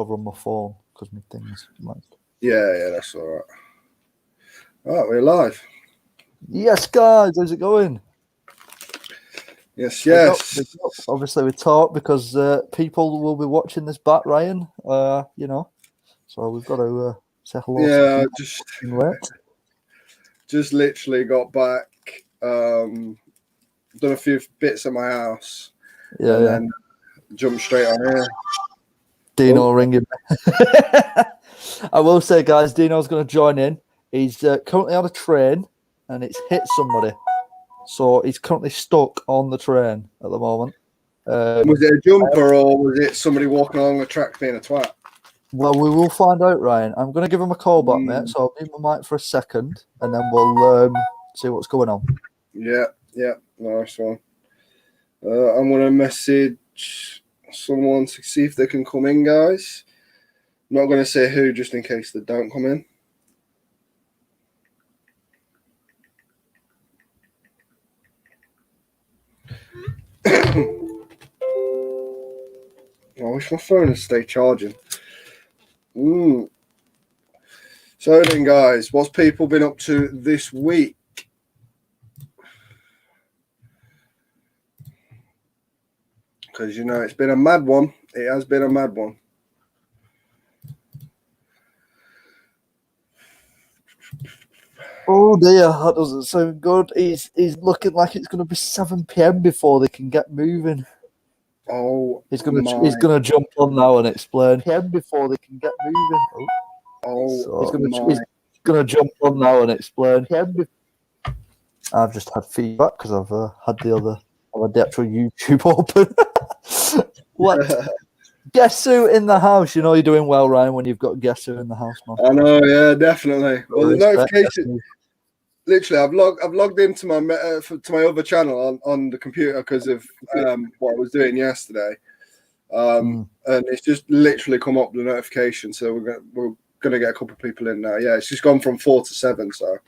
over on my phone because my thing's like. Yeah, that's all right. All right, we're live. Yes, guys, how's it going? Yes. Obviously, we talk because people will be watching this back, Ryan. So we've got to say hello. Yeah, to just literally got back. Done a few bits at my house. Then jumped straight on here. Dino ringing me. I will say, guys, Dino's going to join in. He's currently on a train and it's hit somebody. So he's currently stuck on the train at the moment. Was it a jumper or was it somebody walking along the track being a twat? Well, we will find out, Ryan. I'm going to give him a call back, mate. So I'll mute my mic for a second and then we'll see what's going on. Yeah, nice one. I'm going to message someone to see if they can come in, guys. I'm not going to say who just in case they don't come in. I wish my phone would stay charging. So then, guys, what's people been up to this week? Because, it's been a mad one. It has been a mad one. Oh dear, that doesn't sound good. He's looking like it's going to be 7 p.m. before they can get moving. Oh, he's gonna jump on now and explain. PM before they can get moving. He's gonna jump on now and explain. I've just had feedback because I've had the actual YouTube open. What? Guess who in the house? You're doing well, Ryan, when you've got guess who in the house, man. I know, yeah, definitely. Well, the notification. Literally, I've logged into my to my other channel on the computer because of what I was doing yesterday, and it's just literally come up the notification. So we're gonna get a couple of people in now. Yeah, it's just gone from 4 to 7. So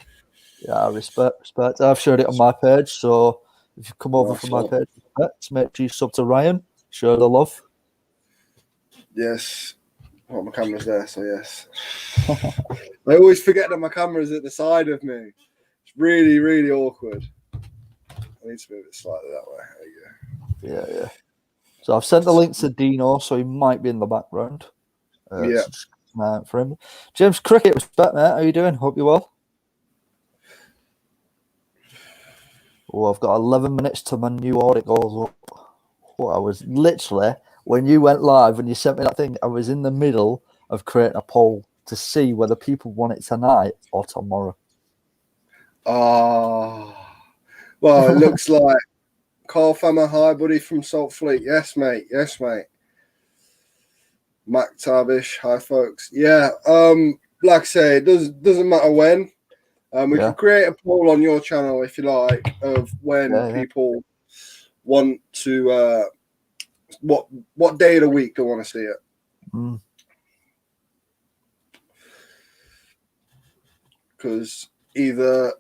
yeah, respect. I've shared it on my page. So if you come over from my page, make sure you sub to Ryan. Share the love. Yes. Well, my camera's there, so yes. I always forget that my camera's at the side of me. It's really, really awkward. I need to move it slightly that way. There you go. Yeah. So I've sent the link to Dino, so he might be in the background. So just for him. James Cricket, respect, mate. How you doing? Hope you're well. Oh, I've got 11 minutes to my new audit goes up. Oh, I was literally, when you went live and you sent me that thing, I was in the middle of creating a poll to see whether people want it tonight or tomorrow. Oh, well, it looks like Carl Fammer, hi, buddy, from Salt Fleet. Yes, mate. Mac Tabish, hi, folks. Yeah, like I say, it doesn't matter when. We can create a poll on your channel, if you like, of when people want to, what day of the week they want to see it. Because either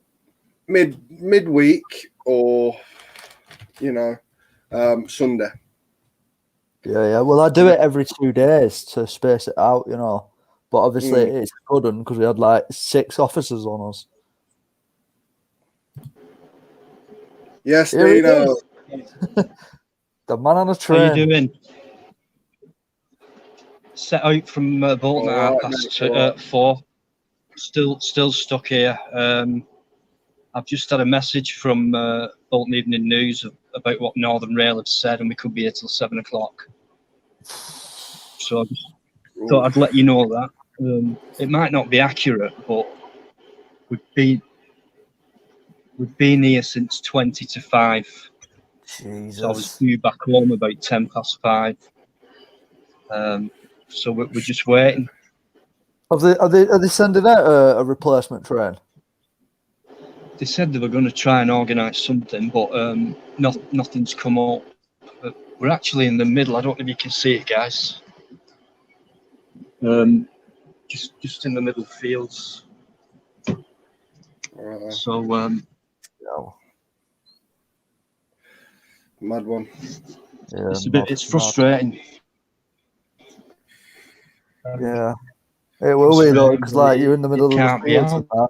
midweek or Sunday. Yeah. Well, I do it every 2 days to space it out, But obviously, it's good because we had like 6 officers on us. Yes, Dino. The man on the train. How you doing? Set out from Bolton at 4. Still stuck here. I've just had a message from Bolton Evening News about what Northern Rail have said, and we could be here till 7 o'clock. So I just thought I'd let you know that. It might not be accurate, but we've been here since 20 to 5. Jesus. So I was due back home about 10 past 5. So we're just waiting. Are they sending out a replacement train? They said they were going to try and organise something, but nothing's come up. But we're actually in the middle. I don't know if you can see it, guys. Just in the middle of the fields. So mad one. Yeah, it's frustrating. Yeah, it will be though, because like you're in the middle of the fields and that.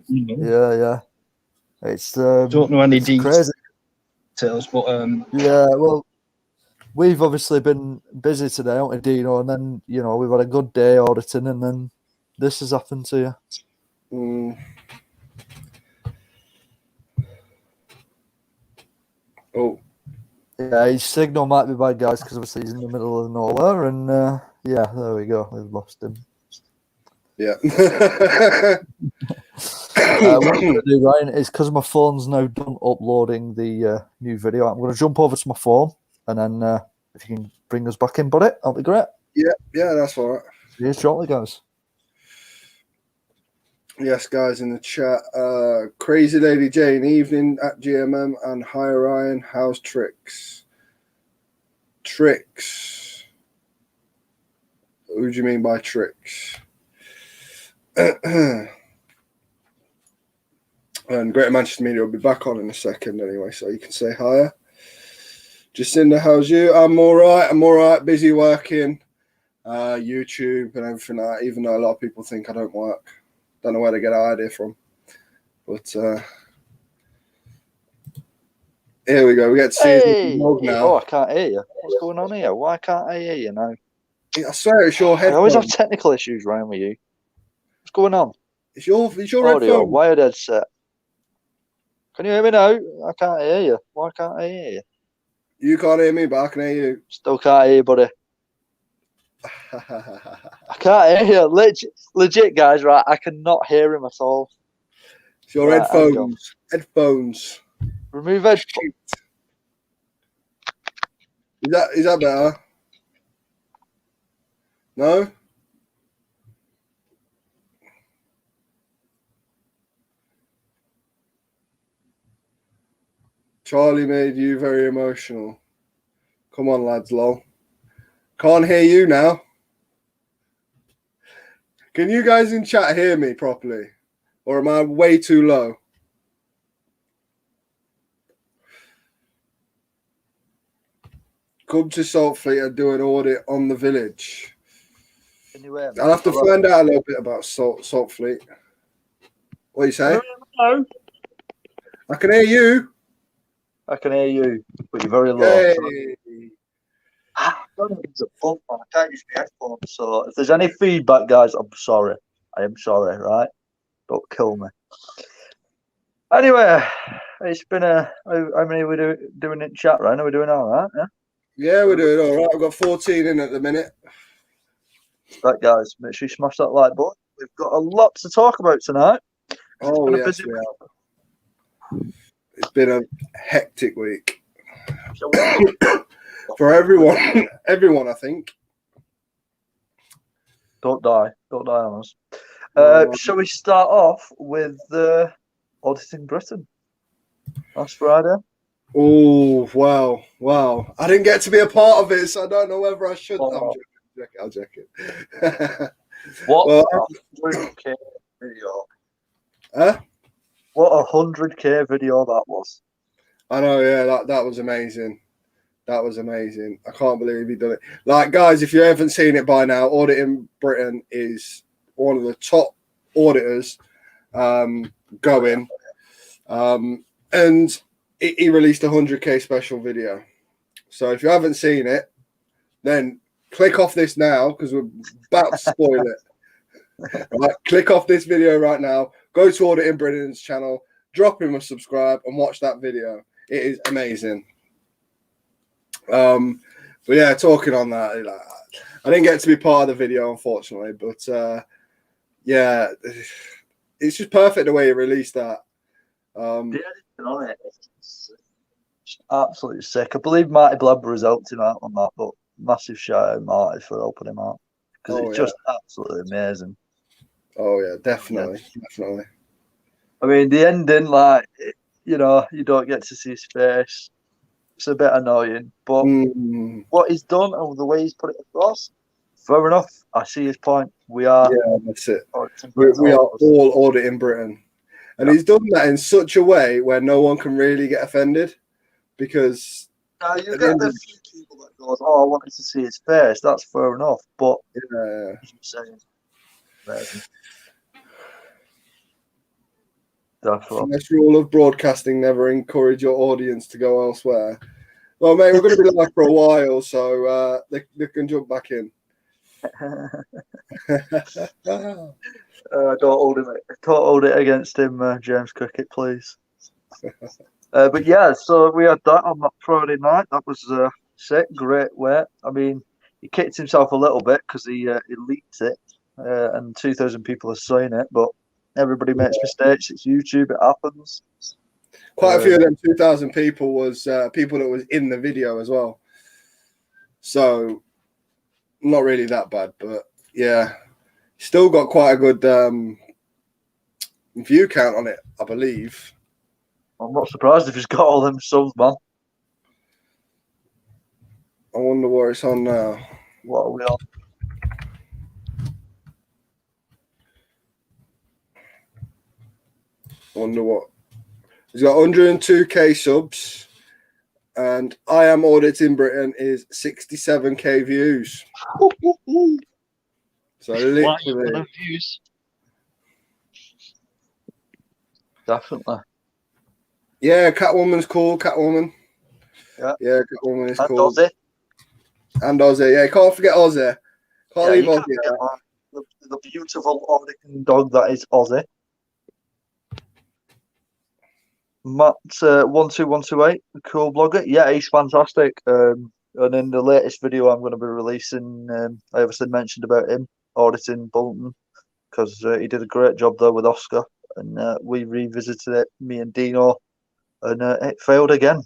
Yeah. It's don't know any crazy details, but yeah. Well, we've obviously been busy today, haven't we, Dino? And then we've had a good day auditing, and then this has happened to you. Oh. Yeah, his signal might be bad, guys, because obviously he's in the middle of nowhere, and yeah, there we go. We've lost him. Yeah. What I'm going to do, Ryan, is because my phone's now done uploading the new video, I'm going to jump over to my phone, and then if you can bring us back in, buddy, that'll be great. Yeah, that's all right. See you shortly, guys. Yes, guys, in the chat. Crazy Lady Jane, evening at GMM, and hi, Ryan. How's Tricks? Tricks. Who do you mean by Tricks? And Greater Manchester Media will be back on in a second anyway, so you can say hi. Jacinda, how's you? I'm all right. Busy working, YouTube and everything like that, even though a lot of people think I don't work. Don't know where to get that idea from. But here we go. We get to see now. Oh, I can't hear you. What's going on here? Why can't I hear you now? I swear it's your headphones. I always have technical issues, Ryan, with you. What's going on? It's your audio, headphones. Wired headset. Can you hear me now? I can't hear you. Why can't I hear you? You can't hear me, but I can hear you. Still can't hear you, buddy. I can't hear you. Legit, guys, right? I cannot hear him at all. It's your headphones. Headphones. Remove headphones. Is that better? No? Charlie made you very emotional. Come on, lads, lol. Can't hear you now. Can you guys in chat hear me properly? Or am I way too low? Come to Saltfleet and do an audit on the village. Anyway, I'll have to find out a little bit about Saltfleet. What do you say? Hello. I can hear you. I can hear you, but you're very low. Hey. It's a bump, man. I can't use my headphones. So if there's any feedback, guys, I'm sorry. I am sorry, right? Don't kill me. Anyway, it's been how many are we doing in chat, right? Are we doing all right? Yeah, we're doing all right. We've got 14 in at the minute. Right, guys, make sure you smash that like button. We've got a lot to talk about tonight. Oh, yes, we have. It's been a hectic week. For everyone, I think. Don't die on us. Shall we start off with auditing Britain last Friday? Oh, wow. I didn't get to be a part of it, so I don't know whether I should. Oh. I'm joking. What 100K video? Huh? What 100K video that was. I know, yeah, that was amazing. That was amazing. I can't believe he done it. Like, guys, if you haven't seen it by now, Auditing Britain is one of the top auditors going. And he released a 100K special video. So if you haven't seen it, then click off this now because we're about to spoil it. Right, click off this video right now. Go to Auditing Britain's channel, drop him a subscribe, and watch that video. It is amazing. But yeah, talking on that, I didn't get to be part of the video, unfortunately. But yeah, it's just perfect the way he released that. It's absolutely sick. I believe Marty Bladbury's helped him out on that, but massive shout out Marty for helping him out because it's just absolutely amazing. Oh yeah, definitely. I mean, the ending, like, you don't get to see his face. It's a bit annoying, but what he's done and the way he's put it across, fair enough. I see his point. We are. Yeah, that's it. We are all auditing Britain. And he's done that in such a way where no one can really get offended because Now, you At the get end the of- few people that goes, "Oh, I wanted to see his face." That's fair enough, but Yeah. as you're saying, definitely. This rule of broadcasting: never encourage your audience to go elsewhere. Well, mate, we're going to be live for a while, so they can jump back in. Don't hold it against him, James Cricket, please. But yeah, so we had that on that Friday night. That was sick, great weight. I mean, he kicked himself a little bit because he leaked it, and 2,000 people have seen it. But everybody makes mistakes. It's YouTube. It happens. Quite a few of them 2,000 people was people that was in the video as well. So not really that bad, but yeah, still got quite a good view count on it, I believe. I'm not surprised if he's got all them subs, man. I wonder what it's on now. What are we on? I wonder what. He's got 102k subs, and I Am Auditing Britain is 67k views. So literally, views. Definitely. Yeah, Catwoman's cool. Catwoman. Yeah, Catwoman is and cool. Ozzy. And Ozzy. Yeah, can't forget Ozzy. Can't leave Ozzy out. The beautiful American dog that is Ozzy. Matt 12128, the cool blogger. Yeah, he's fantastic. And in the latest video I'm going to be releasing, I obviously mentioned about him auditing Bolton because he did a great job there with Oscar, and we revisited it, me and Dino, and it failed again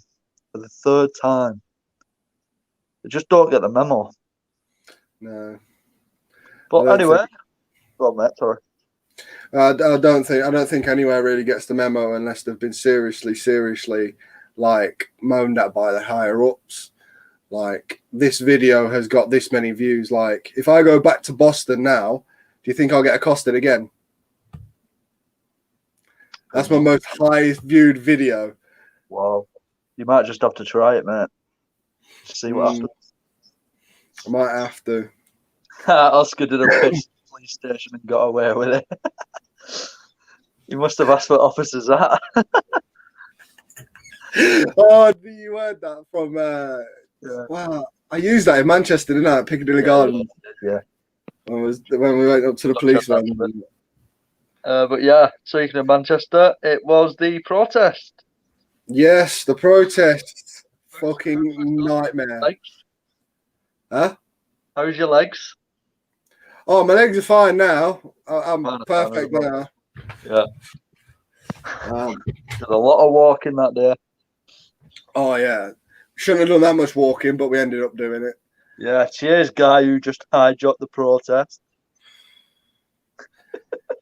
for the third time. They just don't get the memo. No. But anyway, go on, mate. Sorry. I don't think anywhere really gets the memo unless they've been seriously like moaned at by the higher ups. Like, this video has got this many views. Like, if I go back to Boston now, do you think I'll get accosted again? That's my most highest viewed video. Wow. You might just have to try it, mate. See what happens. I might have to. Oscar did a piss at the police station and got away with it. You must have asked for officers that. Oh, you heard that from Yeah. wow. I used that in Manchester, didn't I? At Piccadilly Gardens. Yeah. When we went up to the police van. But yeah, speaking of Manchester, it was the protest. Yes, the protest. Fucking nightmare. Legs? Huh? How's your legs? Oh, my legs are fine now. I'm Fine, perfect fine, now. Yeah. Did a lot of walking that day. Oh, yeah. Shouldn't have done that much walking, but we ended up doing it. Yeah, cheers, guy who just hijacked the protest.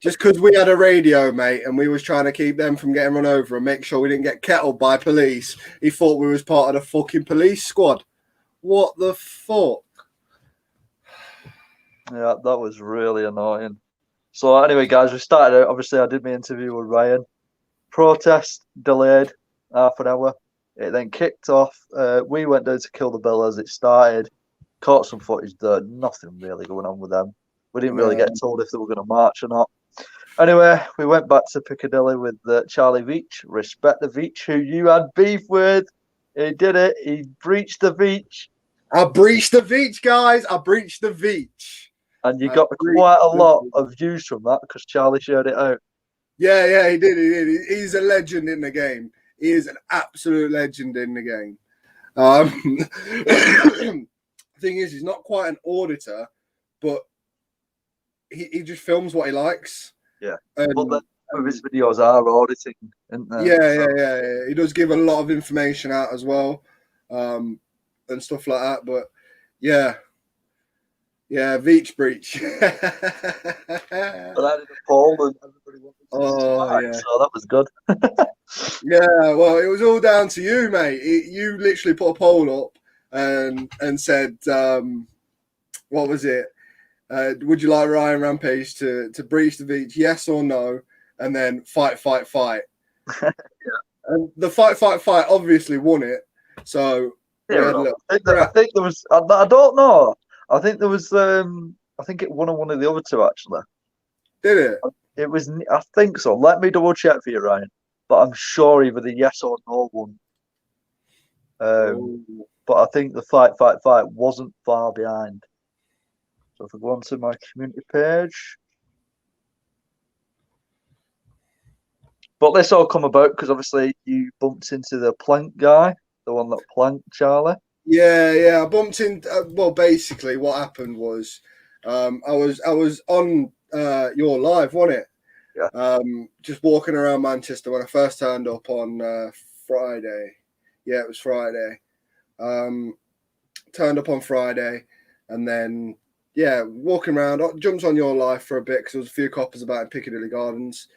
Just because we had a radio, mate, and we was trying to keep them from getting run over and make sure we didn't get kettled by police, he thought we was part of the fucking police squad. What the fuck? Yeah, that was really annoying. So anyway, guys, we started out. Obviously, I did my interview with Ryan. Protest delayed half an hour. It then kicked off. We went down to Kill the Bill as it started. Caught some footage there. Nothing really going on with them. We didn't really get told if they were going to march or not. Anyway, we went back to Piccadilly with Charlie Veitch. Respect the Veitch, who you had beef with. He did it. He breached the Veitch. I breached the Veitch, guys. I breached the Veitch. And you got quite a lot of views from that because Charlie shared it out. Yeah, he did. He's a legend in the game. He is an absolute legend in the game. The thing is, he's not quite an auditor, but he just films what he likes. Yeah. But then some of his videos are auditing, isn't they? Yeah. He does give a lot of information out as well, and stuff like that. But yeah, Veitch breach. But I did a poll and everybody wanted to yeah. So that was good. Yeah, well, it was all down to you, mate. You literally put a poll up and said, what was it? Would you like Ryan Rampage to breach the Veitch? Yes or no? And then fight. Yeah. And the fight obviously won it. So I think there was. I don't know. I think there was. I think it won on one of the other two actually. Did it? It was. I think so. Let me double check for you, Ryan. But I'm sure either the yes or no one. But I think the fight wasn't far behind. So if I go onto my community page. But this all come about because obviously you bumped into the plank guy, the one that planked Charlie. Yeah. I bumped in. Well, basically, what happened was, I was on your live, wasn't it? Yeah. Just walking around Manchester when I first turned up on Friday. Yeah, it was Friday. Turned up on Friday, and then walking around. I jumped on your live for a bit because there was a few coppers about in Piccadilly Gardens.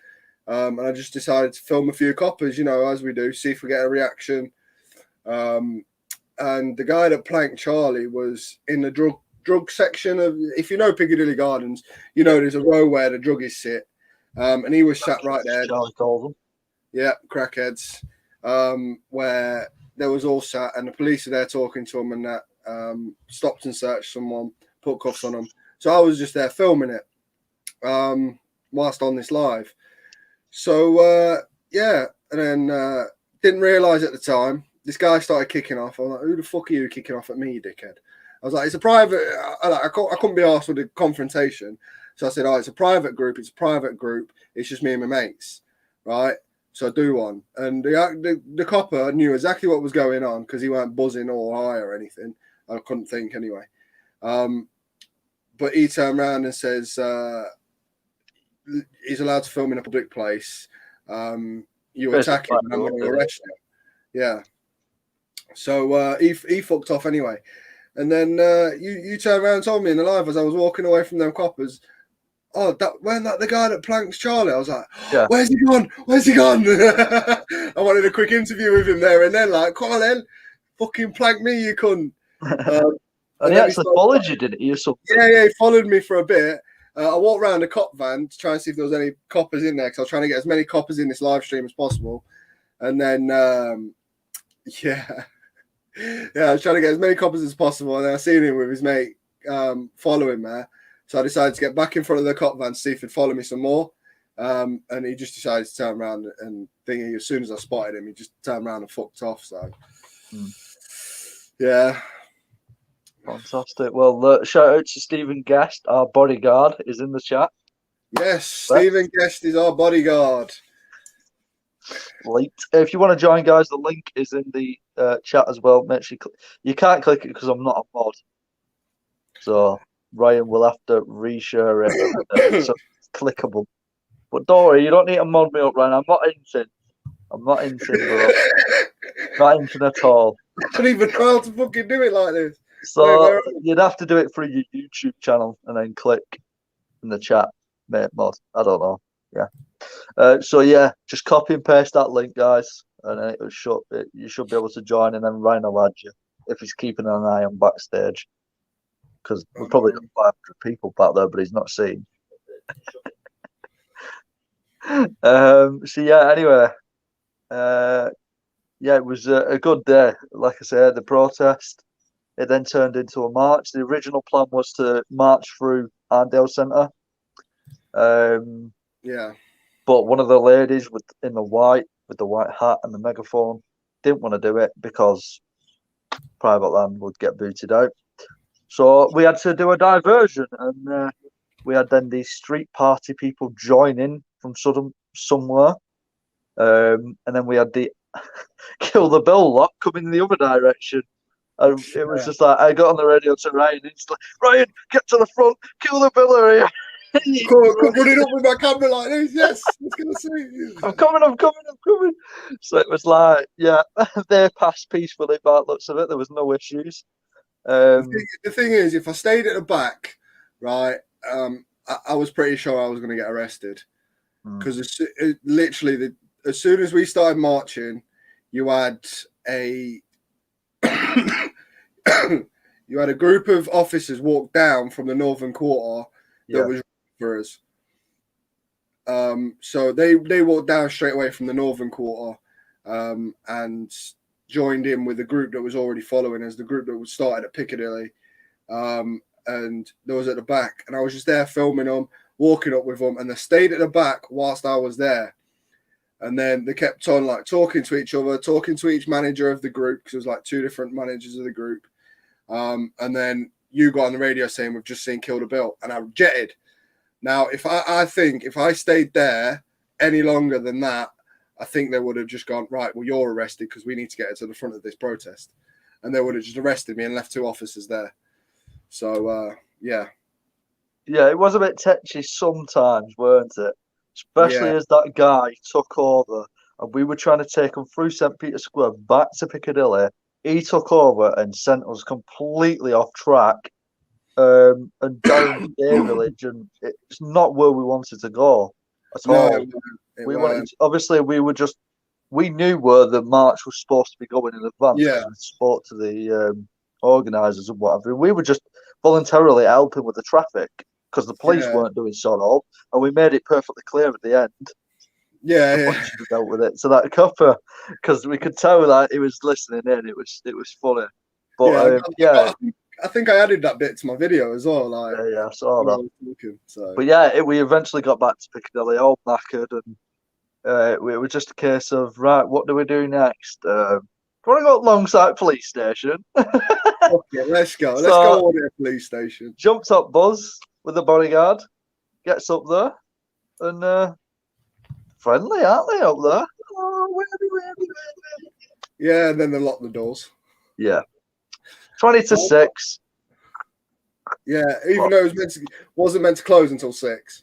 And I just decided to film a few coppers, as we do, see if we get a reaction. And the guy that planked Charlie was in the drug section of, if you know Piccadilly Gardens, there's a row where the druggies sit. And he was sat right there. Charlie calls them. Yeah, crackheads. Where they was all sat, and the police are there talking to them, and that stopped and searched someone, put cuffs on them. So I was just there filming it whilst on this live. So, and then didn't realise at the time, this guy started kicking off. I'm like, who the fuck are you kicking off at me, you dickhead? I was like, it's a private, I couldn't be asked with a confrontation. So I said, it's a private group. It's just me and my mates, right? So I do one. And the copper knew exactly what was going on because he weren't buzzing or high or anything. I couldn't think anyway. But he turned around and says, he's allowed to film in a public place. You attack him and I'm going to arrest you. Yeah. So he fucked off anyway. And then you turned around and told me in the live as I was walking away from them coppers, wasn't that the guy that planks Charlie? I was like, yeah. Where's he gone? I wanted a quick interview with him there and then, like, come on then, fucking plank me, you cunt. And he actually followed you, didn't he? Yeah, he followed me for a bit. I walked around the cop van to try and see if there was any coppers in there because I was trying to get as many coppers in this live stream as possible. And then, I was trying to get as many coppers as possible. And then I seen him with his mate following there. So I decided to get back in front of the cop van to see if he'd follow me some more. And he just decided to turn around and thinking as soon as I spotted him, he just turned around and fucked off. So, yeah. Fantastic. Well, shout out to Stephen Guest, our bodyguard, is in the chat. Yes, Stephen Guest is our bodyguard. Late. If you want to join, guys, the link is in the chat as well. Make sure you can't click it because I'm not a mod. So Ryan will have to reshare it. So it's clickable. But don't worry, you don't need to mod me up, Ryan. I'm not in bro. Not in at all. I couldn't even try to fucking do it like this. So you'd have to do it through your YouTube channel and then click in the chat, mate, mod. I don't know. Yeah. Just copy and paste that link, guys, and you should be able to join, and then Ryan will add you if he's keeping an eye on backstage. Because we've probably got 500 people back there, but he's not seen. Anyway. It was a good day. Like I said, the protest. It then turned into a march. The original plan was to march through Arndale Centre. But one of the ladies with the white hat and the megaphone didn't want to do it because private land would get booted out. So we had to do a diversion, and we had then these street party people join in from somewhere. And then we had the Kill the Bill lot coming in the other direction. And it was just like, I got on the radio to Ryan, and he's like, Ryan, get to the front, kill the Bill area. Come running up with my camera like this, yes, let's go see. I'm coming. So it was like, they passed peacefully by the looks of it. There was no issues. The thing is, if I stayed at the back, right, I was pretty sure I was going to get arrested. Because literally, as soon as we started marching, you had a group of officers walk down from the Northern Quarter that was for us. So they walked down straight away from the Northern Quarter, and joined in with the group that was already following us, the group that was started at Piccadilly. And there was at the back, and I was just there filming them, walking up with them, and they stayed at the back whilst I was there. And then they kept on like talking to each other, talking to each manager of the group, because it was like 2 different managers of the group. And then you got on the radio saying, we've just seen Kill the Bill, and I jetted. Now, if I stayed there any longer than that, I think they would have just gone, right, well, you're arrested because we need to get it to the front of this protest. And they would have just arrested me and left 2 officers there. So, yeah. Yeah, it was a bit tetchy sometimes, weren't it? Especially as that guy took over and we were trying to take him through St. Peter's Square back to Piccadilly. He took over and sent us completely off track and down the gay village, and it's not where we wanted to go at all. Obviously, we knew where the march was supposed to be going in advance. Yeah. We spoke to the organisers and whatever. We were just voluntarily helping with the traffic because the police weren't doing so all, and we made it perfectly clear at the end. Yeah. Dealt with it. So that copper, because we could tell that he was listening in. It was funny. But I think I added that bit to my video as well. Like, I saw that. Looking, so. But yeah, we eventually got back to Piccadilly, all knackered, and it was just a case of, right, what do we do next? Do you want to go alongside police station? Okay, let's go. Let's go on to the police station. Jumps up Buzz with the bodyguard, gets up there, and friendly, aren't they, up there? Oh, yeah, and then they lock the doors. Yeah. 20-6. Yeah, even though it wasn't meant to close until 6.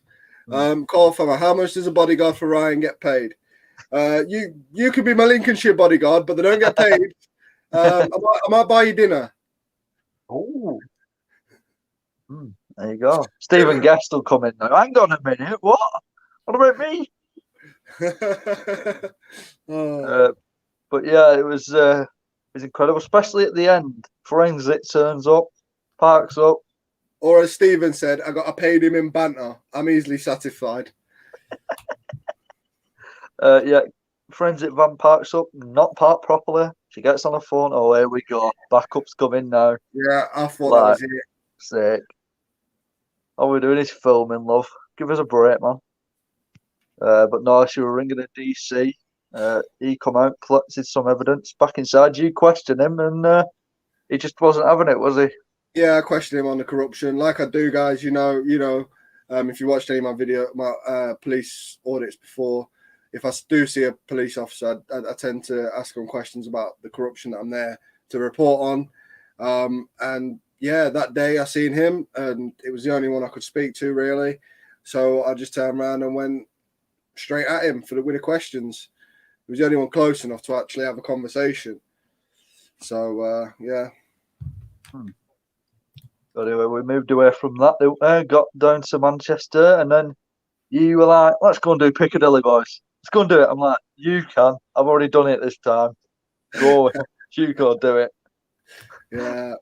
Call Farmer, how much does a bodyguard for Ryan get paid? You could be my Lincolnshire bodyguard, but they don't get paid. I might buy you dinner. Oh, there you go. Stephen Guest will come in now. Hang on a minute. What about me? But yeah, it was incredible, especially at the end. Forensic turns up, parks up. Or as Stephen said, I paid him in banter. I'm easily satisfied. Yeah, Forensic van parks up, not parked properly. She gets on her phone. Oh, here we go. Backup's coming now. Yeah, I thought that was it. Sick. All we're doing is filming, love. Give us a break, man. But no, she were ringing a DC. He come out, collected some evidence. Back inside, you questioned him, and he just wasn't having it, was he? Yeah, I questioned him on the corruption, like I do, guys. You know. If you watched any of my police audits before, if I do see a police officer, I tend to ask them questions about the corruption that I'm there to report on. And yeah, that day I seen him, and it was the only one I could speak to, really. So I just turned around and went straight at him with the questions. He was the only one close enough to actually have a conversation. So yeah. Anyway, we moved away from that. Got down to Manchester, and then you were like, "Let's go and do Piccadilly, boys. Let's go and do it." I'm like, "You can. I've already done it this time. Go, you go do it." Yeah.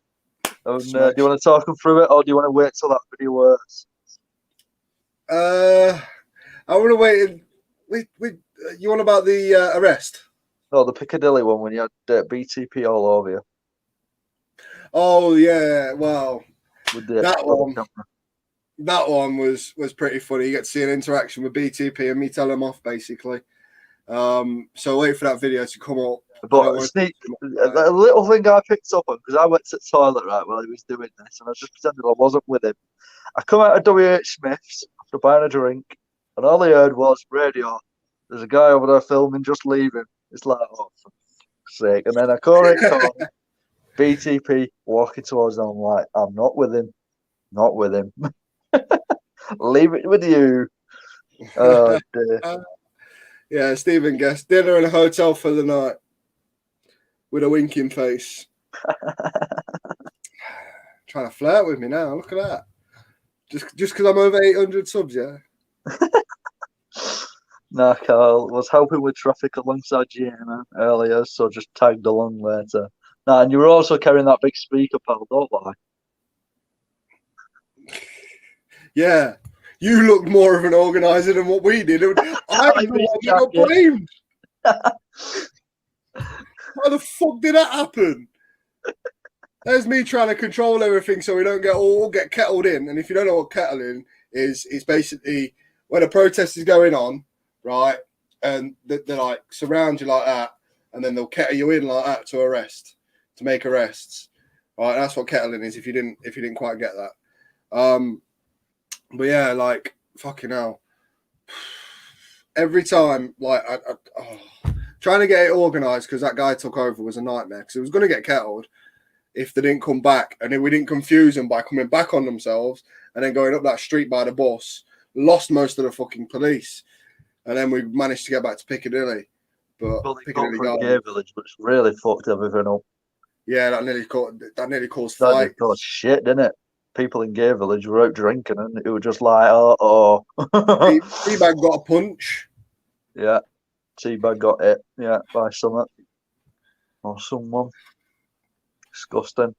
And, do you want to talk them through it, or do you want to wait till that video works? I want to wait. You want about the arrest? Oh, the Piccadilly one when you had BTP all over you. Oh yeah, well, that one was pretty funny. You get to see an interaction with BTP and me tell him off, basically. So wait for that video to come up. But a little thing I picked up on, because I went to the toilet right while he was doing this, and I just pretended I wasn't with him. I come out of WH Smith's after buying a drink, and all I heard was radio. There's a guy over there filming, just leaving. It's like, oh, for sake. And then I call it BTP walking towards them. I'm like, I'm not with him. Not with him. Leave it with you. Oh, dear. Yeah, Stephen Guest. Dinner in a hotel for the night with a winking face. Trying to flirt with me now. Look at that. Just because I'm over 800 subs, yeah? Nah, Carl was helping with traffic alongside Gianna earlier, so just tagged along later. Nah, and you were also carrying that big speaker, pal, don't lie. Yeah, you looked more of an organizer than what we did. I got blamed. How the fuck did that happen? There's me trying to control everything so we don't get kettled in. And if you don't know what kettling is, it's basically when a protest is going on, right? And they're like surround you like that, and then they'll kettle you in like that to make arrests. Right, that's what kettling is. If you didn't quite get that, but yeah, like fucking hell. Every time, like trying to get it organised because that guy took over was a nightmare because it was going to get kettled if they didn't come back, and then we didn't confuse them by coming back on themselves and then going up that street by the bus. Lost most of the fucking police, and then we managed to get back to Piccadilly. But Piccadilly Gay Village, which really fucked everything up. Yeah, that nearly caused fights. That caused shit, didn't it? People in Gay Village were out drinking, and it was just like, oh. T-Bag got a punch. Yeah, T-Bag got it. Yeah, by someone or someone. Disgusting.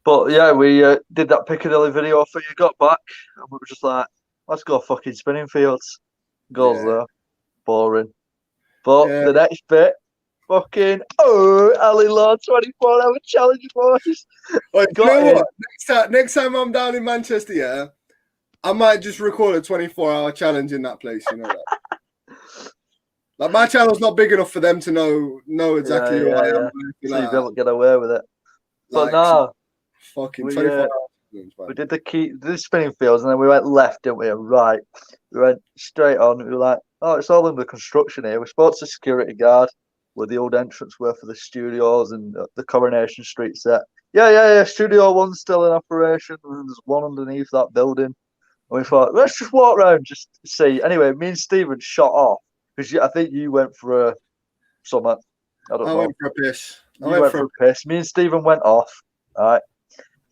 But yeah, we did that Piccadilly video after you got back, and we were just like, let's go fucking spinning fields. Goes there. Boring. But the next bit, fucking Ali Law 24-hour challenge, boys. Wait, you know what? Next time I'm down in Manchester, yeah, I might just record a 24-hour challenge in that place. You know that. Like my channel's not big enough for them to know exactly who I am. So you don't get away with it. But no, fucking 24 hours. We did the spinning fields, and then we went left, didn't we? And right. We went straight on. We were like, oh, it's all under construction here. We spoke to the security guard where the old entrance were for the studios and the Coronation Street set. Yeah. Studio 1's still in operation. And there's one underneath that building. And we thought, let's just walk around, just see. Anyway, me and Stephen shot off because I think you went for a summit. I went for a piss. You went for a piss. Me and Stephen went off. All right.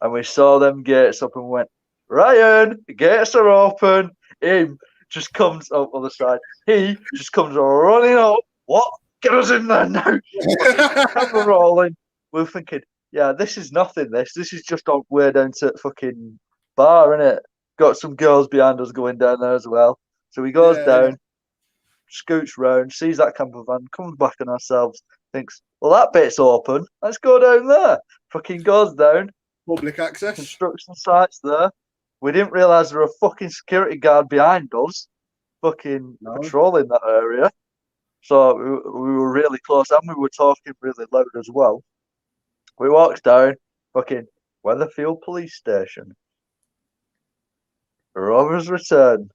And we saw them gates up and went, Ryan, the gates are open. Him just comes up on the side. He just comes running up. What? Get us in there now. Camera rolling. We're thinking, yeah, this is nothing. This is just on way down to fucking bar, innit? Got some girls behind us going down there as well. So he goes down, scoots round, sees that camper van, comes back on ourselves, thinks, well, that bit's open. Let's go down there. Fucking goes down. Public access. Construction sites there. We didn't realise there was a fucking security guard behind us, fucking patrolling that area. So we were really close, and we were talking really loud as well. We walked down, fucking Weatherfield Police Station. Robbers return.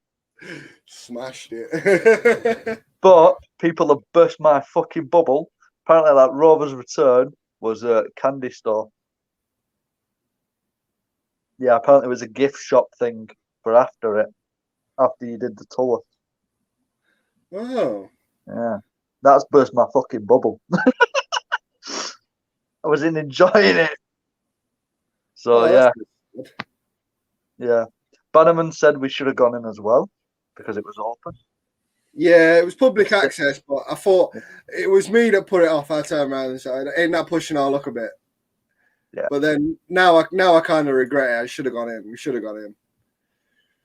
Smashed it. But people have burst my fucking bubble. Apparently, that Rover's return was a candy store. Yeah, apparently it was a gift shop thing for after you did the tour. Oh. Yeah. That's burst my fucking bubble. I was enjoying it. So, yeah. Bannerman said we should have gone in as well because it was open. Yeah, it was public access, but I thought it was me that put it off. I turned around and said, ain't that pushing our luck a bit? Yeah. But then now I kind of regret it. I should have gone in. We should have gone in.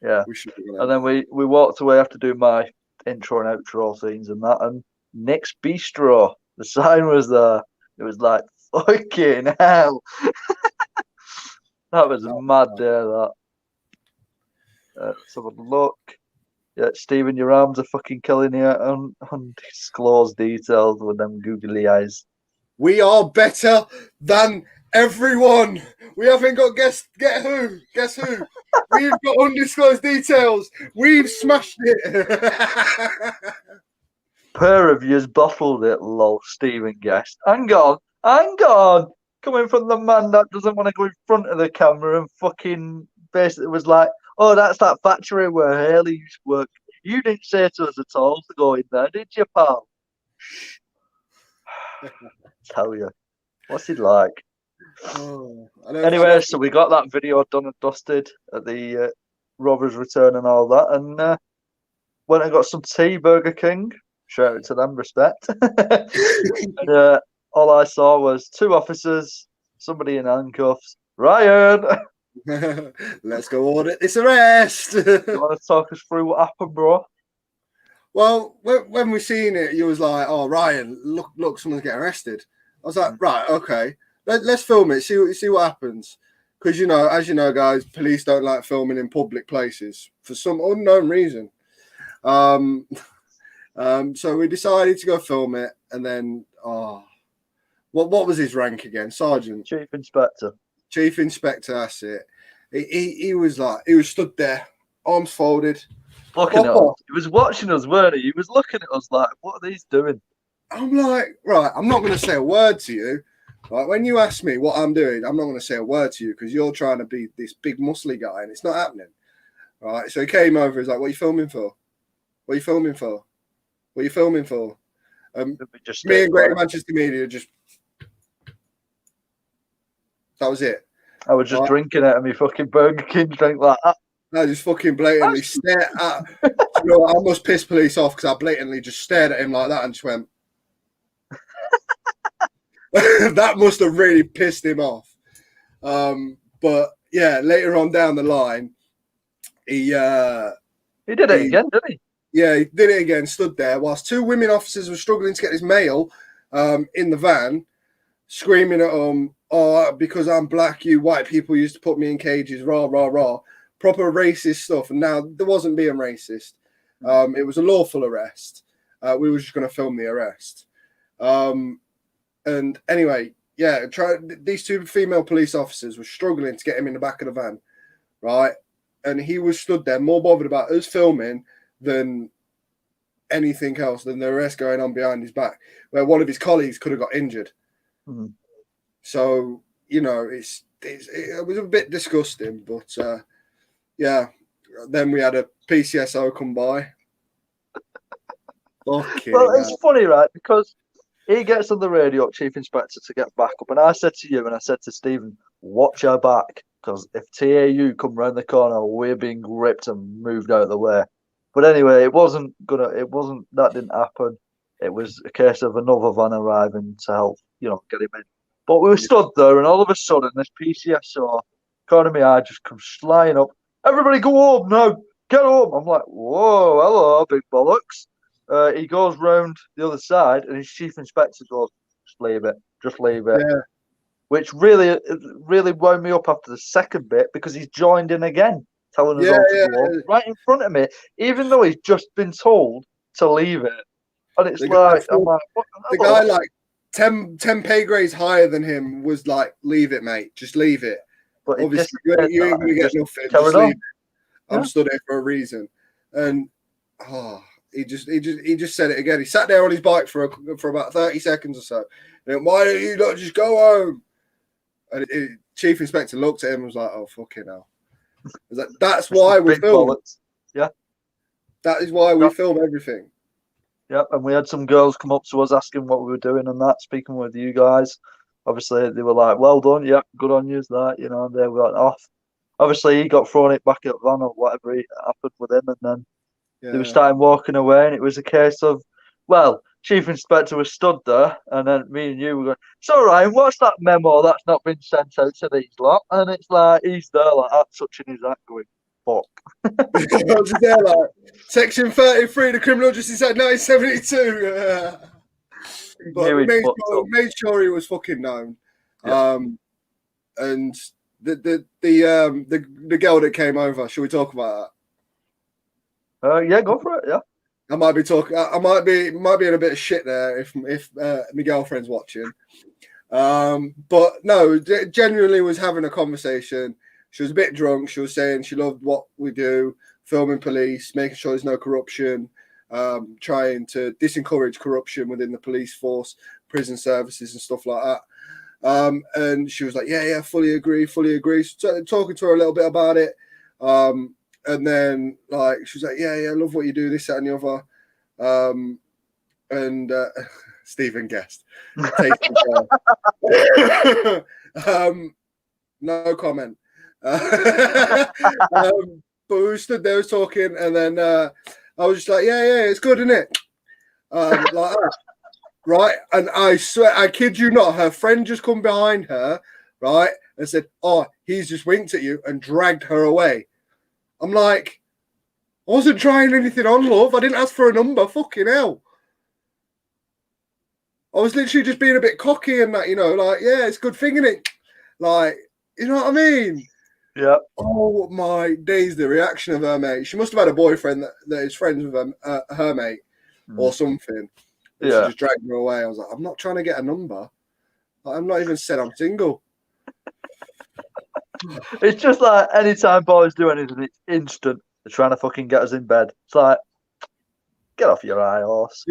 Yeah. We should have gone in. And then we walked away after doing my intro and outro scenes and that. And Nick's Bistro, the sign was there. It was like, fucking hell. That was a mad day, that. Let's have a look. Yeah, Stephen, your arms are fucking killing you. Undisclosed details with them googly eyes. We are better than everyone. We haven't got guess who? Guess who? We've got undisclosed details. We've smashed it. Pair of yous bottled it, lol, Stephen guessed. Hang on. Coming from the man that doesn't want to go in front of the camera and fucking basically was like, oh, that's that factory where Haley used to work. You didn't say to us at all to go in there, did you, pal? Tell you. What's he like? Anyway, so we got that video done and dusted at the Robbers Return and all that, and went and got some tea, Burger King. Shout out to them, respect. And, all I saw was two officers, somebody in handcuffs. Ryan! Let's go audit this arrest. You want to talk us through what happened, bro? Well, when we seen it, you was like, "Oh, Ryan, look, someone's getting arrested." I was like, "Right, okay, let's film it. See what happens." Because as you know, guys, police don't like filming in public places for some unknown reason. So we decided to go film it, and then what was his rank again? Sergeant, Chief Inspector. Chief Inspector. That's it. He was stood there, arms folded. Looking at us. He was watching us, weren't he? He was looking at us like, what are these doing? I'm like, right, I'm not going to say a word to you. Right, when you ask me what I'm doing, I'm not going to say a word to you because you're trying to be this big muscly guy and it's not happening. Right, so he came over. He's like, "What are you filming for? What are you filming for? What are you filming for?" Me and Great Manchester Media just, that was it. I was just drinking out of my fucking Burger King drink like that. I just fucking blatantly stared at. I almost pissed police off because I blatantly just stared at him like that and just went. That must have really pissed him off. But yeah, later on down the line, he did it again, didn't he? Yeah, he did it again. Stood there whilst two women officers were struggling to get his mail in the van, screaming at him, "Oh, because I'm black, you white people used to put me in cages." Rah rah rah. Proper racist stuff. And now there wasn't being racist. It was a lawful arrest. We were just going to film the arrest. And anyway, yeah, these two female police officers were struggling to get him in the back of the van, right? And he was stood there more bothered about us filming than anything else, than the arrest going on behind his back, where one of his colleagues could have got injured. Mm-hmm. So, it was a bit disgusting, but yeah, then we had a PCSO come by. Well, it's funny, right? Because he gets on the radio, Chief Inspector, to get back up. And I said to you and I said to Stephen, watch our back. Because if TAU come round the corner, we're being gripped and moved out of the way. But anyway, that didn't happen. It was a case of another van arriving to help, get him in. But we were stood there and all of a sudden this PCSO, corner of my eye, just comes flying up. "Everybody go home now. Get home." I'm like, "Whoa, hello, big bollocks." He goes round the other side and his Chief Inspector goes, "Just leave it. Just leave it." Yeah. Which really wound me up after the second bit because he's joined in again, telling us all to go home, right in front of me, even though he's just been told to leave it. And it's I'm like, what? The guy like 10 pay grades higher than him was like, "Leave it, mate. Just leave it." But obviously, you ain't going to get nothing. Just leave it. I'm stood here for a reason. And he just said it again. He sat there on his bike for about 30 seconds or so. And "Why don't you not just go home?" And Chief Inspector looked at him and was like, "Oh, fucking hell." I was like, "That's why we film." Yeah. That is why we film everything. Yep, and we had some girls come up to us asking what we were doing and that, speaking with you guys. Obviously, they were like, "Well done, yeah, good on you," that, and they went off. Obviously, he got thrown it back at van or whatever happened with him, and then they were starting walking away, and it was a case of, well, Chief Inspector was stood there, and then me and you were going, "So, Ryan, what's that memo that's not been sent out to these lot?" And it's like, he's there like that, touching his hat, going, "Fuck." I was there like, Section 33 of the Criminal Justice Act 1972. But made sure he was fucking known. Yeah. And the girl that came over, should we talk about that? Yeah, go for it. Yeah. I might be in a bit of shit there if my girlfriend's watching. But no, genuinely was having a conversation. She was a bit drunk. She was saying she loved what we do, filming police, making sure there's no corruption, trying to disencourage corruption within the police force, prison services and stuff like that. And she was like, yeah, fully agree. So, talking to her a little bit about it. And then like she was like, yeah, I love what you do, this, that, and the other. And Stephen guessed. No comment. But we stood there talking, and then I was just like, yeah, it's good, isn't it? Like that. Right? And I swear, I kid you not, her friend just come behind her, right, and said, "Oh, he's just winked at you," and dragged her away. I'm like, I wasn't trying anything on, love. I didn't ask for a number. Fucking hell. I was literally just being a bit cocky and that, like, yeah, it's a good thing, innit? Like, you know what I mean? Yeah. Oh, my days, the reaction of her mate. She must have had a boyfriend that is friends with her mate or something. And she just dragged me away. I was like, I'm not trying to get a number. Like, I'm not even said I'm single. It's just like anytime boys do anything, it's instant. They're trying to fucking get us in bed. It's like, get off your high horse.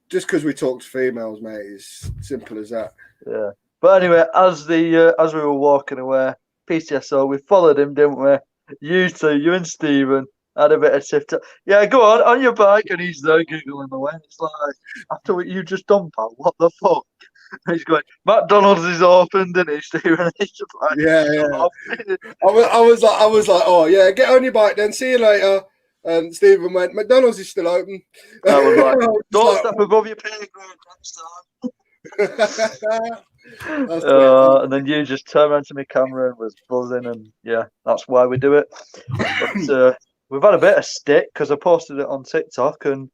Just because we talk to females, mate, it's simple as that. Yeah. But anyway, as we were walking away, PCSO, we followed him, didn't we? You two, you and Stephen, had a bit of tiff. Yeah, go on your bike, and he's there giggling away. It's like, after what you just done, pal, what the fuck? And he's going, McDonald's is open, didn't he, Stephen? And he's just like, yeah. I was like, oh yeah, get on your bike then. See you later. And Stephen went, McDonald's is still open. I was like, don't step above your pay grade, and then you just turned around to my camera and was buzzing, and yeah, that's why we do it. But we've had a bit of stick because I posted it on TikTok, and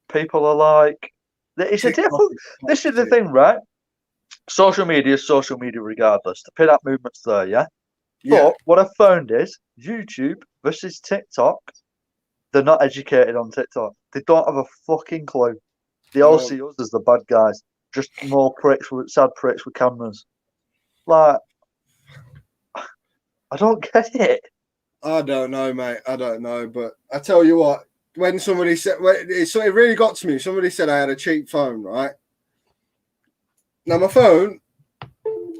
people are like, it's a different. This is the thing, right? Social media is social media regardless. The pin-up movement's there, yeah? But what I found is YouTube versus TikTok, they're not educated on TikTok. They don't have a fucking clue. They all see us as the bad guys. Just more sad pricks with cameras. Like, I don't get it. I don't know, mate. I don't know. But I tell you what, when somebody said, it really got to me. Somebody said I had a cheap phone, right? Now, my phone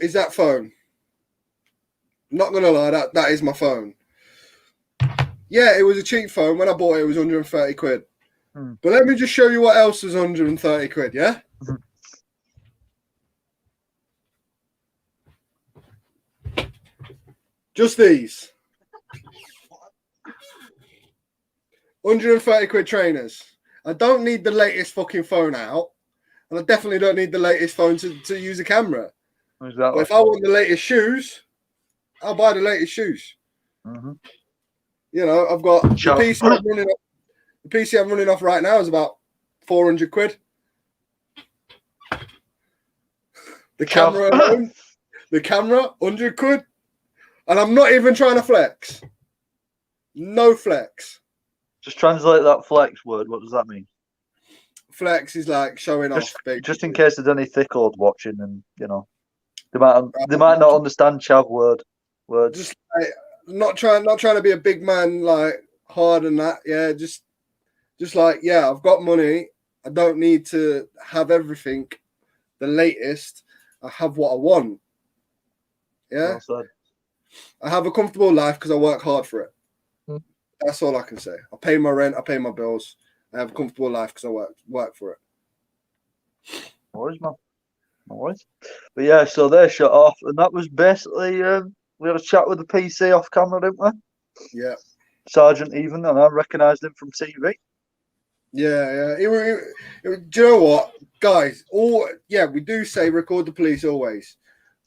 is that phone. I'm not going to lie, that is my phone. Yeah, it was a cheap phone. When I bought it, it was 130 quid. But let me just show you what else is 130 quid, yeah? Just these. 130 quid trainers. I don't need the latest fucking phone out. And I definitely don't need the latest phone to use a camera. Exactly. But if I want the latest shoes, I'll buy the latest shoes. Mm-hmm. I've got the PC I'm running off. The PC I'm running off right now is about 400 quid. The camera alone, 100 quid. And I'm not even trying to flex. No flex. Just translate that flex word. What does that mean? Flex is like showing off. Just in case there's any thick-old watching, and they might not understand chav words. Just like, not trying to be a big man, like hard and that. Yeah, just like, yeah, I've got money. I don't need to have everything the latest. I have what I want. Yeah. Well, I have a comfortable life because I work hard for it. That's all I can say. I pay my rent. I pay my bills. I have a comfortable life because I work for it. No worries, man. No worries. But yeah, so they shut off, and that was basically we had a chat with the PC off camera, didn't we? Yeah. Sergeant even, and I recognised him from TV. Yeah. Do you know what, guys? We do say record the police always,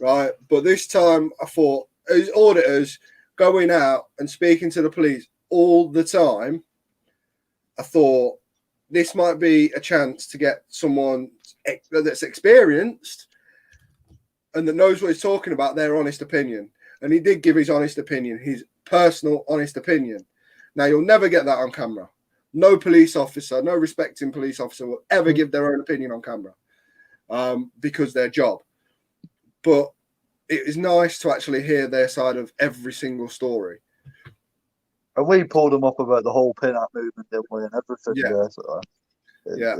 right? But this time I thought, as auditors going out and speaking to the police all the time, I thought this might be a chance to get someone that's experienced and that knows what he's talking about, their honest opinion. And he did give his honest opinion, his personal honest opinion. Now, you'll never get that on camera. No police officer, no respecting police officer will ever give their own opinion on camera because their job. But it is nice to actually hear their side of every single story. And we pulled them up about the whole pin-up movement, didn't we, and everything. Yeah.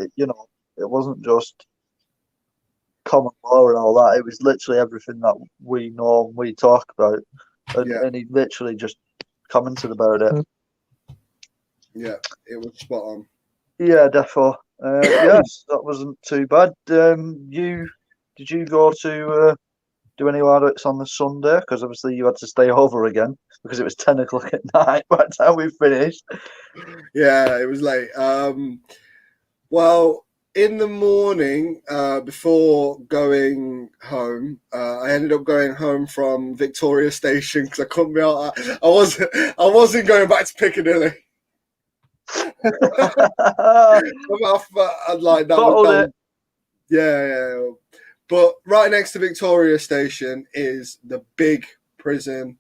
It wasn't just common law and all that. It was literally everything that we know and we talk about. And he literally just commented about it. Yeah, it was spot on. Yeah, defo. Yes, that wasn't too bad. Did you go to do any audits on the Sunday? Because obviously you had to stay over again because it was 10 o'clock at night by the time we finished. Yeah, it was late. Well, in the morning, before going home, I ended up going home from Victoria Station because I couldn't be out. I wasn't going back to Piccadilly. I'd like that. Bottled it. Yeah. But right next to Victoria Station is the big prison,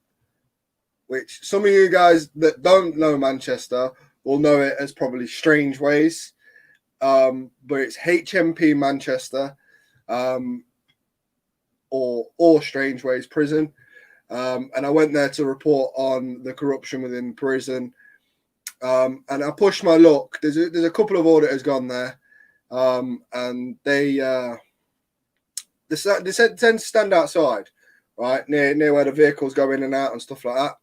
which some of you guys that don't know Manchester will know it as probably Strange Ways. But it's HMP Manchester, or Strange Ways Prison. And I went there to report on the corruption within prison. And I pushed my luck. There's a couple of auditors gone there, and they tend to stand outside, right near where the vehicles go in and out and stuff like that.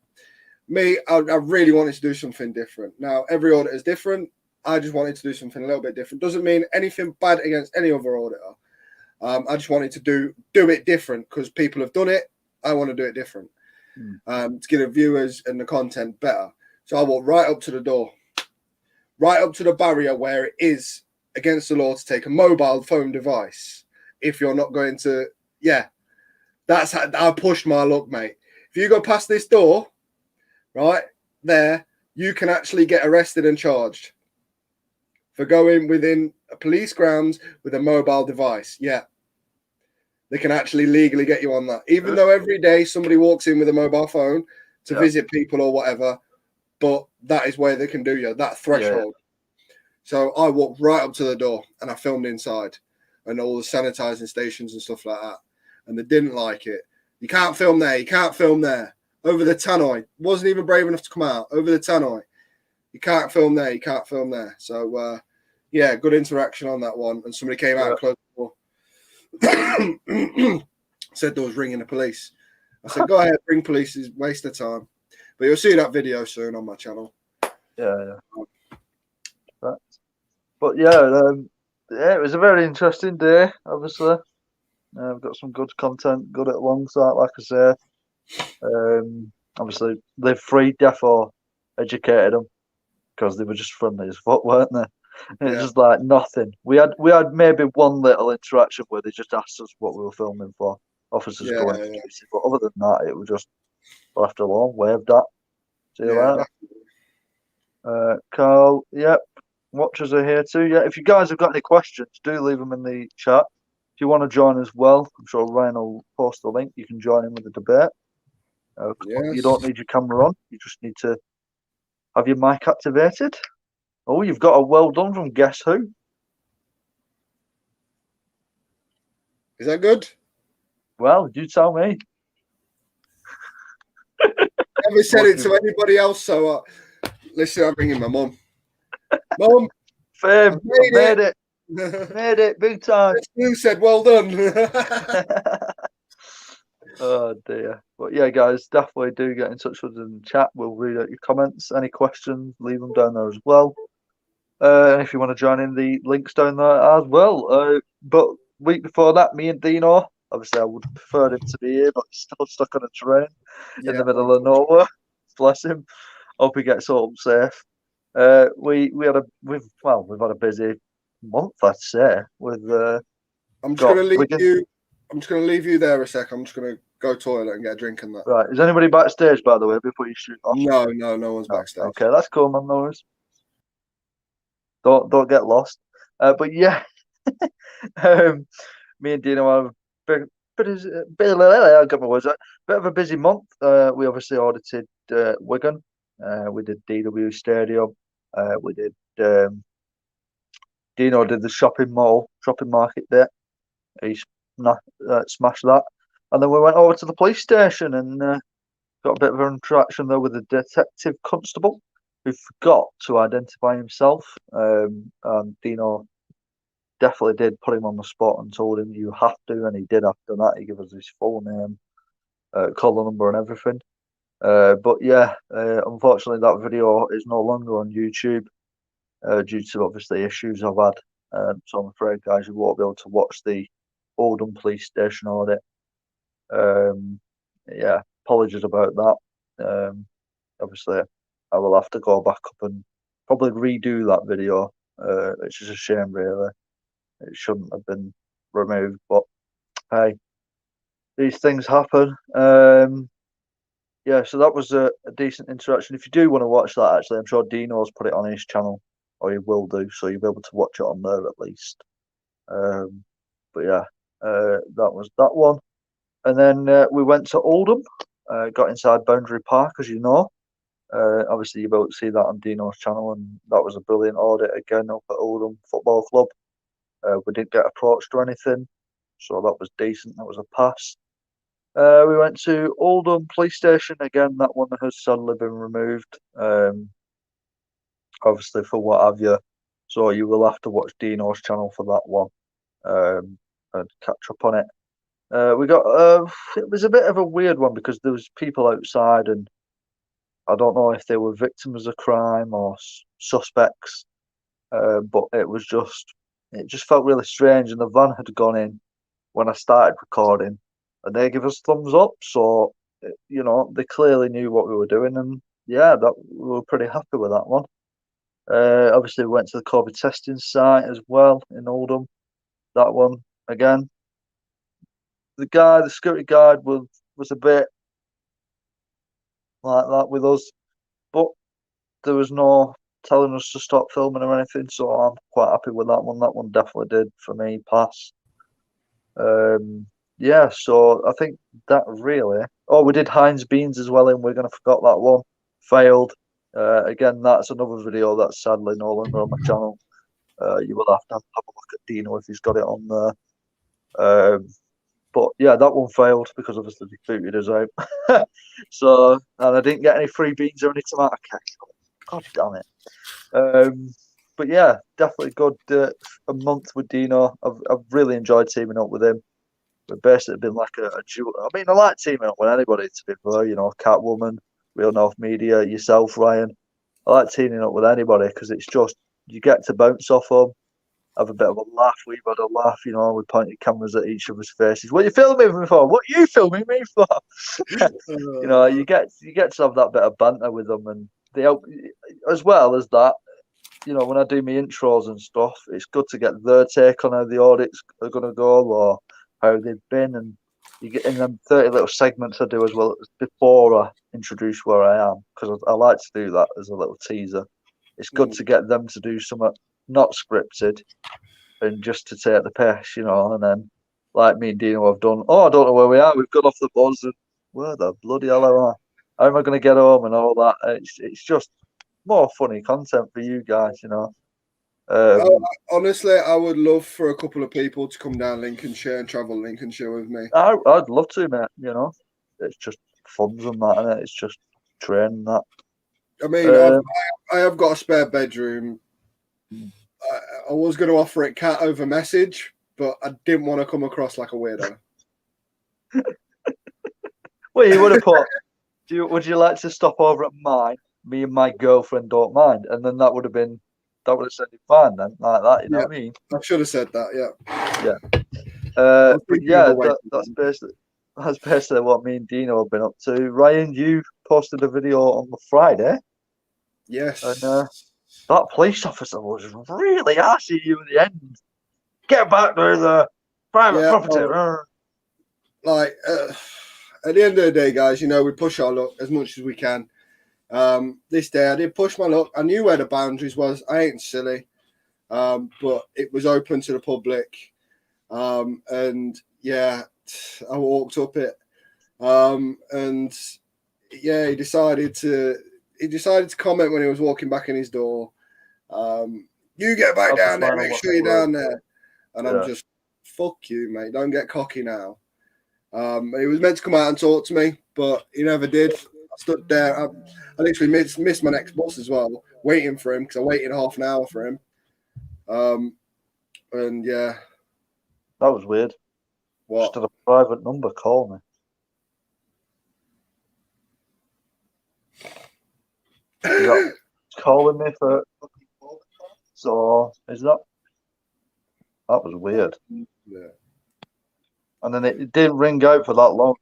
Me, I really wanted to do something different. Now every auditor is different. I just wanted to do something a little bit different. Doesn't mean anything bad against any other auditor. I just wanted to do it different because people have done it. I want to do it different to give the viewers and the content better. So I walked right up to the door, right up to the barrier where it is against the law to take a mobile phone device if you're not going to. Yeah, that's how I pushed my luck, mate. If you go past this door, right there, you can actually get arrested and charged for going within a police grounds with a mobile device. Yeah. They can actually legally get you on that. Even though every day somebody walks in with a mobile phone to visit people or whatever, but that is where they can do you, that threshold. Yeah. So I walked right up to the door and I filmed inside and all the sanitizing stations and stuff like that. And they didn't like it. You can't film there. You can't film there. Over the tannoy. Wasn't even brave enough to come out. Over the tannoy. You can't film there. You can't film there. So, yeah, good interaction on that one. And somebody came out and closed the door. Said there was ringing the police. I said, go ahead, ring police, is waste of time. But you'll see that video soon on my channel. Yeah. But yeah, it was a very interesting day, obviously. I've got some good content, good at alongside, like I say. Obviously, Live Free, defo educated them because they were just friendly as fuck, weren't they? It's just like nothing. We had maybe one little interaction where they just asked us what we were filming for. Officers going to use it, but other than that, it was just left alone, waved at. See you later. Carl, yep. Watchers are here too. Yeah, if you guys have got any questions, do leave them in the chat. If you want to join as well, I'm sure Ryan will post the link. You can join in with the debate. You don't need your camera on. You just need to have your mic activated. Oh, you've got a well done from Guess Who. Is that good? Well, you tell me. I never said it to anybody else, so listen, I'm ringing my mum. Mum, Fame, made it. Made it, big time. Who said well done? Oh dear. But yeah, guys, definitely do get in touch with us in the chat. We'll read out your comments. Any questions, leave them down there as well. And if you want to join in, the links down there as well. But week before that, me and Dino, obviously I would prefer him to be here, but he's still stuck on a train in the middle of nowhere. Bless him. Hope he gets home safe. We've had a busy month, I'd say. I'm just gonna leave you there a sec. I'm just gonna go toilet and get a drink and that. Right. Is anybody backstage, by the way, before you shoot off? No one's backstage. Okay, that's cool, man. No worries. Don't get lost. But yeah, me and Dino have a bit of a busy month. We obviously audited Wigan. We did DW Stadium. We did Dino did the shopping market there. He smashed that, and then we went over to the police station and got a bit of an interaction there with the detective constable who forgot to identify himself. And Dino definitely did put him on the spot and told him you have to, and he did after that. He gave us his full name, collar number, and everything. But yeah, unfortunately, that video is no longer on YouTube due to obviously issues I've had. So I'm afraid, guys, you won't be able to watch the Oldham Police Station audit. Yeah, apologies about that. Obviously, I will have to go back up and probably redo that video, which is a shame, really. It shouldn't have been removed, but hey, these things happen. Yeah, so that was a decent interaction. If you do want to watch that, actually, I'm sure Dino's put it on his channel. or he will do, so you'll be able to watch it on there at least. But yeah, that was that one. And then we went to Oldham, got inside Boundary Park, as you know. Obviously, you'll be able to see that on Dino's channel, and that was a brilliant audit again up at Oldham Football Club. We didn't get approached or anything, so that was decent. That was a pass. We went to Oldham Police Station again. That one has sadly been removed, obviously for what have you. So you will have to watch Dino's channel for that one and catch up on it. We got it was a bit of a weird one because there was people outside, and I don't know if they were victims of crime or suspects, but it just felt really strange. And the van had gone in when I started recording, and they give us thumbs up. So they clearly knew what we were doing, and yeah, that we were pretty happy with that one. Obviously, we went to the COVID testing site as well in Oldham. That one again. The security guard, was a bit like that with us, but there was no telling us to stop filming or anything, so I'm quite happy with that one. That one definitely did for me pass. Yeah, so I think that really. Oh, we did Heinz Beans as well, and we're gonna forgot that one. Failed. Again, that's another video that's sadly no longer on my channel. You will have to have a look at Dino if he's got it on there. But yeah, that one failed because obviously they booted us out. So, and I didn't get any free beans or any tomato ketchup. God damn it. But yeah, definitely good. A month with Dino. I've really enjoyed teaming up with him. We've basically been like a duo. I mean, I like teaming up with anybody, to be fair. Catwoman, Real North Media, yourself, Ryan. I like teaming up with anybody because it's just, you get to bounce off them, have a bit of a laugh. We've had a laugh, we pointed cameras at each other's faces. What are you filming me for? What are you filming me for? You get to have that bit of banter with them, and they help, as well as that. When I do my intros and stuff, it's good to get their take on how the audits are going to go or how they've been, and you get in them 30 little segments I do as well before I introduce where I am, because I like to do that as a little teaser. It's good to get them to do something not scripted and just to take the piss, and then like me and Dino have done. Oh, I don't know where we are. We've got off the bus, and where the bloody hell am I? How am I going to get home and all that? It's just more funny content for you guys, Honestly, I would love for a couple of people to come down Lincolnshire and travel Lincolnshire with me. I'd love to, mate. It's just funds and that, and it's just training that. I mean, I have got a spare bedroom. I was going to offer it cat over message, but I didn't want to come across like a weirdo. Well, you would have put. Would you like to stop over at mine? Me and my girlfriend don't mind, and then that would have said it fine then, like that. You know what I mean? I should have said that. Yeah. Yeah. But yeah, that's basically what me and Dino have been up to. Ryan, you posted a video on the Friday. Yes. And that police officer was really arsey you at the end. Get back to the private property. At the end of the day, guys, we push our luck as much as we can. This day I did push my luck. I knew where the boundaries was. I ain't silly. But it was open to the public. And yeah, I walked up it. And yeah, he decided to comment when he was walking back in his door. You get back down there, make sure you're down there. And I'm just, fuck you, mate. Don't get cocky now. He was meant to come out and talk to me, but he never did. I stood there. I literally missed my next bus as well, waiting for him because I waited half an hour for him. And yeah. That was weird. What? Just had a private number call me. Calling me for. So is that was weird. Yeah. And then it didn't ring out for that long.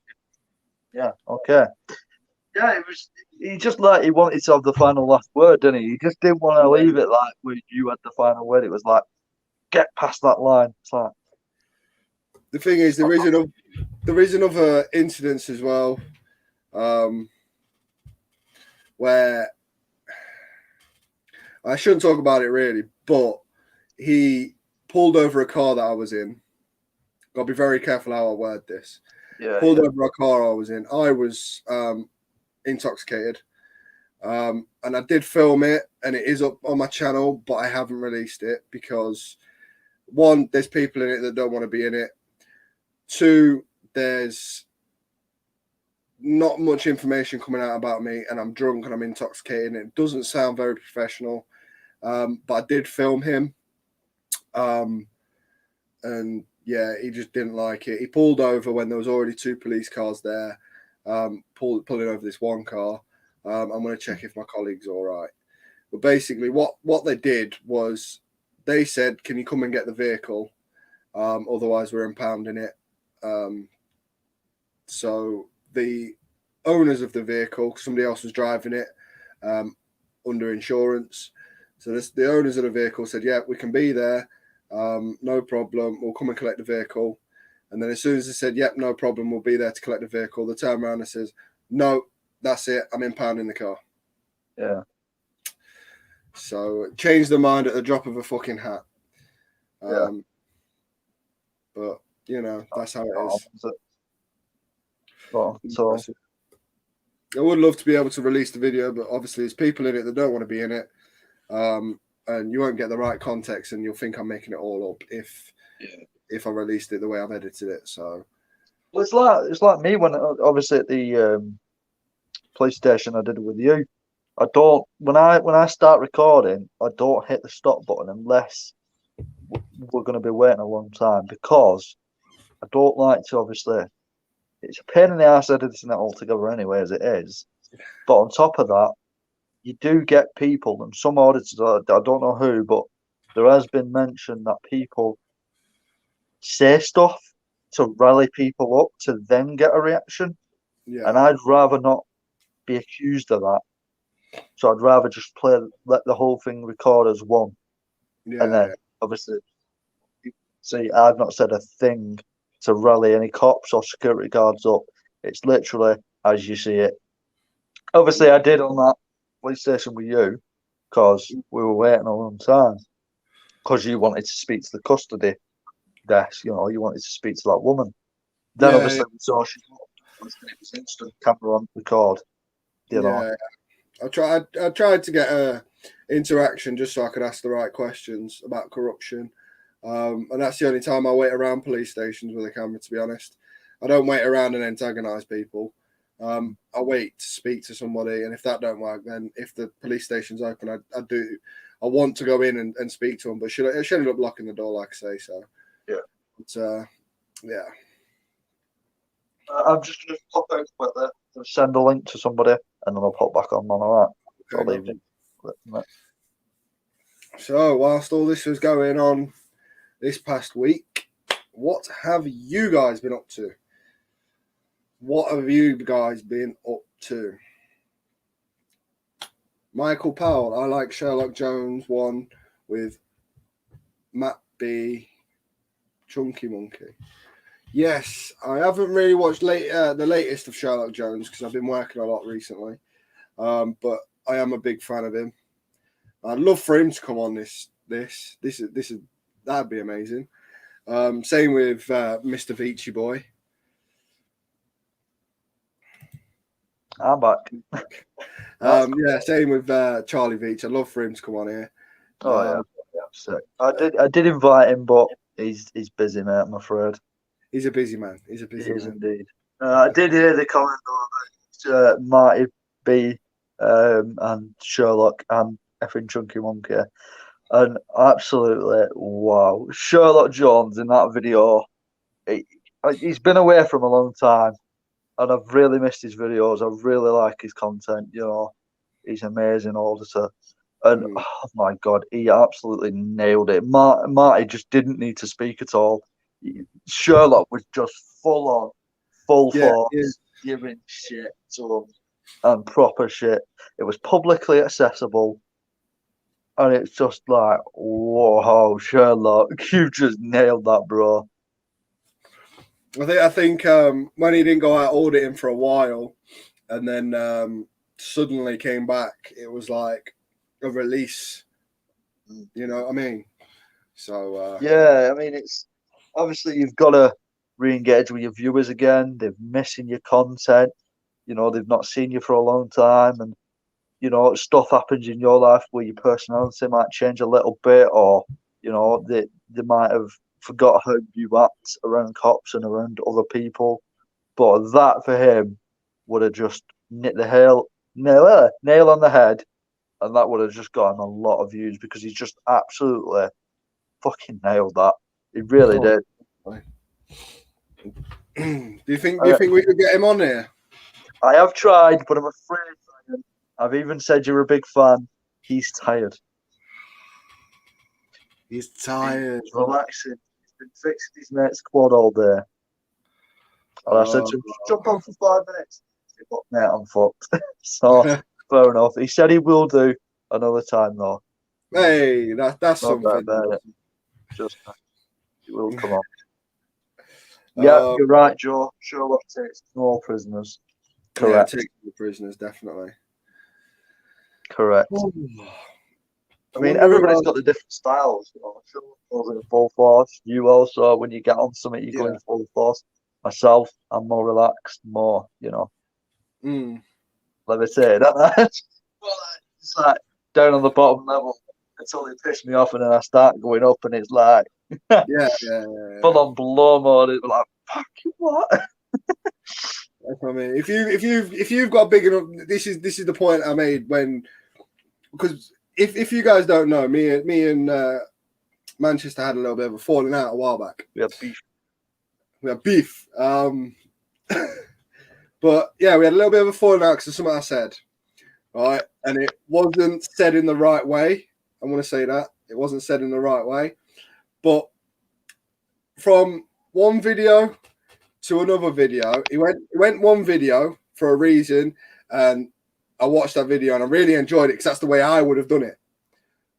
Yeah. Okay. Yeah, it was. He just he wanted to have the final last word, didn't he? He just didn't want to leave it like you had the final word. It was like, get past that line. It's like. The thing is, there is another incidents as well, where I shouldn't talk about it really, but he pulled over a car that I was in. Got to be very careful how I word this. Yeah. Pulled over a car I was in. I was intoxicated. And I did film it, and it is up on my channel, but I haven't released it because, one, there's people in it that don't want to be in it. Two, there's not much information coming out about me, and I'm drunk and I'm intoxicated, and it doesn't sound very professional. But I did film him. And yeah, he just didn't like it. He pulled over when there was already 2 police cars there, pulling over this one car. I'm going to check if my colleague's all right. But basically, what they did was they said, "Can you come and get the vehicle? Otherwise, we're impounding it." So the owners of the vehicle, somebody else was driving it under insurance. So the owners of the vehicle said, "Yeah, we can be there. No problem. We'll come and collect the vehicle." And then as soon as they said, "Yep, no problem, we'll be there to collect the vehicle," they turned around and says, "No, that's it. I'm impounding the car." Yeah. So changed their mind at the drop of a fucking hat. Yeah. But you know, that's how it is. Well, so I would love to be able to release the video, but obviously there's people in it that don't want to be in it. And you won't get the right context, and you'll think I'm making it all up if I released it the way I've edited it. So well, it's like me when obviously at the police station I did it with you. I don't when I start recording, I don't hit the stop button unless we're going to be waiting a long time, because I don't like to, obviously. It's a pain in the ass editing it all together anyway, as it is. But on top of that, you do get people, and some auditors, I don't know who, but there has been mention that people say stuff to rally people up to then get a reaction. yeah, And I'd rather not be accused of that. So I'd rather just let the whole thing record as one. yeah, And then, obviously, see, I've not said a thing to rally any cops or security guards up. It's literally as you see it. Obviously, I did on that police station with you because we were waiting a long time. Because you wanted to speak to the custody desk, you wanted to speak to that woman. Then obviously we saw she was instant camera on record. Yeah. I tried to get a interaction just so I could ask the right questions about corruption. And that's the only time I wait around police stations with a camera, to be honest. I don't wait around and antagonize people. I wait to speak to somebody, and if that don't work, then if the police station's open, I want to go in and speak to them, but she ended up locking the door, like I say. So yeah, but yeah. I'm just going to pop out with it, send a link to somebody, and then I'll pop back on. All right. Okay, I'll leave it. So whilst all this was going on this past week, what have you guys been up to? What have you guys been up to? Michael Powell, I like Sherlock Jones one with Matt B. Chunky Monkey. Yes, I haven't really watched the latest of Sherlock Jones because I've been working a lot recently. But I am a big fan of him. I'd love for him to come on this is that'd be amazing. Same with Mr. Veitch boy. I'm back. Yeah, same with Charlie Veitch. I'd love for him to come on here. Oh yeah, sick. I did invite him, but he's busy, mate. I'm afraid. He's a busy man. He is indeed. I did hear the comment about Marty B and Sherlock and effing Chunky Monkey, and absolutely wow, Sherlock Jones in that video. He's been away from a long time, and I've really missed his videos. I really like his content. He's amazing auditor. And oh my God, he absolutely nailed it. Marty just didn't need to speak at all. Sherlock was just full force, giving shit to him and proper shit. It was publicly accessible, and it's just like, whoa, Sherlock, you just nailed that, bro. I think when he didn't go out auditing for a while, and then suddenly came back, it was like a release You know what I mean? So yeah, I mean, it's obviously you've got to re-engage with your viewers again. They're missing your content. You know, they've not seen you for a long time, and you know, stuff happens in your life where your personality might change a little bit, or you know, they might have forgot how you act around cops and around other people. But that for him would have just nicked the nail on the head, and that would have just gotten a lot of views because he's just absolutely fucking nailed that. He really did. do you think we could get him on here? I have tried, but I'm afraid I've even said you're a big fan. He's tired. He's tired. He's relaxing. He's been fixing his mate's quad all day. And I said to him, jump on for 5 minutes. He said, "Look, mate, I'm fucked." So, fair enough. He said he will do another time, though. Hey, that's something. Just, it will come on. Yeah, you're right, Joe. Sherlock takes no prisoners. Correct. Yeah, take the prisoners, definitely. Correct. I mean, everybody's got the different styles. You know, Sherlock goes in full force. You also, when you get on something, you go in full force. Myself, I'm more relaxed, more, you know. Let me say that. It's like down on the bottom level until they piss me off, and then I start going up, and it's like full on blow mode. It's like, fuck you, what? That's what I mean. If you've got big enough, this is the point I made because if you guys don't know, me and Manchester had a little bit of a falling out a while back. We had beef. But yeah, we had a little bit of a falling out because of something I said, right? And it wasn't said in the right way. I want to say that it wasn't said in the right way. But from one video to another video, it went one video for a reason, and I watched that video and I really enjoyed it because that's the way I would have done it,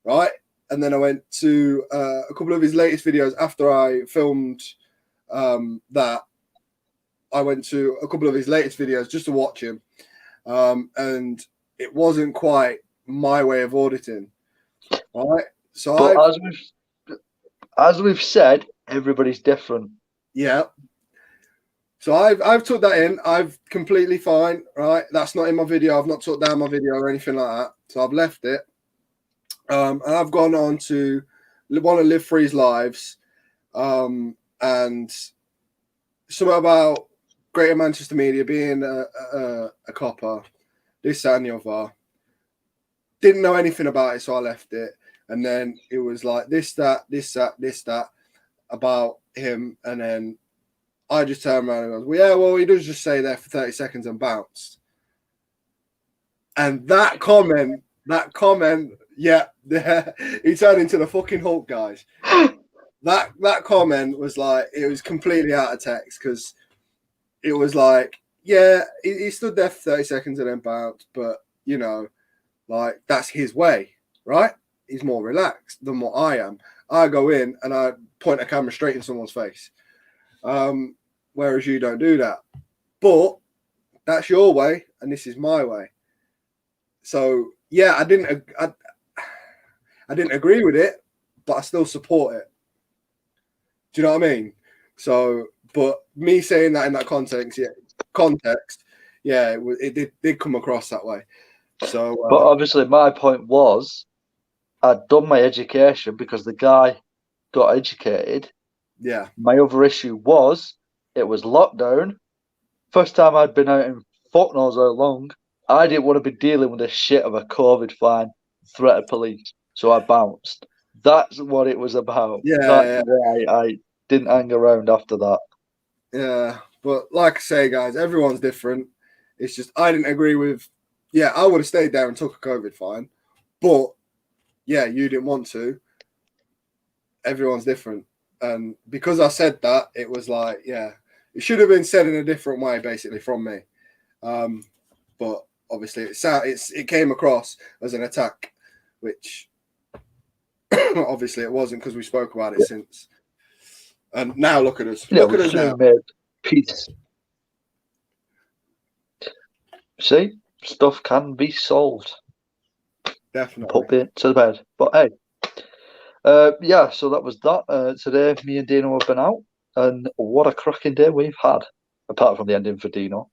right? And then I went to a couple of his latest videos after I filmed that. I went to a couple of his latest videos just to watch him, and it wasn't quite my way of auditing, right? So, but as we've said, everybody's different. Yeah. So I've took that in. I've completely fine, right? That's not in my video. I've not took down my video or anything like that. So I've left it. And I've gone on to one of Live Free's lives, and something about Greater Manchester media being a copper, this, that, and the other. Didn't know anything about it, so I left it. And then it was like this, that about him. And then I just turned around and goes, well, yeah, well, he does just say there for 30 seconds and bounced. And that comment, yeah, he turned into the fucking Hulk, guys. That comment was like, it was completely out of text because it was like, yeah, he stood there for 30 seconds and then bounced, but, you know, like, that's his way, right? He's more relaxed than what I am. I go in and I point a camera straight in someone's face, whereas you don't do that. But that's your way, and this is my way. So, yeah, I didn't agree with it, but I still support it. Do you know what I mean? So, but me saying that in that context, it did come across that way. So, but obviously, my point was, I'd done my education because the guy got educated. Yeah. My other issue was it was lockdown. First time I'd been out in fuck knows how long. I didn't want to be dealing with the shit of a COVID fine, threat of police, so I bounced. That's what it was about. That's why I didn't hang around after that. Yeah, but like I say, guys, everyone's different. It's just I didn't agree with. Yeah, I would have stayed there and took a COVID fine, but yeah, you didn't want to. Everyone's different, and because I said that, it was like, yeah, it should have been said in a different way, basically from me. But obviously, it came across as an attack, which obviously it wasn't because we spoke about it since. And now look at us. Look at us now. Peace. See, stuff can be solved. Definitely. Put it to the bed. But hey, Yeah, so that was that. Today, me and Dino have been out, and what a cracking day we've had, apart from the ending for Dino.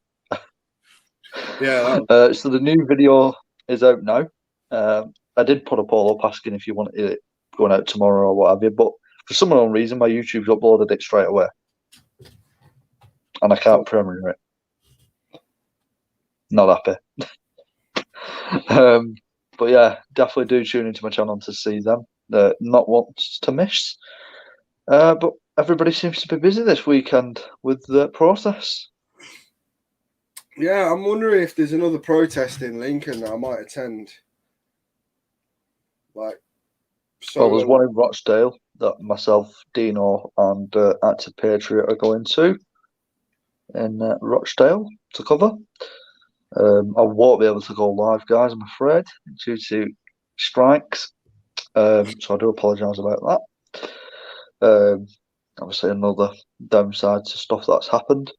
Yeah. So the new video is out now. I did put a poll up asking if you wanted it going out tomorrow or what have you, but for some unknown reason, my YouTube's uploaded it straight away, and I can't premiere it. Not happy. But yeah, definitely do tune into my channel to see them. Not ones to miss. But everybody seems to be busy this weekend with the process. Yeah, I'm wondering if there's another protest in Lincoln that I might attend. Like, Well, there's one in Rochdale that myself, Dino, and Active Patriot are going to in Rochdale to cover. I won't be able to go live, guys, I'm afraid, due to strikes. So I do apologise about that. Obviously, another downside to stuff that's happened.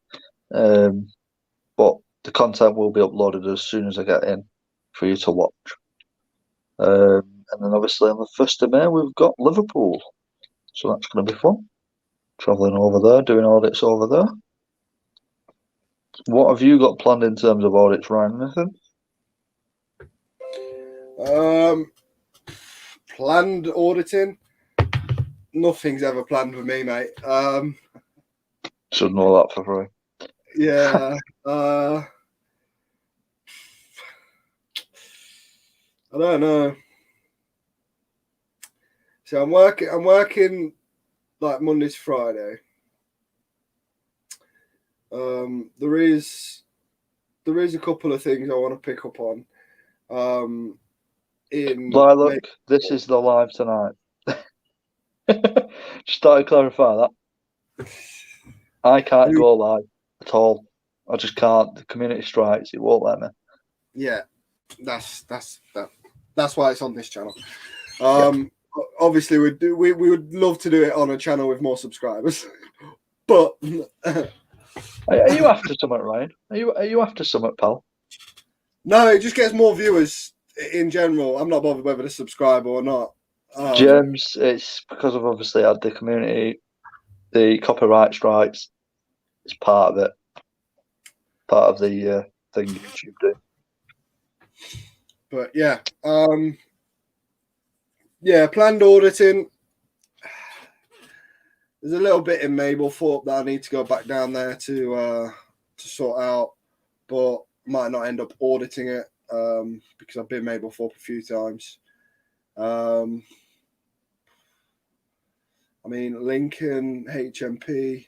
But the content will be uploaded as soon as I get in for you to watch. And then obviously on the 1st of May, we've got Liverpool. So that's going to be fun. Travelling over there, doing audits over there. What have you got planned in terms of audits, Ryan? Anything? Planned auditing? Nothing's ever planned with me, mate. Should know that for free. Yeah. I don't know. So I'm working like Monday to Friday. There is a couple of things I want to pick up on. Look, this is the live tonight. Just thought I'd clarify that. I can't go live at all. I just can't. The community strikes. It won't let me. Yeah, that's why it's on this channel. Obviously, we would love to do it on a channel with more subscribers, but are you after something, Ryan? Are you after something, pal? No, it just gets more viewers in general. I'm not bothered whether to subscribe or not. James, it's because of obviously had the community, the copyright strikes. It's part of it. Part of the thing YouTube do. But yeah, planned auditing. There's a little bit in Mablethorpe that I need to go back down there to sort out, but might not end up auditing it because I've been Mablethorpe a few times. I mean, Lincoln, HMP,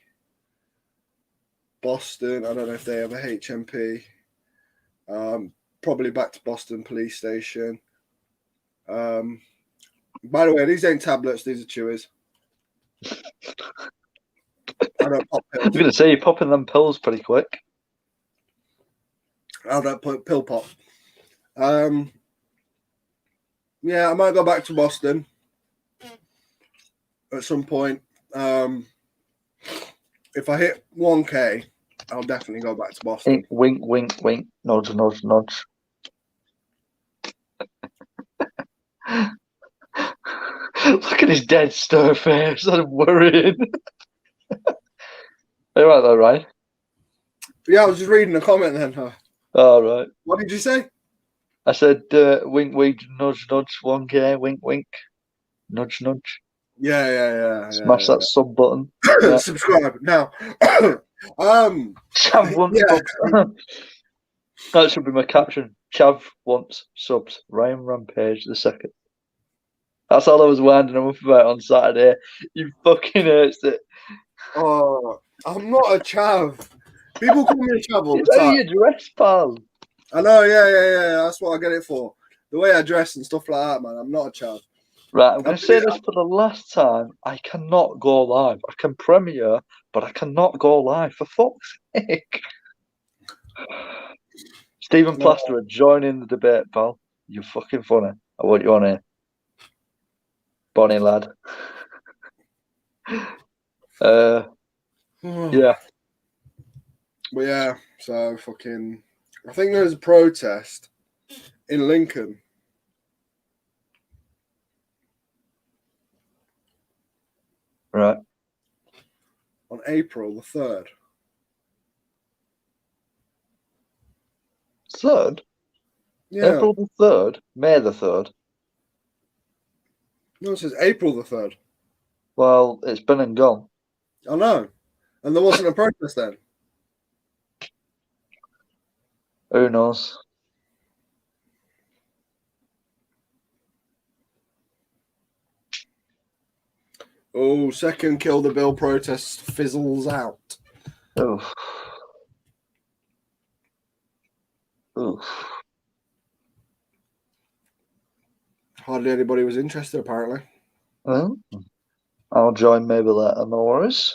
Boston. I don't know if they have a HMP. Probably back to Boston Police Station. By the way, these ain't tablets; these are chewies. I don't pop pills. I was going to say you're popping them pills pretty quick. I don't put pill pop. Yeah, I might go back to Boston at some point. If I hit 1K, I'll definitely go back to Boston. Wink, wink, wink. Nudge, nudge, nudge. Look at his dead stir face. I'm worrying. Are you right there, Ryan? Yeah, I was just reading a comment then. All right. What did you say? I said wink, wink, nudge, nudge, 1K, wink, wink, nudge, nudge. Yeah. Smash that sub button. Yeah. Subscribe now. Chav wants subs. That should be my caption. Chav wants subs. Ryan Rampage the second. That's all I was winding him up about on Saturday. You fucking hates it. Oh, I'm not a chav. People call me a chav all the time. How you dress, pal? I know, yeah. That's what I get it for. The way I dress and stuff like that, man. I'm not a chav. Right, I'm going to say this for the last time. I cannot go live. I can premiere, but I cannot go live. For fuck's sake. Stephen Plaster, join in the debate, pal. You're fucking funny. I want you on here. Bonnie lad. Yeah. But yeah, so fucking. I think there's a protest in Lincoln. Right. On April the 3rd. 3rd? Yeah. April the 3rd? May the 3rd? No, it says April the 3rd. Well, it's been and gone. I know. And there wasn't a protest then. Who knows? Oh, second kill the bill protest fizzles out. Oof. Oof. Hardly anybody was interested, apparently. Well, I'll join maybe later, no worries.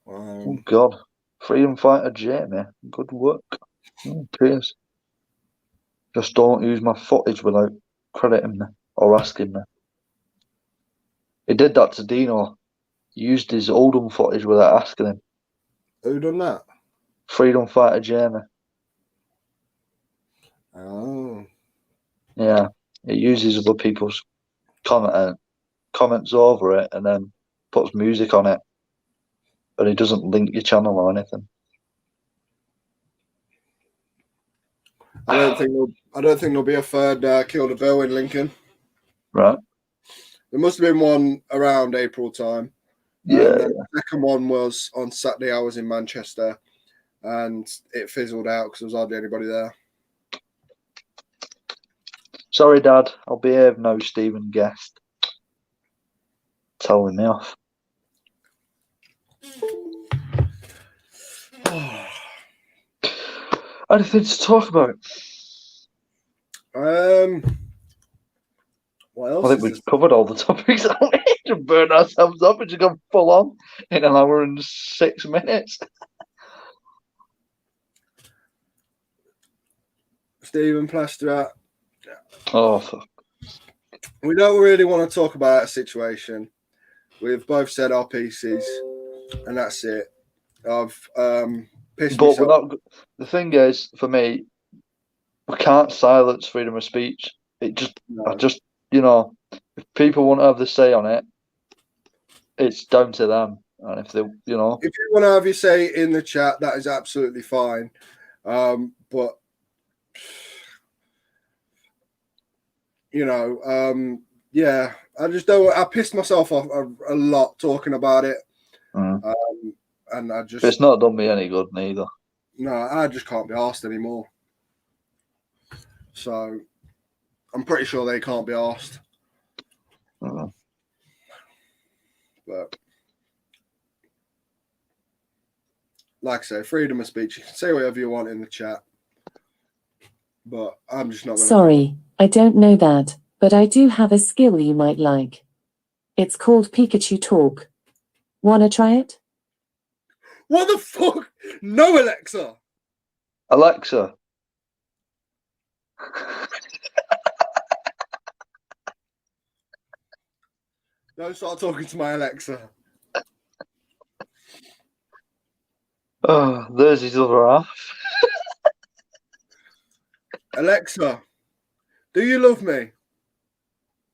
Oh, God. Freedom fighter Jamie. Good work. Oh, cheers. Just don't use my footage without crediting me or asking me. He did that to Dino. He used his Oldham footage without asking him. Who done that? Freedom fighter Jamie. Oh. Yeah. He uses other people's comments over it and then puts music on it. But he doesn't link your channel or anything. I don't think there'll be a third Kill the Bill in Lincoln. Right. There must have been one around April time. Yeah. And the second one was on Saturday. I was in Manchester, and it fizzled out because there was hardly anybody there. Sorry, Dad. I'll behave now, Stephen Guest. Telling me off. Anything to talk about? What else? I think we've covered all the topics. We need to burn ourselves up and just go full on in an hour and 6 minutes. Stephen Plasterat. Oh, fuck. We don't really want to talk about that situation. We've both said our pieces, and that's it. I've pissed But myself. the thing is, for me, we can't silence freedom of speech. If people want to have the say on it, it's down to them. And if they, If you want to have your say in the chat, that is absolutely fine. But yeah, I just don't. I pissed myself off a lot talking about it, and I just. It's not done me any good neither. No, I just can't be asked anymore. So, I'm pretty sure they can't be asked. But like I say, freedom of speech. You can say whatever you want in the chat. But I'm just not going to. Sorry, I don't know that, but I do have a skill you might like. It's called Pikachu Talk. Wanna try it? What the fuck? No, Alexa. Alexa. Don't start talking to my Alexa. Oh, there's his other half. Alexa, do you love me?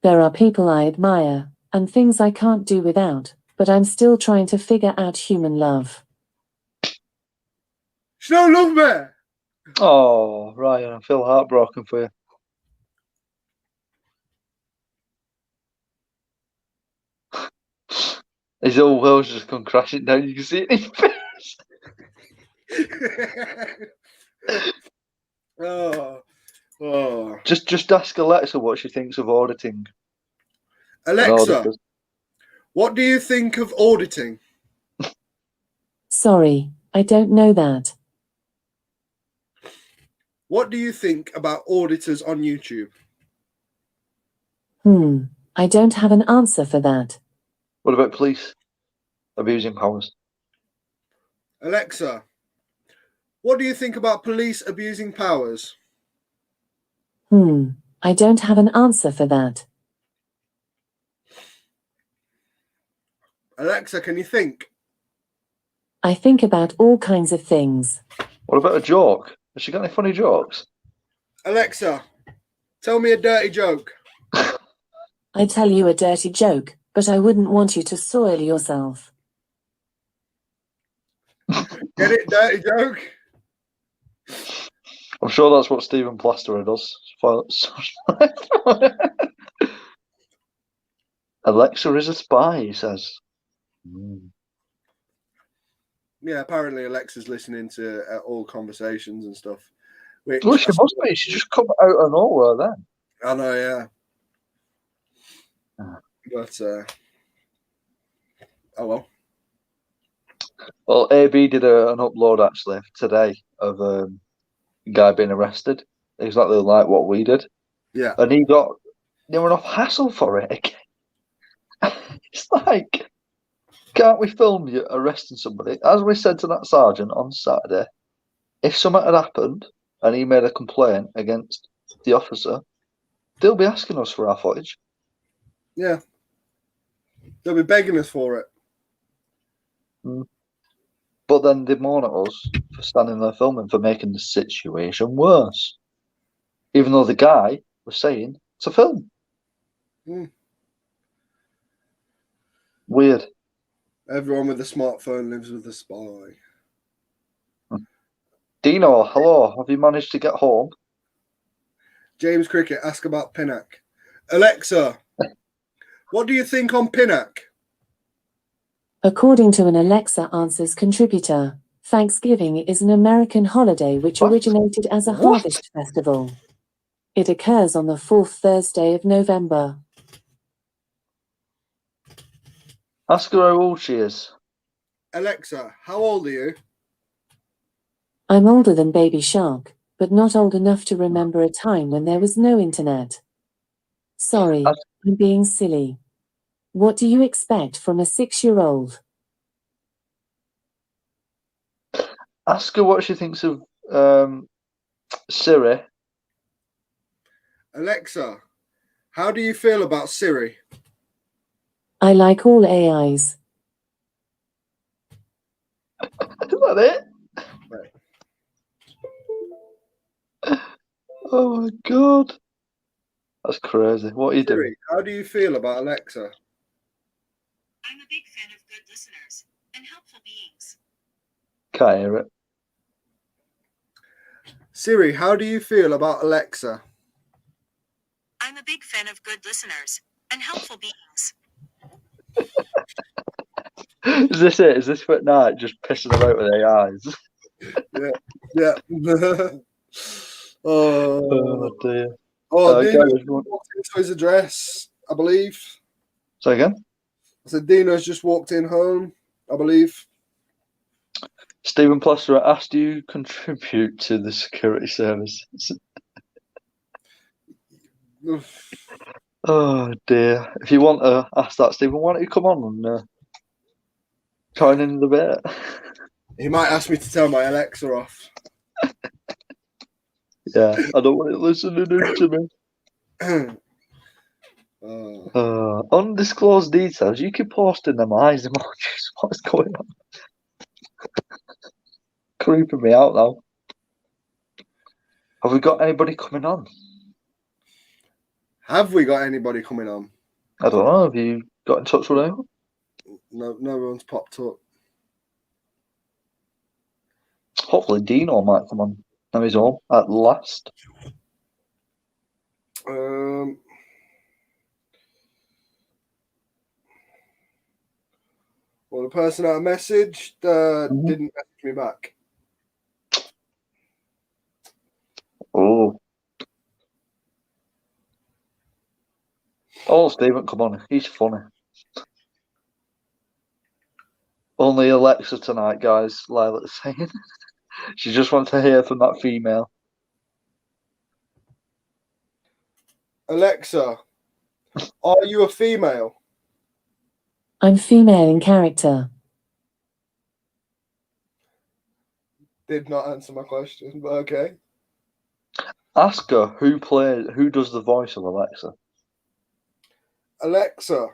There are people I admire, and things I can't do without, but I'm still trying to figure out human love. She don't love me. Oh, Ryan, I feel heartbroken for you. His whole world's just come crashing down. You can see it in his face. Oh. Just ask Alexa what she thinks of auditing. Alexa, what do you think of auditing? Sorry, I don't know that. What do you think about auditors on YouTube? I don't have an answer for that. What about police abusing powers? Alexa, what do you think about police abusing powers? I don't have an answer for that. Alexa, can you think? I think about all kinds of things. What about a joke? Has she got any funny jokes? Alexa, tell me a dirty joke. I tell you a dirty joke, but I wouldn't want you to soil yourself. Get it, dirty joke? I'm sure that's what Stephen Plasterer does. Alexa is a spy, he says. Yeah, apparently Alexa's listening to all conversations and stuff. Which Well, she must be. She just come out of nowhere then. I know, yeah. Ah. But, oh well. Well, AB did an upload actually today of a guy being arrested. Exactly like what we did. Yeah. And he got near enough hassle for it again. It's like, can't we film you arresting somebody? As we said to that sergeant on Saturday, if something had happened and he made a complaint against the officer, they'll be asking us for our footage. Yeah. They'll be begging us for it. But then they moan at us for standing there filming, for making the situation worse. Even though the guy was saying to film. Weird. Everyone with a smartphone lives with a spy. Dino, hello. Have you managed to get home? James Cricket, ask about Pinnock. Alexa, what do you think on Pinnock? According to an Alexa Answers contributor, Thanksgiving is an American holiday which originated as a harvest festival. It occurs on the fourth Thursday of November. Ask her how old she is. Alexa, how old are you? I'm older than Baby Shark, but not old enough to remember a time when there was no internet. Sorry, I'm being silly. What do you expect from a 6-year-old? Ask her what she thinks of Siri. Alexa, how do you feel about Siri? I like all AIs. Is that it? Right. Oh my god. That's crazy. What are you Siri, doing? how do you feel about Alexa? I'm a big fan of good listeners and helpful beings. Can't hear it. Siri, how do you feel about Alexa? I'm a big fan of good listeners and helpful beings. Is this it? Is this for at night just pissing about with AIs? Yeah. Oh dear. Dino's walked into his address, I believe. Say again? I said Dino's just walked in home, I believe. Stephen Plasterer asked, do you contribute to the security service? Oh dear. If you want to ask that, Stephen, why don't you come on and join in the bit? He might ask me to turn my Alexa off. Yeah, I don't want it listening to me. Undisclosed details. You keep posting them eyes emojis. What's going on? Creeping me out now. Have we got anybody coming on? Have we got anybody coming on? I don't know. Have you got in touch with anyone? No one's popped up. Hopefully Dino might come on. Now he's home at last. Well, the person I messaged didn't message me back. Oh. Oh, Stephen, come on. He's funny. Only Alexa tonight, guys, Lila's saying. She just wants to hear from that female. Alexa, are you a female? I'm female in character. Did not answer my question, but okay. Ask her who does the voice of Alexa. Alexa,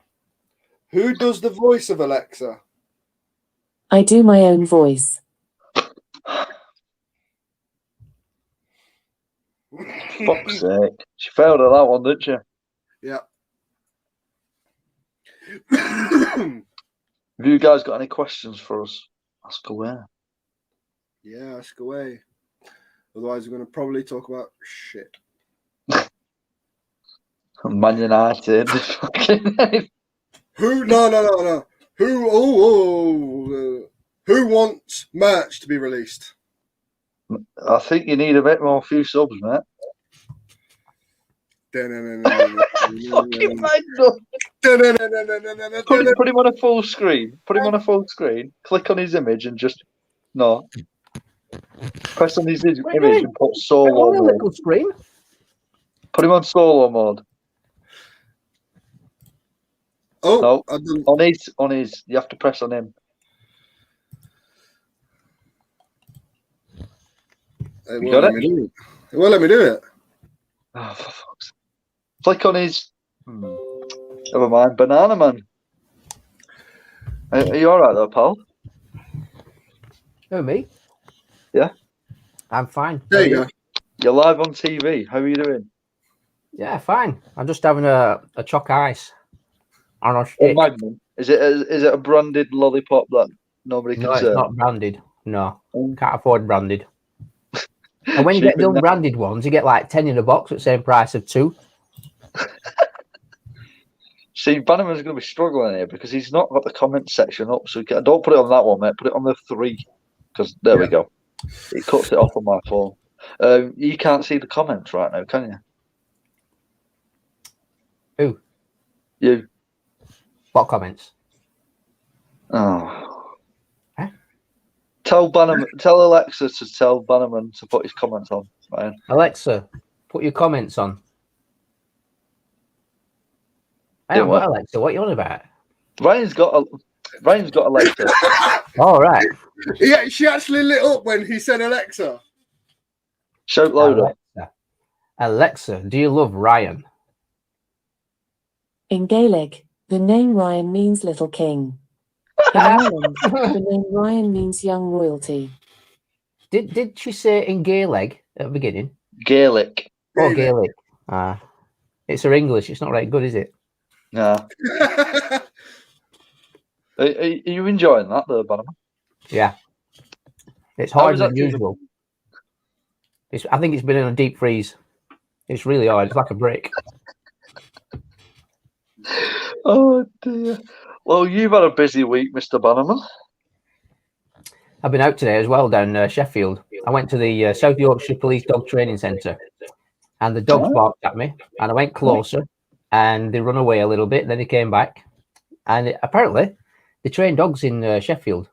who does the voice of Alexa? I do my own voice. Fuck's sake. She failed at that one, didn't she? Yeah. Have you guys got any questions for us? Ask away. Yeah, ask away. Otherwise, we're going to probably talk about shit. Man United. Who? No. Who wants merch to be released? I think you need a bit more few subs, mate. Fucking Magnum. Put him on a full screen. Put him on a full screen. Click on his image and just press on his image and put solo on a mode. little screen. Put him on solo mode. Oh, no. On his. You have to press on him. It won't let me do it. Oh, for fuck's sake. Click on his. Never mind. Banana Man. Are you alright though, pal? Who, me? Yeah. I'm fine. There you go. You're live on TV. How are you doing? Yeah, fine. I'm just having a choc ice. On a stick. Magnum. Is it a branded lollipop that nobody can No, serve? it's not branded. No. Can't afford branded. And when you get the unbranded ones, you get like 10 in a box at the same price of 2. See, Bannerman's going to be struggling here because he's not got the comment section up. So don't put it on that one, mate. Put it on the 3. Because there we go. It cuts it off on my phone. You can't see the comments right now, can you? Who? You. What comments? Oh. Huh? Tell Alexa to tell Bannerman to put his comments on. Ryan. Alexa, put your comments on. I haven't got Alexa. What are you on about? Ryan's got Alexa. All right. Yeah, she actually lit up when he said Alexa. Shout louder. Alexa, do you love Ryan? In Gaelic, the name Ryan means little king. In Ireland, the name Ryan means young royalty. Did she say in Gaelic at the beginning? Gaelic. Oh, Gaelic. It's her English. It's not very good, is it? No. Are you enjoying that, though, Bannerman? Yeah. It's harder than usual. I think it's been in a deep freeze. It's really hard. It's like a brick. Oh, dear. Well, you've had a busy week, Mr. Bannerman. I've been out today as well down Sheffield. I went to the South Yorkshire Police Dog Training Centre and the dogs barked at me and I went closer and they run away a little bit. Then they came back and apparently they train dogs in Sheffield.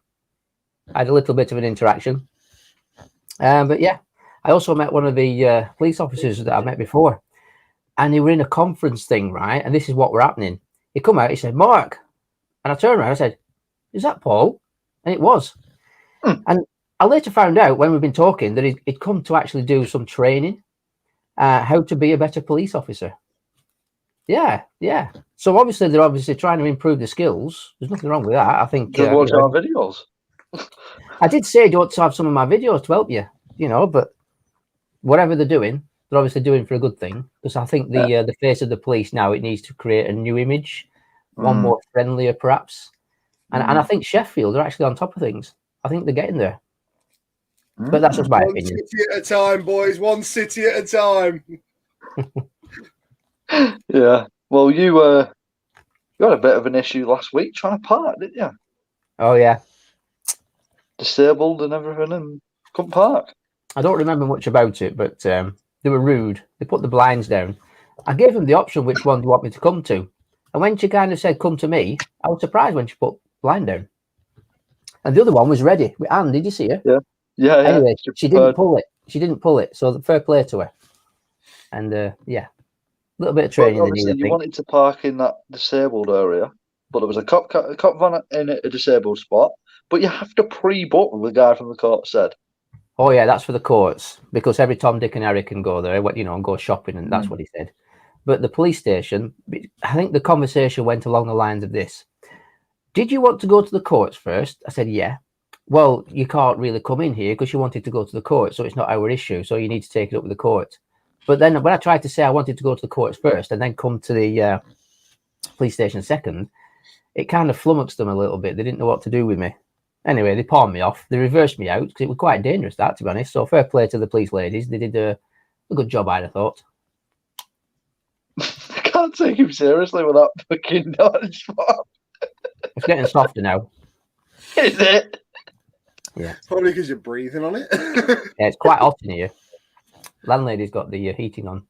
I had a little bit of an interaction. But yeah, I also met one of the police officers that I met before and they were in a conference thing, right? And this is what were happening. He come out, he said, Mark. And I turned around, I said, is that Paul? And it was. And I later found out when we've been talking that he'd come to actually do some training, how to be a better police officer. Yeah. So obviously they're trying to improve the skills. There's nothing wrong with that. I think. Do you watch our videos? I did say do you want to have some of my videos to help you, but whatever they're doing, they're obviously doing for a good thing. Because I think the face of the police now, it needs to create a new image, one more friendlier perhaps. And I think Sheffield are actually on top of things. I think they're getting there. But that's just my opinion. One city at a time, boys. One city at a time. Yeah. Well, you had a bit of an issue last week trying to park, didn't you? Oh, yeah. Disabled and everything and couldn't park. I don't remember much about it, but they were rude. They put the blinds down. I gave them the option which one do you want me to come to. And when she kind of said, come to me, I was surprised when she put blind down. And the other one was ready. Anne, did you see her? Yeah. Anyway, she didn't pull it. So fair play to her. And a little bit of training. You wanted to park in that disabled area, but there was a cop van in a disabled spot. But you have to pre-book, the guy from the court said. Oh yeah, that's for the courts because every Tom, Dick, and Harry can go there, and go shopping, and that's what he said. But the police station, I think the conversation went along the lines of this. Did you want to go to the courts first? I said, yeah. Well, you can't really come in here because you wanted to go to the court, so it's not our issue. So you need to take it up with the court. But then when I tried to say I wanted to go to the courts first and then come to the police station second, it kind of flummoxed them a little bit. They didn't know what to do with me. Anyway, they pawned me off. They reversed me out because it was quite dangerous, that, to be honest. So fair play to the police ladies. They did a good job, I'd have thought. I can't take him seriously with that fucking knowledge. It's getting softer now. Is it? Yeah. It's probably because you're breathing on it. Yeah, it's quite hot in here. Landlady's got the heating on.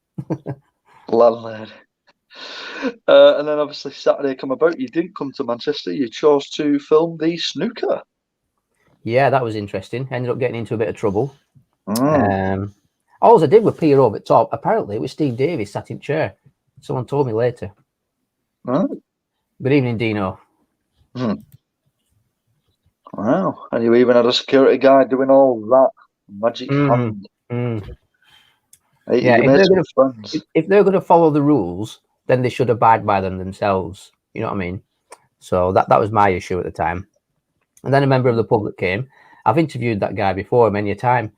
Landlady. And then obviously Saturday come about. You didn't come to Manchester. You chose to film the snooker. Yeah, that was interesting. Ended up getting into a bit of trouble. All I did was peer over the top. Apparently, it was Steve Davies sat in chair. Someone told me later. Oh. Good evening, Dino. Wow. And you even had a security guy doing all that. Magic hand. Yeah, if they're going to follow the rules, then they should abide by them themselves. You know what I mean? So that was my issue at the time. And then a member of the public came. I've interviewed that guy before many a time,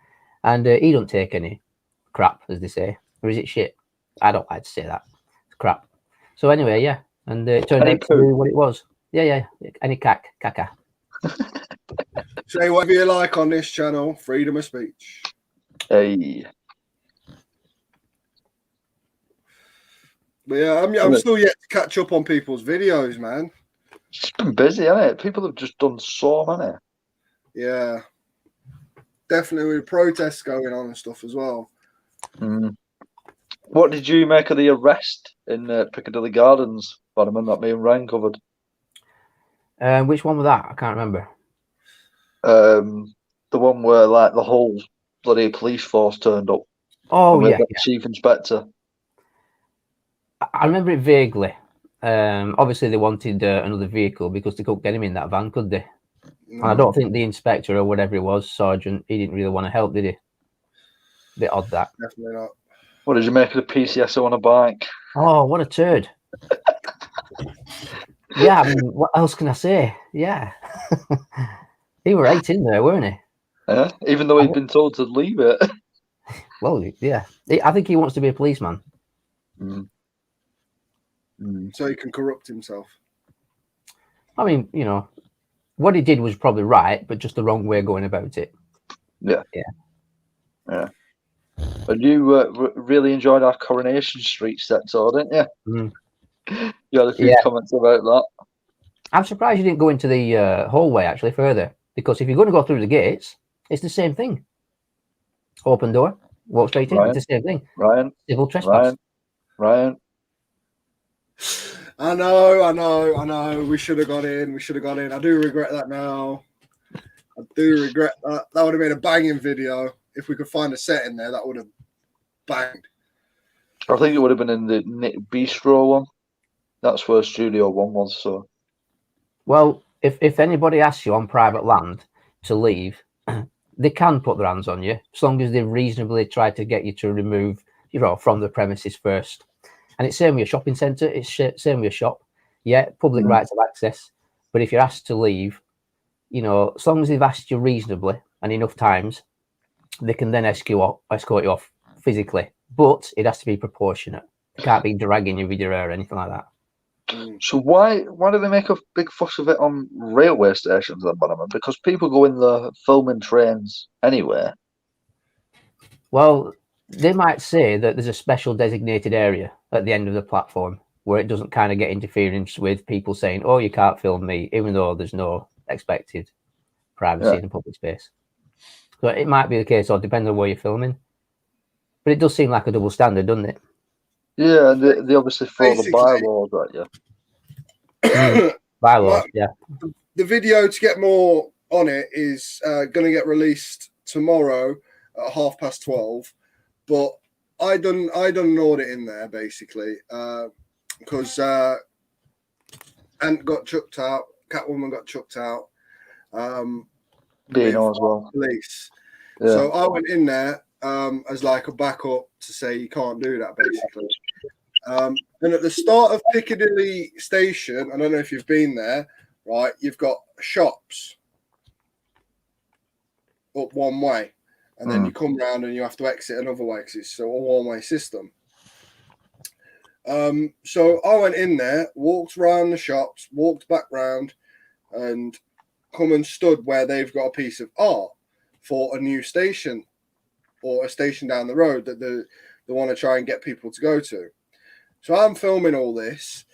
and he don't take any crap, as they say. Or is it shit? I don't like to say that. It's crap. So anyway, yeah. And it turned out to be what it was. Yeah. Any caca. Say whatever you like on this channel. Freedom of speech. Hey. But yeah, I'm still yet to catch up on people's videos, man. It's been busy, hasn't it? People have just done so many. Yeah. Definitely with protests going on and stuff as well. What did you make of the arrest in Piccadilly Gardens, Bannerman, that me and Ryan covered? Which one was that? I can't remember. The one where like the whole bloody police force turned up. Oh yeah. Chief Inspector. I remember it vaguely. Obviously, they wanted another vehicle because they couldn't get him in that van, could they? No. And I don't think the inspector or whatever it was, Sergeant, he didn't really want to help, did he? Bit odd, that. Definitely not. What did you make of the PCSO on a bike? Oh, what a turd. Yeah, I mean, what else can I say? Yeah. He were 8 in there, weren't he? Yeah, even though he'd been told to leave it. Well, yeah. I think he wants to be a policeman. So he can corrupt himself. I mean, you know, what he did was probably right, but just the wrong way of going about it. Yeah. And you really enjoyed our Coronation Street set tour, didn't you? You had a few comments about that. I'm surprised you didn't go into the hallway, actually, further. Because if you're going to go through the gates, it's the same thing. Open door, walk straight in, it's the same thing. Civil trespass. Ryan. I know. We should have got in. I do regret that now. I do regret that. That would have been a banging video. If we could find a set in there, that would have banged. I think it would have been in the Bistro one. That's where Studio One was. So, well, if anybody asks you on private land to leave, they can put their hands on you as long as they reasonably try to get you to remove, from the premises first. And it's same with a shopping centre. It's same with a shop. Yeah, public rights of access. But if you're asked to leave, as long as they've asked you reasonably and enough times, they can then escort you off physically. But it has to be proportionate. It can't be dragging you with your hair or anything like that. So why do they make a big fuss of it on railway stations then, Bannerman? Because people go in the filming trains anyway. Well, they might say that there's a special designated area at the end of the platform where it doesn't kind of get interference with people saying, oh, you can't film me, even though there's no expected privacy in the public space. So it might be the case, or depending on where you're filming. But it does seem like a double standard, doesn't it? Yeah, and they obviously follow the bylaws, right? Yeah. Bylaws, yeah. The video to get more on it is going to get released tomorrow at 12:30. But I done an audit in there basically because Ant got chucked out, Catwoman got chucked out. Dino as well. Police. Yeah. So I went in there as like a backup to say you can't do that basically. And at the start of Piccadilly Station, I don't know if you've been there, right? You've got shops up one way, and then you come round and you have to exit another way because it's a one-way system. So I went in there, walked around the shops, walked back round, and come and stood where they've got a piece of art for a new station or a station down the road that they want to try and get people to go to. So I'm filming all this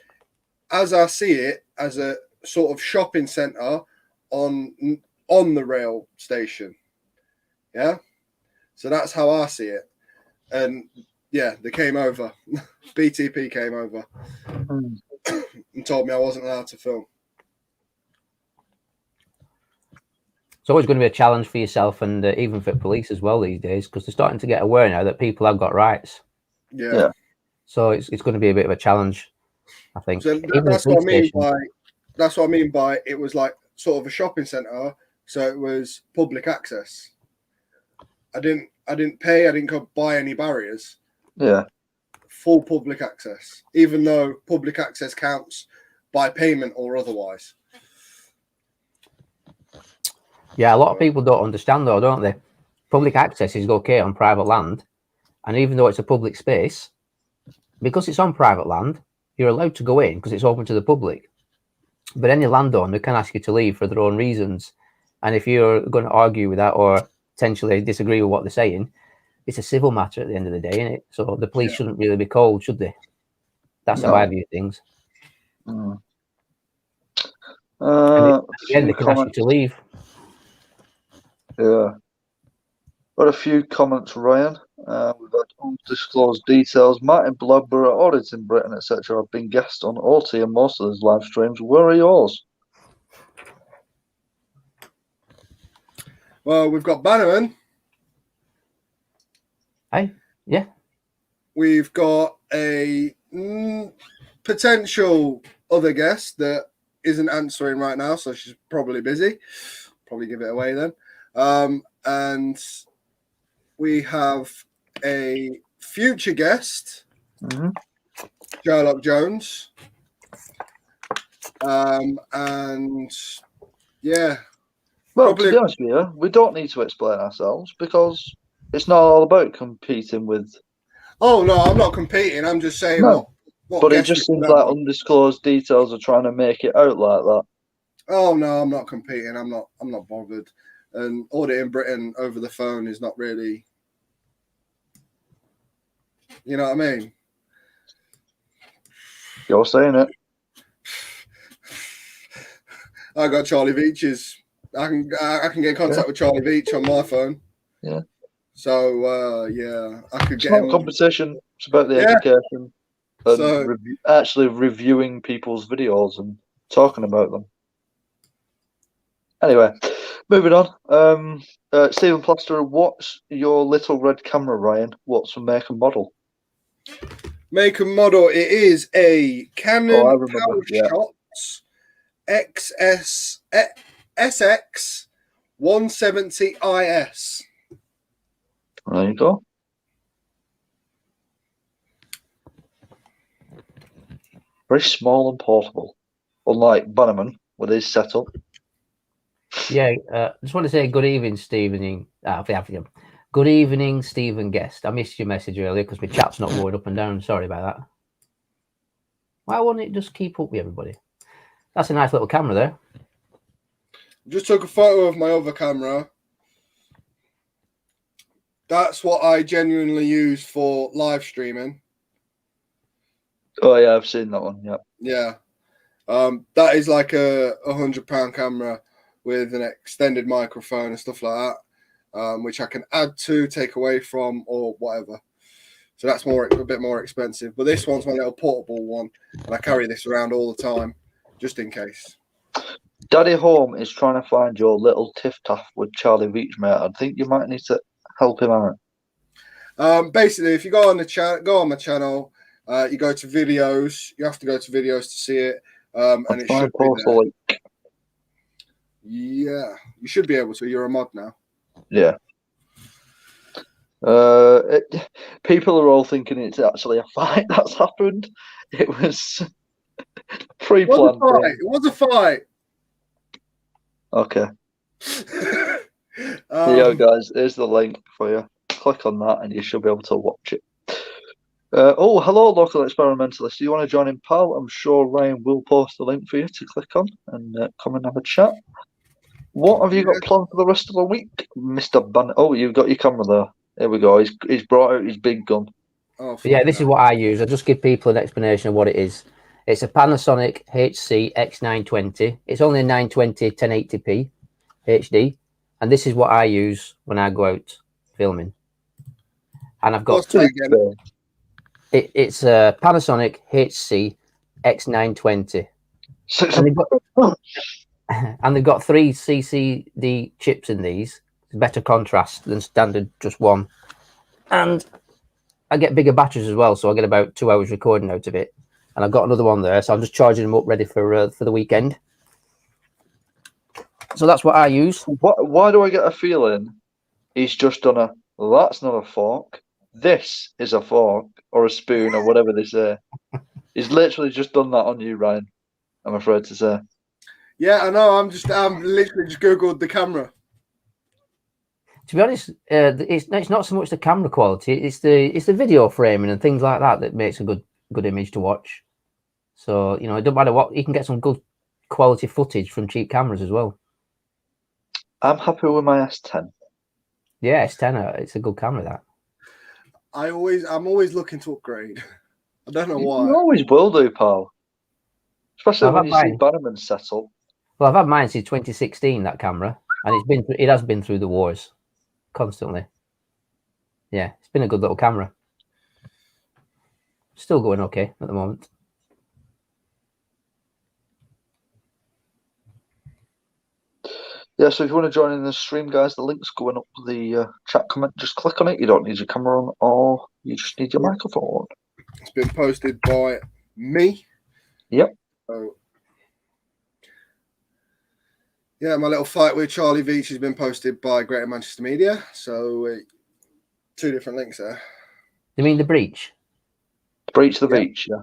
as I see it as a sort of shopping centre on the rail station. Yeah. So that's how I see it. And yeah, they came over. BTP came over and told me I wasn't allowed to film. It's always going to be a challenge for yourself and even for police as well these days, because they're starting to get aware now that people have got rights. Yeah. So it's going to be a bit of a challenge, I think. So that's what I mean by it was like sort of a shopping centre, so it was public access. I didn't pay, I didn't go buy any barriers. Yeah. Full public access, even though public access counts by payment or otherwise. Yeah, a lot of people don't understand though, don't they? Public access is okay on private land, and even though it's a public space, because it's on private land, you're allowed to go in because it's open to the public. But any landowner can ask you to leave for their own reasons. And if you're going to argue with that or potentially disagree with what they're saying, it's a civil matter at the end of the day, isn't it? So the police shouldn't really be called, should they? That's how I view things. Mm. At the end, they can ask you to leave. Yeah. Got a few comments, Ryan. We've had undisclosed details. Martin Bladborough, Audits in Britain, etc. have been guests on OT and most of those live streams. Where are yours? Well, we've got Bannerman. Hey, yeah. We've got a potential other guest that isn't answering right now, so she's probably busy. Probably give it away then. And we have a future guest, Sherlock Jones. And yeah. Well, to be honest with you, we don't need to explain ourselves because it's not all about competing with. Oh no, I'm not competing. I'm just saying what but it just seems like undisclosed details are trying to make it out like that. Oh no, I'm not competing. I'm not bothered. And Audit in Britain over the phone is not really. You know what I mean? You're saying it. I got Charlie Veitch's. I can get in contact with Charlie Veitch on my phone. Yeah. So yeah, I could get. It's not a competition. It's about the education and So, actually reviewing people's videos and talking about them. Anyway, moving on. Stephen Plaster, what's your little red camera, Ryan? What's the make and model? Make and model. It is a Canon PowerShot SX 170 IS. There you go. Very small and portable, unlike Bannerman with his setup. Yeah, just want to say good evening, Stephen. Good evening, Stephen Guest. I missed your message earlier because my chat's not going up and down. Sorry about that. Why won't it just keep up with everybody? That's a nice little camera there. Just took a photo of my other camera. That's what I genuinely use for live streaming. Oh yeah, I've seen that one. Yeah. Yeah. That is like a £100 camera with an extended microphone and stuff like that, which I can add to, take away from, or whatever. So that's a bit more expensive. But this one's my little portable one, and I carry this around all the time, just in case. Daddy Home is trying to find your little tiff-taff with Charlie Veitch, mate. I think you might need to help him out. Basically, if you go on my channel, you go to videos. You have to go to videos to see it, and it should be there. Yeah, you should be able to. You're a mod now. Yeah. People are all thinking it's actually a fight that's happened. It was pre-planned. It was a fight. Okay. Here you go, guys. Here's the link for you. Click on that and you should be able to watch it. Hello, local experimentalist. Do you want to join in, pal? I'm sure Ryan will post the link for you to click on and come and have a chat. What have you got planned for the rest of the week, Mr. Ban? Oh, you've got your camera there. Here we go. He's brought out his big gun. Oh, yeah, this is what I use. I'll just give people an explanation of what it is. It's a Panasonic HC X920. It's only a 920 1080p HD. And this is what I use when I go out filming. And I've got it's a Panasonic HC X920. And they've got 3 CCD chips in these. It's better contrast than standard just one. And I get bigger batteries as well, so I get about 2 hours recording out of it. And I've got another one there, so I'm just charging them up ready for the weekend. So that's what I use. Why do I get a feeling he's just done a, well, that's not a fork, this is a fork or a spoon or whatever they say. He's literally just done that on you, Ryan, I'm afraid to say. Yeah, I know. I'm literally just Googled the camera. To be honest, it's not so much the camera quality; it's the video framing and things like that that makes a good image to watch. So it don't matter what, you can get some good quality footage from cheap cameras as well. I'm happy with my S10. Yeah, S10, it's a good camera. That I'm always looking to upgrade. I don't know why. You always will do, pal. Especially when you see Bannerman settle. Well, I've had mine since 2016, that camera, and it has been through the wars constantly. Yeah, it's been a good little camera. Still going okay at the moment. Yeah, so if you want to join in the stream, guys, the link's going up the chat comment. Just click on it. You don't need your camera on, or you just need your microphone. It's been posted by me. Yep. So, yeah, my little fight with Charlie Veitch has been posted by Greater Manchester Media. So 2 different links there. You mean the breach? Breach the Veitch, yeah.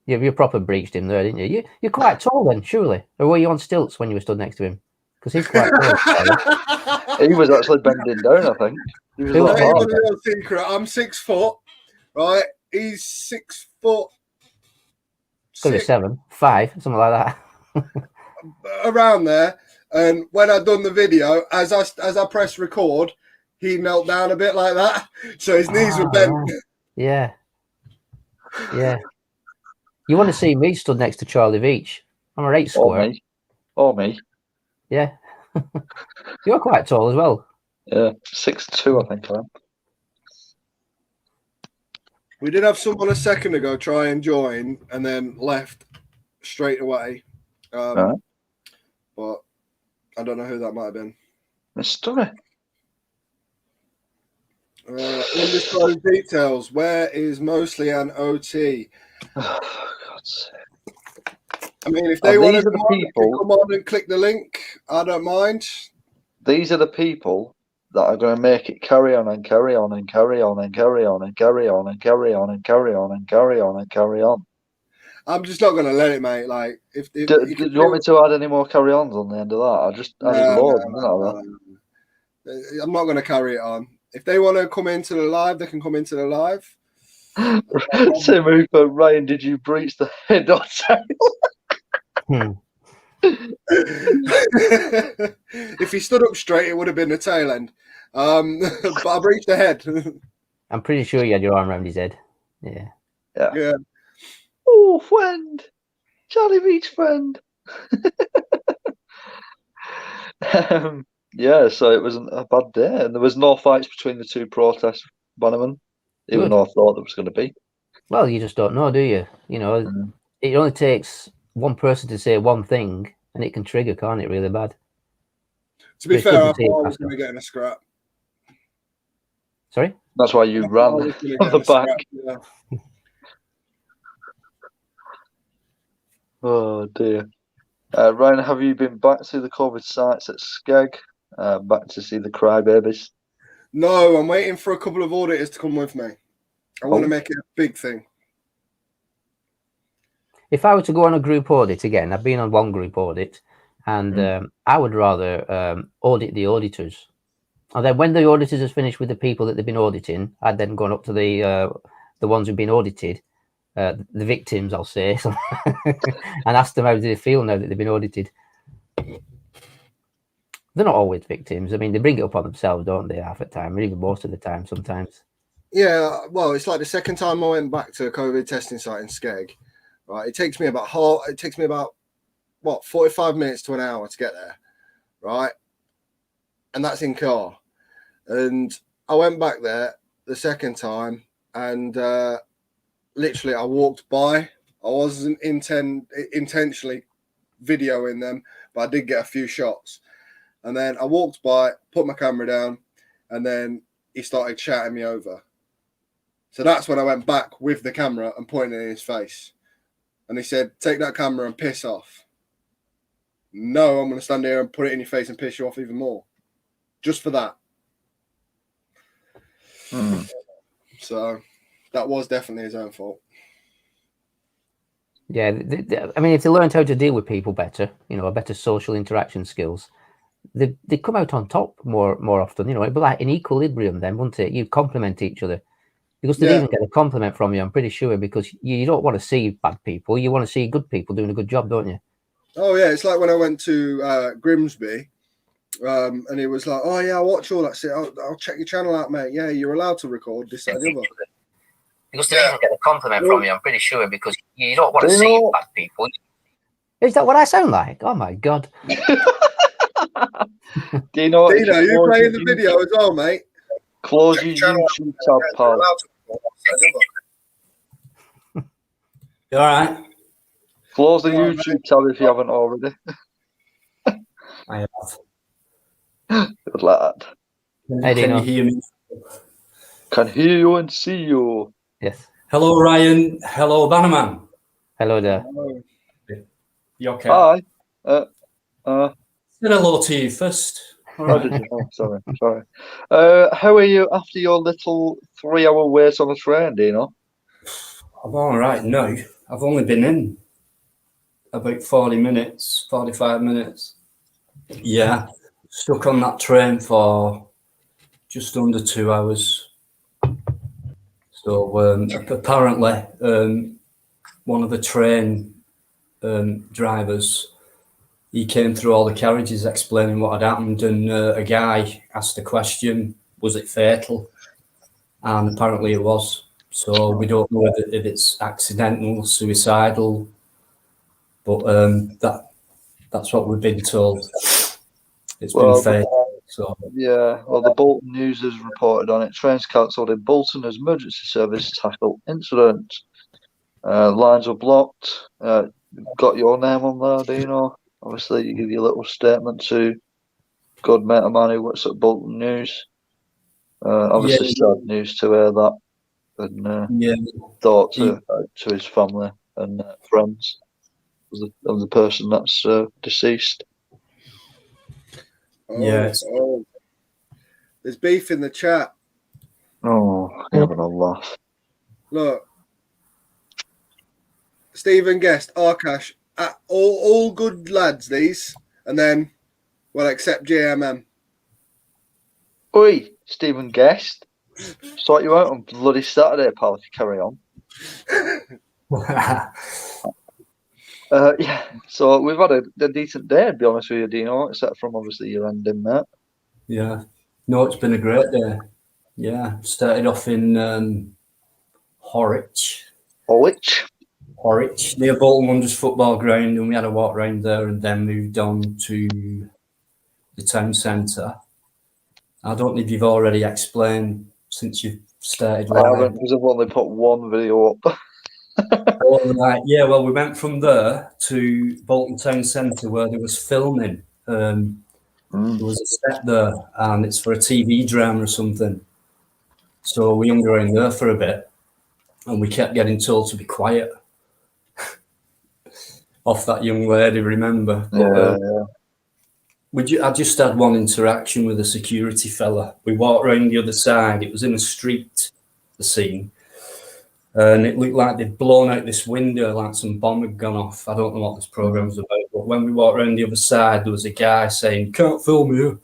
Yeah, you proper breached him there, didn't you? You're quite tall then, surely. Or were you on stilts when you were stood next to him? Because he's quite tall. He was actually bending down, I think. He was like, a little secret. I'm 6 foot, right? He's 6 foot. Could be 7, 5, something like that. Around there. And when I done the video, as I pressed record, he knelt down a bit like that. So his knees were bent. Yeah. Yeah. You want to see me stood next to Charlie Veitch? I'm a 8 square. Or me. Yeah. You're quite tall as well. Yeah, 6'2", I think I am. We did have someone a second ago try and join and then left straight away. But I don't know who that might have been. Mystery. Undisclosed details. Where is mostly an OT? Oh, for God's sake. I mean, if they want to come on and click the link, I don't mind. These are the people that are going to make it carry on and carry on and carry on and carry on and carry on and carry on and carry on and carry on and carry on. I'm just not going to let it, mate. Like, do you want me to add any more carry-ons on the end of that? I just added loads. I'm not going to carry it on. If they want to come into the live, they can come into the live. Same Hooper, Ryan, did you breach the head or tail? If he stood up straight, it would have been the tail end. But I breached the head. I'm pretty sure you had your arm around his head. Yeah. Oh, friend. Charlie Veitch friend. Yeah, so it wasn't a bad day. And there was no fights between the 2 protest bannermen, even though I thought there was going to be. Well, you just don't know, do you? It only takes one person to say one thing, and it can trigger, can't it, really bad? To be fair, I thought I was going to get in a scrap. Sorry? That's why you ran on the back. Yeah. Oh, dear. Ryan, have you been back to the COVID sites at Skeg? Back to see the crybabies? No, I'm waiting for a couple of auditors to come with me. I want to make it a big thing. If I were to go on a group audit again, I've been on one group audit, and I would rather audit the auditors. And then when the auditors have finished with the people that they've been auditing, I'd then gone up to the the ones who've been audited, the victims, I'll say, and asked them how do they feel now that they've been audited. They're not always victims. I mean, they bring it up on themselves, don't they, half the time, or even most of the time sometimes. Yeah, well, it's like the second time I went back to a COVID testing site in Skeg, right? It takes me about 45 minutes to an hour to get there, right? And that's in car. And I went back there the second time, and literally I walked by. I wasn't intentionally videoing them, but I did get a few shots. And then I walked by, put my camera down, and then he started shouting me over. So that's when I went back with the camera and pointed in his face. And he said, take that camera and piss off. No, I'm going to stand here and put it in your face and piss you off even more. Just for that. So that was definitely his own fault. Yeah, I mean, if they learned how to deal with people better, better social interaction skills, they come out on top more often. It'd be like an equilibrium then, wouldn't it? You complement each other. Because they'd even get a compliment from you, I'm pretty sure, because you don't want to see bad people. You want to see good people doing a good job, don't you? Oh, yeah. It's like when I went to Grimsby, and he was like, oh, yeah, I'll watch all that shit. I'll check your channel out, mate. Yeah, you're allowed to record this, that, and the other. Because they even get a compliment from you, I'm pretty sure, because you don't want to see bad people. Is that what I sound like? Oh, my God. Dino, you playing the video as well, mate? Close your YouTube tab, pal. You all right? Close the YouTube tab if you haven't already. I have. Good lad. Hey, Can you hear me? Can hear you and see you. Yes. Hello, Ryan. Hello, Bannerman. Hello there. You okay? Hi. Say hello to you first. Did you? Oh, sorry. How are you after your little 3-hour wait on the train, Dino? I'm all right now. I've only been in about 45 minutes. Yeah, stuck on that train for just under 2 hours. So apparently, one of the train drivers, he came through all the carriages explaining what had happened, and a guy asked a question, was it fatal? And apparently it was. So we don't know if it's accidental, suicidal, but that's what we've been told. It's been fatal. So yeah, well, the Bolton News has reported on it. Trains cancelled in Bolton as emergency service tackle incident. Lines were blocked. Got your name on there, Dino. Obviously, you give your little statement to good mate of mine who works at Bolton News. Obviously, sad news to hear that. And thought to his family and friends of the person that's deceased. There's beef in the chat. Oh, having a laugh. Look, Stephen Guest, Arkash, all good lads, these, and then we'll accept JMM. Oi, Stephen Guest. Sort you out on bloody Saturday, pal, if you carry on. Yeah, so we've had a decent day, to be honest with you, Dino, except from obviously your ending, mate. Yeah. No, it's been a great day. Yeah. Started off in Horwich, near Bolton Wanderers football ground, and we had a walk round there and then moved on to the town centre. I don't know if you've already explained since you've started live. I haven't, because I've only put one video up. Right. Yeah, well, we went from there to Bolton Town Centre where there was filming. There was a set there, and it's for a TV drama or something. So we hung around there for a bit, and we kept getting told to be quiet. Off that young lady, remember? I just had one interaction with a security fella. We walked around the other side. It was in a street, the scene. And it looked like they'd blown out this window, like some bomb had gone off. I don't know what this program was about, but when we walked around the other side, there was a guy saying, "Can't film you."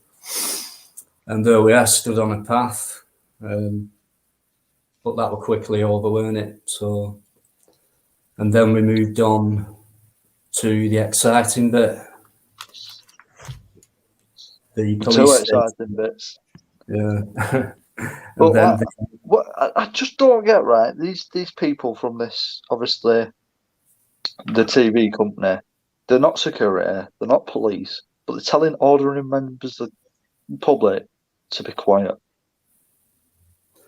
And there we are, stood on a path. But but that were quickly over, weren't it? So, and then we moved on to the exciting bit. The police exciting bits. Yeah. But then what I just don't get, right, these people from this, obviously the TV company, they're not security, they're not police, but they're telling ordinary members of the public to be quiet.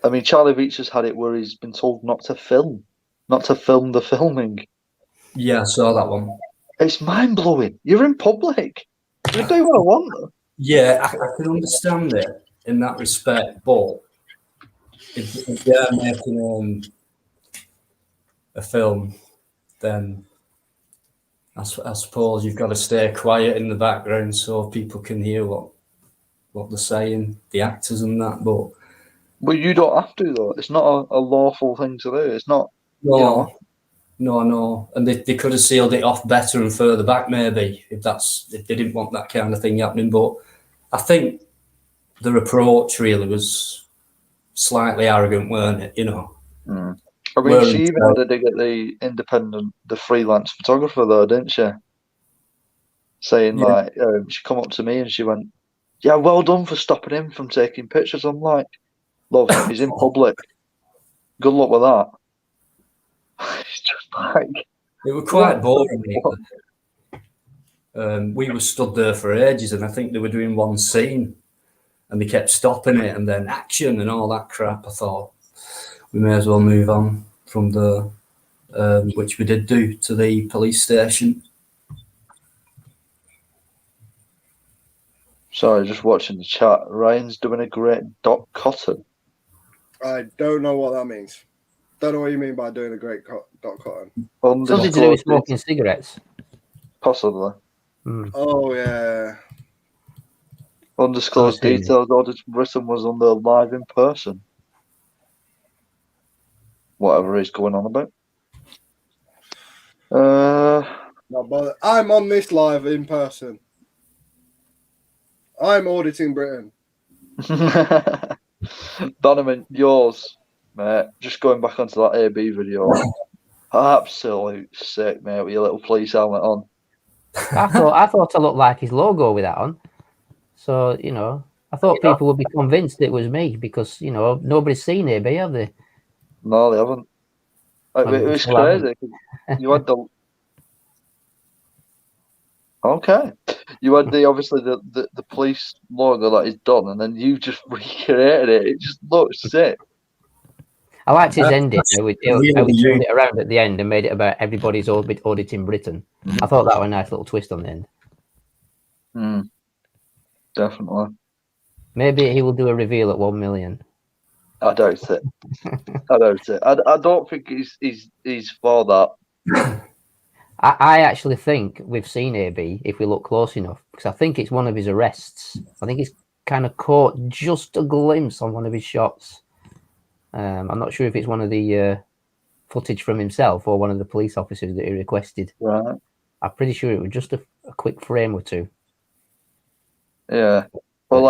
I mean, Charlie Veitch has had it where he's been told not to film the filming. Yeah, I saw that one. It's mind blowing. You're in public. You do what I want. Yeah, I can understand it in that respect, but if they're making a film, then I suppose you've got to stay quiet in the background so people can hear what they're saying, the actors and that. But you don't have to, though. It's not a lawful thing to do. It's not. No, and they could have sealed it off better and further back, maybe, if they didn't want that kind of thing happening. But I think their approach really was slightly arrogant, weren't it? I mean, she even had a dig at the freelance photographer, though, didn't she? Saying, she come up to me and she went, "Yeah, well done for stopping him from taking pictures." I'm like, "Love, he's in public. Good luck with that." It's just like... It was quite boring. We were stood there for ages, and I think they were doing one scene, and they kept stopping it, and then action and all that crap. I thought we may as well move on from the, which we did do, to the police station. Sorry, just watching the chat. Ryan's doing a great Doc Cotton. I don't know what that means. Don't know what you mean by doing a great Doc Cotton. Something to do with smoking cigarettes. Possibly. Oh, yeah. Undisclosed details. Audit Britain was on the live in person. Whatever he's going on about. Not bother. I'm on this live in person. I'm auditing Britain. Donovan, yours, mate. Just going back onto that AB video. Absolute sick, mate, with your little police helmet on. I thought I looked like his logo with that on. So, I thought people would be convinced it was me because, nobody's seen AB, have they? No, they haven't. It was crazy. You had the... Okay. You had obviously the police logo that he's done, and then you just recreated it. It just looks sick. I liked his ending. How we turned it around at the end and made it about everybody's auditing Britain. I thought that was a nice little twist on the end. Definitely. Maybe he will do a reveal at 1 million. I doubt it. I don't think he's for that. I actually think we've seen AB if we look close enough, because I think it's one of his arrests. I think he's kind of caught just a glimpse on one of his shots. I'm not sure if it's one of the footage from himself or one of the police officers that he requested. Right. I'm pretty sure it was just a quick frame or two. Yeah. Well,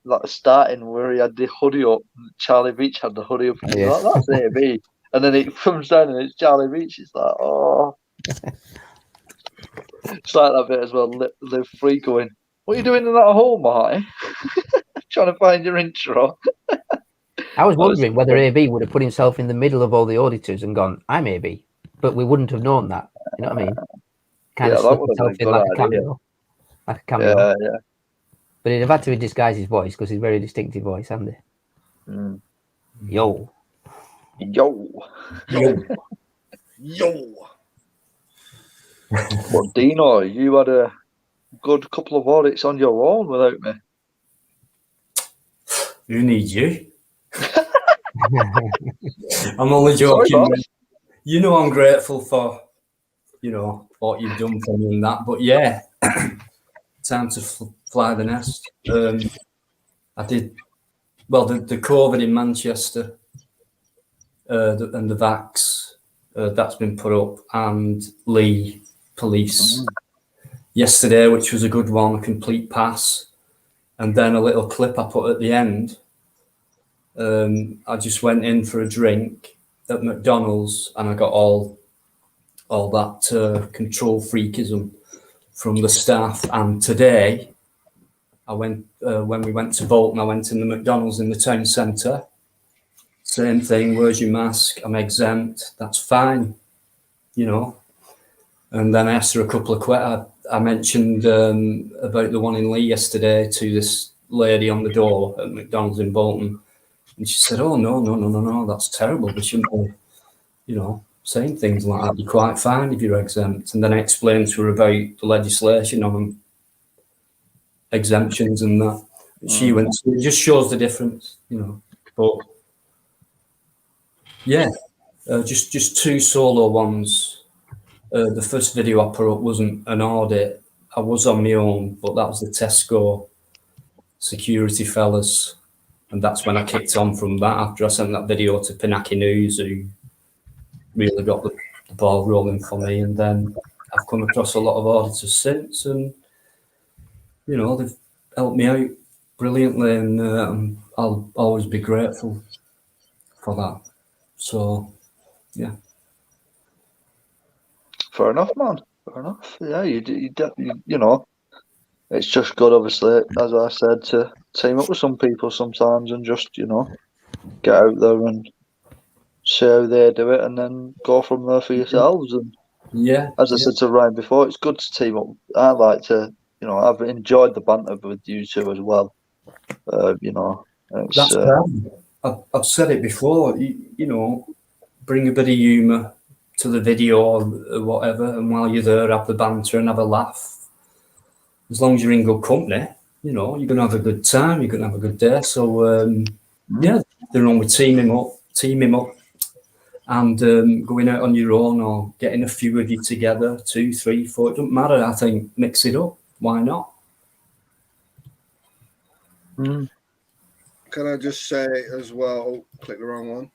that starting where he had the hoodie up, Charlie Veitch had the hoodie up, and like, that's AB. And then it comes down and it's Charlie Veitch. It's like, oh. It's like that bit as well. Live Free going, "What are you doing in that hole, Marty?" Trying to find your intro. I was wondering whether AB would have put himself in the middle of all the auditors and gone, "I'm AB," but we wouldn't have known that. You know what I mean? Kind of slipped himself in like a cameo. Like a cameo. Yeah. But he'd have had to disguise his voice because he's a very distinctive voice, hasn't he? Yo. But Dino, you had a good couple of audits on your own without me. Who needs you? I'm only joking. Sorry, I'm grateful for, what you've done for me and that. But yeah, time to fly the nest. I did, the COVID in Manchester and the vax, that's been put up, and Lee Police yesterday, which was a good one, a complete pass. And then a little clip I put at the end I just went in for a drink at McDonald's, and I got all that control freakism from the staff. And today, I went when we went to Bolton, I went in the McDonald's in the town centre. Same thing. Where's your mask? I'm exempt. That's fine, you know. And then I asked her a couple of questions. I mentioned about the one in Lee yesterday to this lady on the door at McDonald's in Bolton, and she said, "Oh no, that's terrible. We shouldn't be, you know, saying things like that. You're quite fine if you're exempt." And then I explained to her about the legislation on exemptions and that. She went, so it just shows the difference, you know. But yeah, just two solo ones. The first video I put up wasn't an audit. I was on my own, but that was the Tesco security fellas. And that's when I kicked on from that after I sent that video to Pinaki News, who really got the ball rolling for me. And then I've come across a lot of auditors since, and, you know, they've helped me out brilliantly, and I'll always be grateful for that. So, yeah. Fair enough, man. Fair enough. Yeah, you know, it's just good, obviously, as I said, to team up with some people sometimes and just, you know, get out there and see how they do it and then go from there for yourselves. And yeah, as I said to Ryan before, it's good to team up. I like to, you know, I've enjoyed the banter with you two as well. You know, that's I've said it before. You know, bring a bit of humour to the video or whatever, and while you're there, have the banter and have a laugh. As long as you're in good company, you know, you're gonna have a good time. You're gonna have a good day. So yeah, they're wrong with teaming up, and going out on your own or getting a few of you together, 2, 3, 4. It doesn't matter. I think mix it up. Why not? Can I just say as well? Oh, click the wrong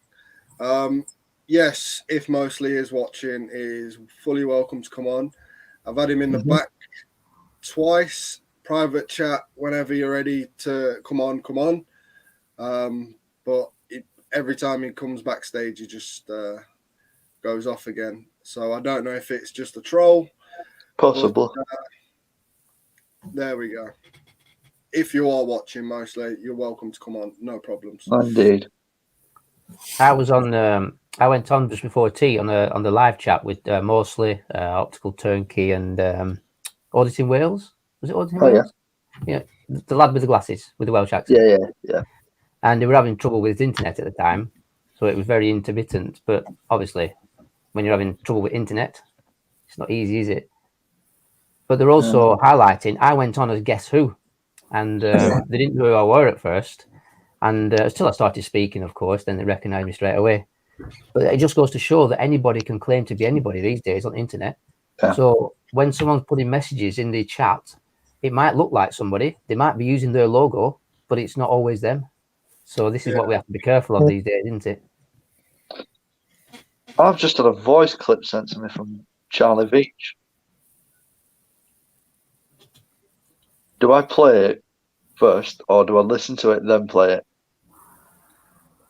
one. Yes, if Mostly is watching, is fully welcome to come on. I've had him in the back twice, private chat whenever you're ready to come on. But every time he comes backstage, he just goes off again. So I don't know if it's just a troll. Possible. There we go. If you are watching, Mostly, you're welcome to come on. No problems. Indeed. I was on. I went on just before tea on the live chat with Mostly, Optical Turnkey, and Auditing Wales. Was it Auditing Wales? Yeah, the lad with the glasses with the Welsh accent. Yeah. And they were having trouble with his internet at the time, so it was very intermittent. But obviously, when you're having trouble with internet, it's not easy, is it? But they're also highlighting. I went on as Guess Who, and they didn't know who I were at first. And until I started speaking, of course, then they recognised me straight away. But it just goes to show that anybody can claim to be anybody these days on the internet. Yeah. So when someone's putting messages in the chat, it might look like somebody. They might be using their logo, but it's not always them. So this is what we have to be careful of these days, isn't it? I've just had a voice clip sent to me from Charlie Veitch. Do I play it first, or do I listen to it then play it?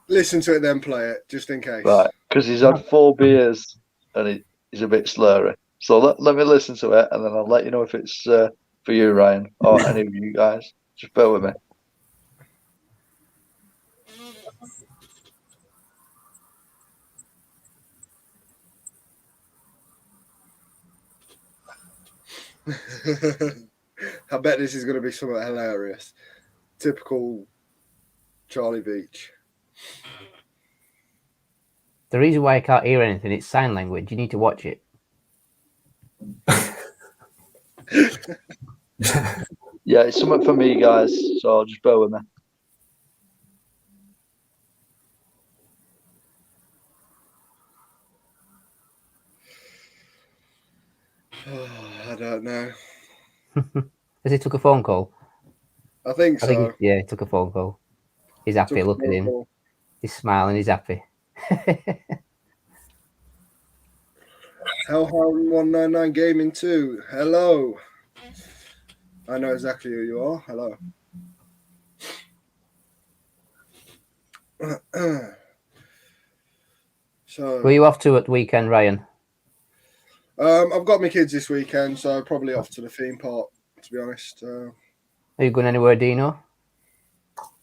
Listen to it then play it, just in case. Right, because he's had 4 beers and he's a bit slurry. So let me listen to it, and then I'll let you know if it's for you, Ryan, or any of you guys. Just bear with me. I bet this is going to be something hilarious. Typical Charlie Veitch. The reason why I can't hear anything, it's sign language. You need to watch it. Yeah, it's something for me, guys. So just bear with me. Oh, I don't know. Has he took a phone call? I think so. He took a phone call. He's happy. Look at him. He's smiling. He's happy. Hellhound 199 Gaming 2. Hello. I know exactly who you are. Hello. So Where are you off to at the weekend, Ryan? I've got my kids this weekend, so probably off to the theme park, to be honest. Are you going anywhere, Dino?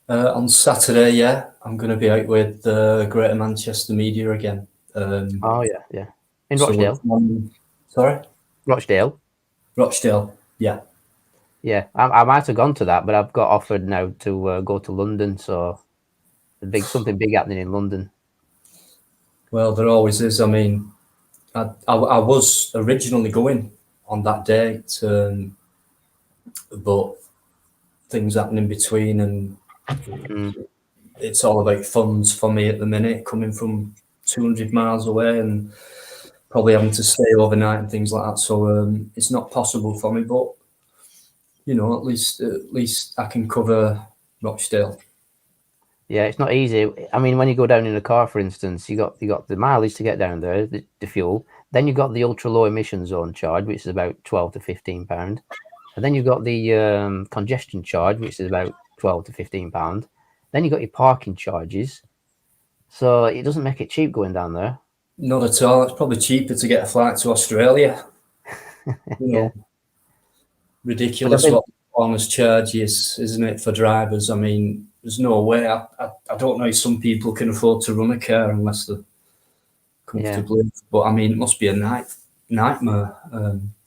On Saturday, yeah, I'm going to be out with Greater Manchester Media again. Oh yeah. In so Rochdale. Sorry, Rochdale. Rochdale. Yeah. Yeah, I might have gone to that, but I've got offered now to go to London. So something big happening in London. Well, there always is. I mean, I was originally going on that date, but things happen in between, and it's all about funds for me at the minute, coming from 200 miles away and probably having to stay overnight and things like that. So it's not possible for me, but you know, at least I can cover Rochdale. Yeah, it's not easy. I mean, when you go down in a car, for instance, you got the mileage to get down there, the fuel. Then you've got the ultra low emission zone charge, which is about £12 to £15, and then you've got the congestion charge, which is about £12 to £15. Then you've got your parking charges. So it doesn't make it cheap going down there. Not at all. It's probably cheaper to get a flight to Australia. Yeah. Ridiculous what performance charge is, isn't it, for drivers? I mean, there's no way. I don't know if some people can afford to run a car unless they're comfortably. Yeah. But I mean, it must be a nightmare.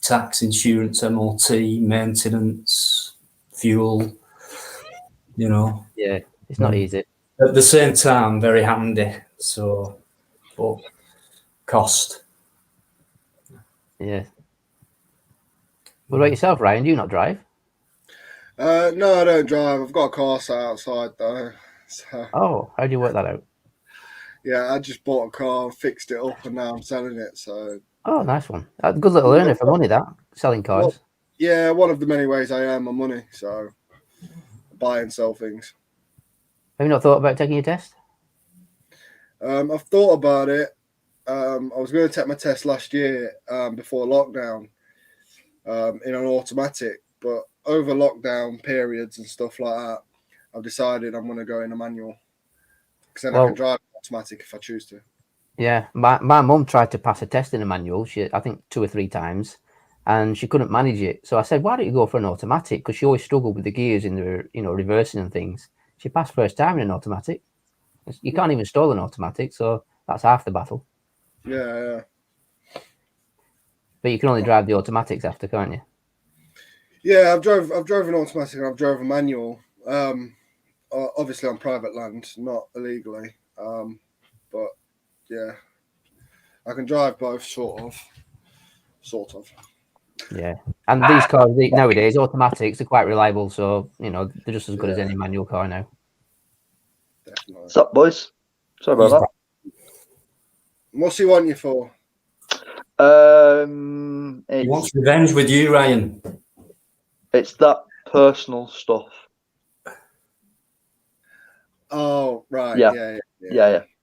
Tax, insurance, MOT, maintenance, fuel. You know. Yeah, it's not easy. At the same time, very handy. So, but cost. Yeah. What about yourself, Ryan? Do you not drive? No, I don't drive. I've got a car sat outside though. So. Oh, how do you work that out? Yeah, I just bought a car, fixed it up, and now I'm selling it. So. Oh, nice one. That's a good little earner for money, that selling cars. Well, yeah, one of the many ways I earn my money. So, buy and sell things. Have you not thought about taking your test? I've thought about it. I was going to take my test last year before lockdown in an automatic, but over lockdown periods and stuff like that, I've decided I'm going to go in a manual because then I can drive automatic if I choose to. Yeah, my mum tried to pass a test in a manual. I think 2 or 3 times, and she couldn't manage it. So I said, "Why don't you go for an automatic?" Because she always struggled with the gears in the reversing and things. She passed first time in an automatic. You can't even stall an automatic, so that's half the battle. Yeah. But you can only drive the automatics after, can't you? Yeah, I've drove an automatic and I've drove a manual. Obviously on private land, not illegally. But yeah, I can drive both, sort of. Yeah, and these cars nowadays, automatics are quite reliable, so you know they're just as good as any manual car now. Definitely. What's up, boys? Sorry about that. What's he want you for? He wants revenge with you, Ryan. It's that personal stuff. Oh, right. Yeah.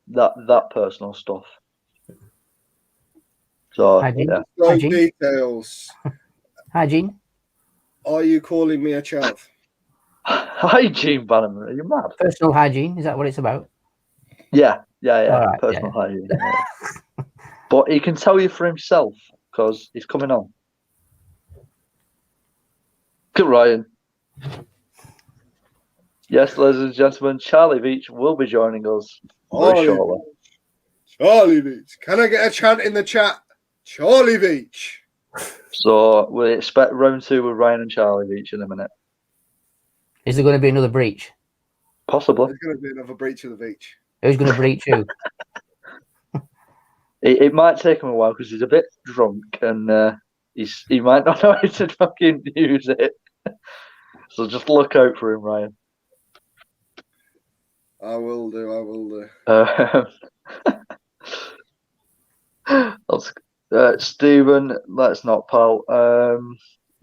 That personal stuff. So, Hygiene. No details. Hygiene. Are you calling me a chav? Hygiene, Bannerman. Are you mad? Personal hygiene. Is that what it's about? Yeah. Right, personal hygiene. Yeah. But he can tell you for himself because he's coming on. Good, Ryan. Yes, ladies and gentlemen, Charlie Veitch will be joining us very shortly. Charlie Veitch. Can I get a chant in the chat? Charlie Veitch. So we expect round 2 with Ryan and Charlie Veitch in a minute. Is there going to be another breach? Possibly. There's going to be another breach of the Veitch. Who's going to breach who? It might take him a while because he's a bit drunk and he might not know how to fucking use it. So just look out for him, Ryan. I will do. Stephen, let's not, pal.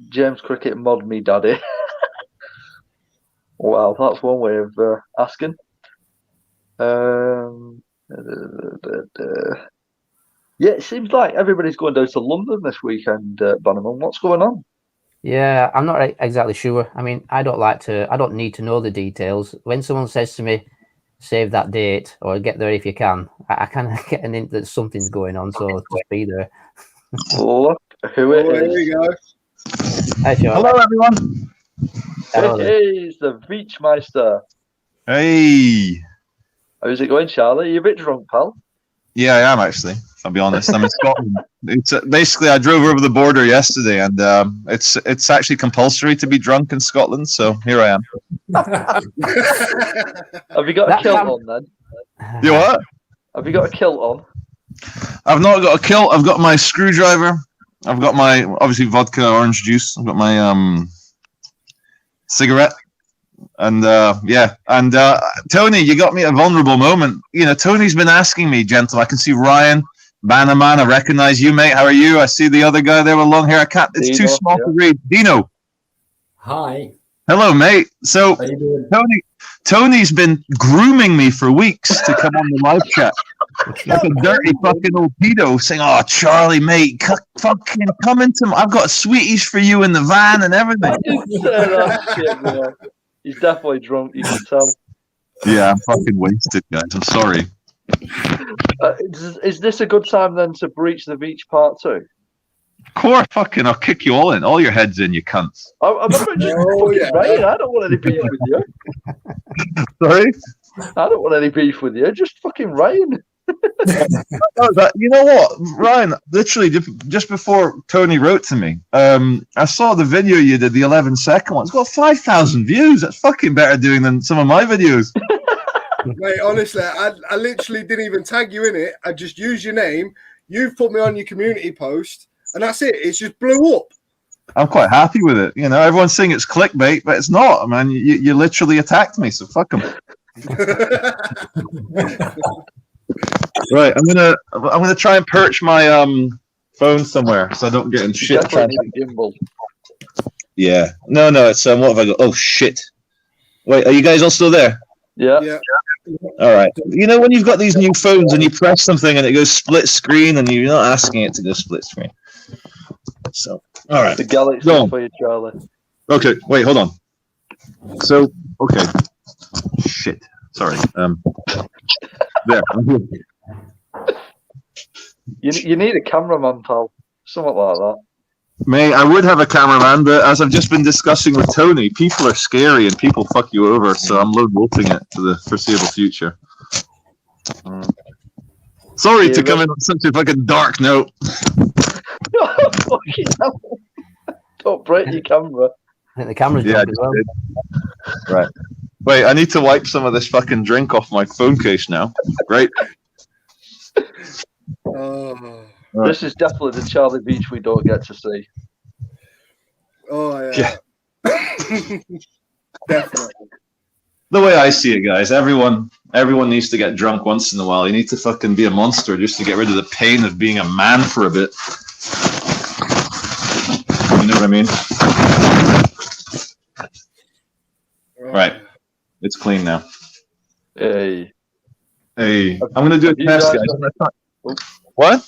James Cricket mod me, daddy. Wow, that's one way of asking. Yeah, it seems like everybody's going down to London this weekend, Bannerman. What's going on? Yeah, I'm not exactly sure. I mean, I don't need to know the details. When someone says to me, save that date or get there if you can. I kind of get an hint that something's going on, so just be there. Look who it There is. we go. Hey, Sean. Hello, everyone. Hello there. Hey, it's the Veitch Meister. Hey. How's it going, Charlie? You a bit drunk, pal? Yeah, I am actually. I'll be honest. I'm in Scotland. It's basically I drove over the border yesterday, and it's actually compulsory to be drunk in Scotland. So here I am. Have you got a kilt on then? You what? Have you got a kilt on? I've not got a kilt. I've got my screwdriver. I've got my obviously vodka, orange juice. I've got my cigarette. And Tony, you got me at a vulnerable moment. You know, Tony's been asking me, gentle. I can see Ryan, Bannerman. I recognize you, mate. How are you? I see the other guy there with long hair. I can't. It's Dino, too small to read. Dino. Hi. Hello, mate. So How you doing? Tony's been grooming me for weeks to come on the live chat. Like a dirty fucking old pedo saying, "Oh, Charlie, mate, fucking come into I've got sweeties for you in the van and everything." Shit, man. He's definitely drunk, you can tell. Yeah, I'm fucking wasted, guys. I'm sorry. Is this a good time then to breach the Veitch part 2? Core fucking, I'll kick you all in. All your heads in, you cunts. I'm not just fucking Ryan. I don't want any beef with you. Sorry? I don't want any beef with you. Just fucking Ryan. You know what, Ryan? Literally, just before Tony wrote to me, I saw the video you did, the 11-second one. It's got 5,000 views. That's fucking better doing than some of my videos. Mate, honestly, I literally didn't even tag you in it. I just used your name. You've put me on your community post, and that's it. It's just blew up. I'm quite happy with it. You know, everyone's saying it's clickbait, but it's not. Man, you literally attacked me, so fuck them. Right, I'm gonna try and perch my phone somewhere so I don't get in shit. Gimbal. Yeah, no, it's what have I got? Oh shit! Wait, are you guys all still there? Yeah. All right. You know when you've got these new phones and you press something and it goes split screen and you're not asking it to go split screen. So, all right. The Galaxy for you, Charlie. Okay, wait, hold on. So, okay. Shit. Sorry. There. You need a cameraman, pal. Something like that. May I would have a cameraman, but as I've just been discussing with Tony, people are scary and people fuck you over, so I'm lone wolfing it for the foreseeable future. Sorry to come in on such a fucking dark note. Don't break your camera. I think the camera's drunk as well. Right. Wait, I need to wipe some of this fucking drink off my phone case now. Right. This is definitely the Charlie Veitch we don't get to see. Oh, yeah. Definitely. The way I see it, guys, everyone needs to get drunk once in a while. You need to fucking be a monster just to get rid of the pain of being a man for a bit. You know what I mean? Right. It's clean now. Hey. I'm going to do a test, guys. What?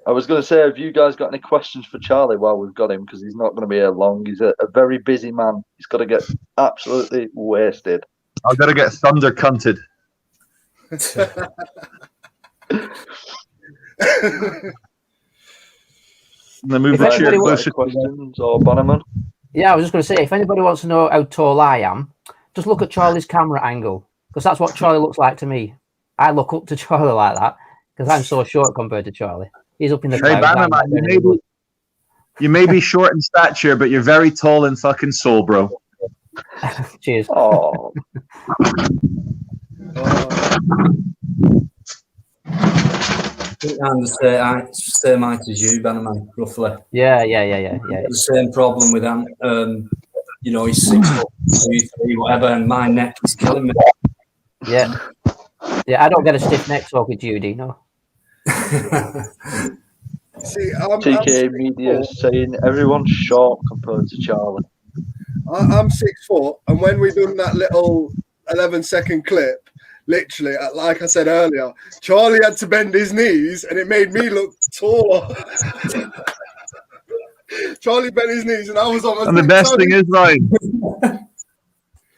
I was going to say, have you guys got any questions for Charlie while we've got him? Because he's not going to be here long. He's a very busy man. He's got to get absolutely wasted. I've got to get thunder cunted. Move the chair closer. Questions or Bannerman? Yeah, I was just going to say, if anybody wants to know how tall I am, just look at Charlie's camera angle, because that's what Charlie looks like to me. I look up to Charlie like that because I'm so short compared to Charlie. He's up in the clouds. Bannerman, you may be short in stature, but you're very tall in fucking soul, bro. Cheers. Oh. I'm the same height as you, Bannerman, roughly. Yeah. The same problem with him. You know, he's 6 foot 2, 3, whatever, and my neck is killing me. Yeah, I don't get a stiff neck talking to you, Dino. See, TK Media saying everyone's short compared to Charlie. I'm 6 foot, and when we done that little 11-second clip, literally, like I said earlier, Charlie had to bend his knees, and it made me look taller. Charlie bent his knees, and I was on. And the best thing is, Ryan,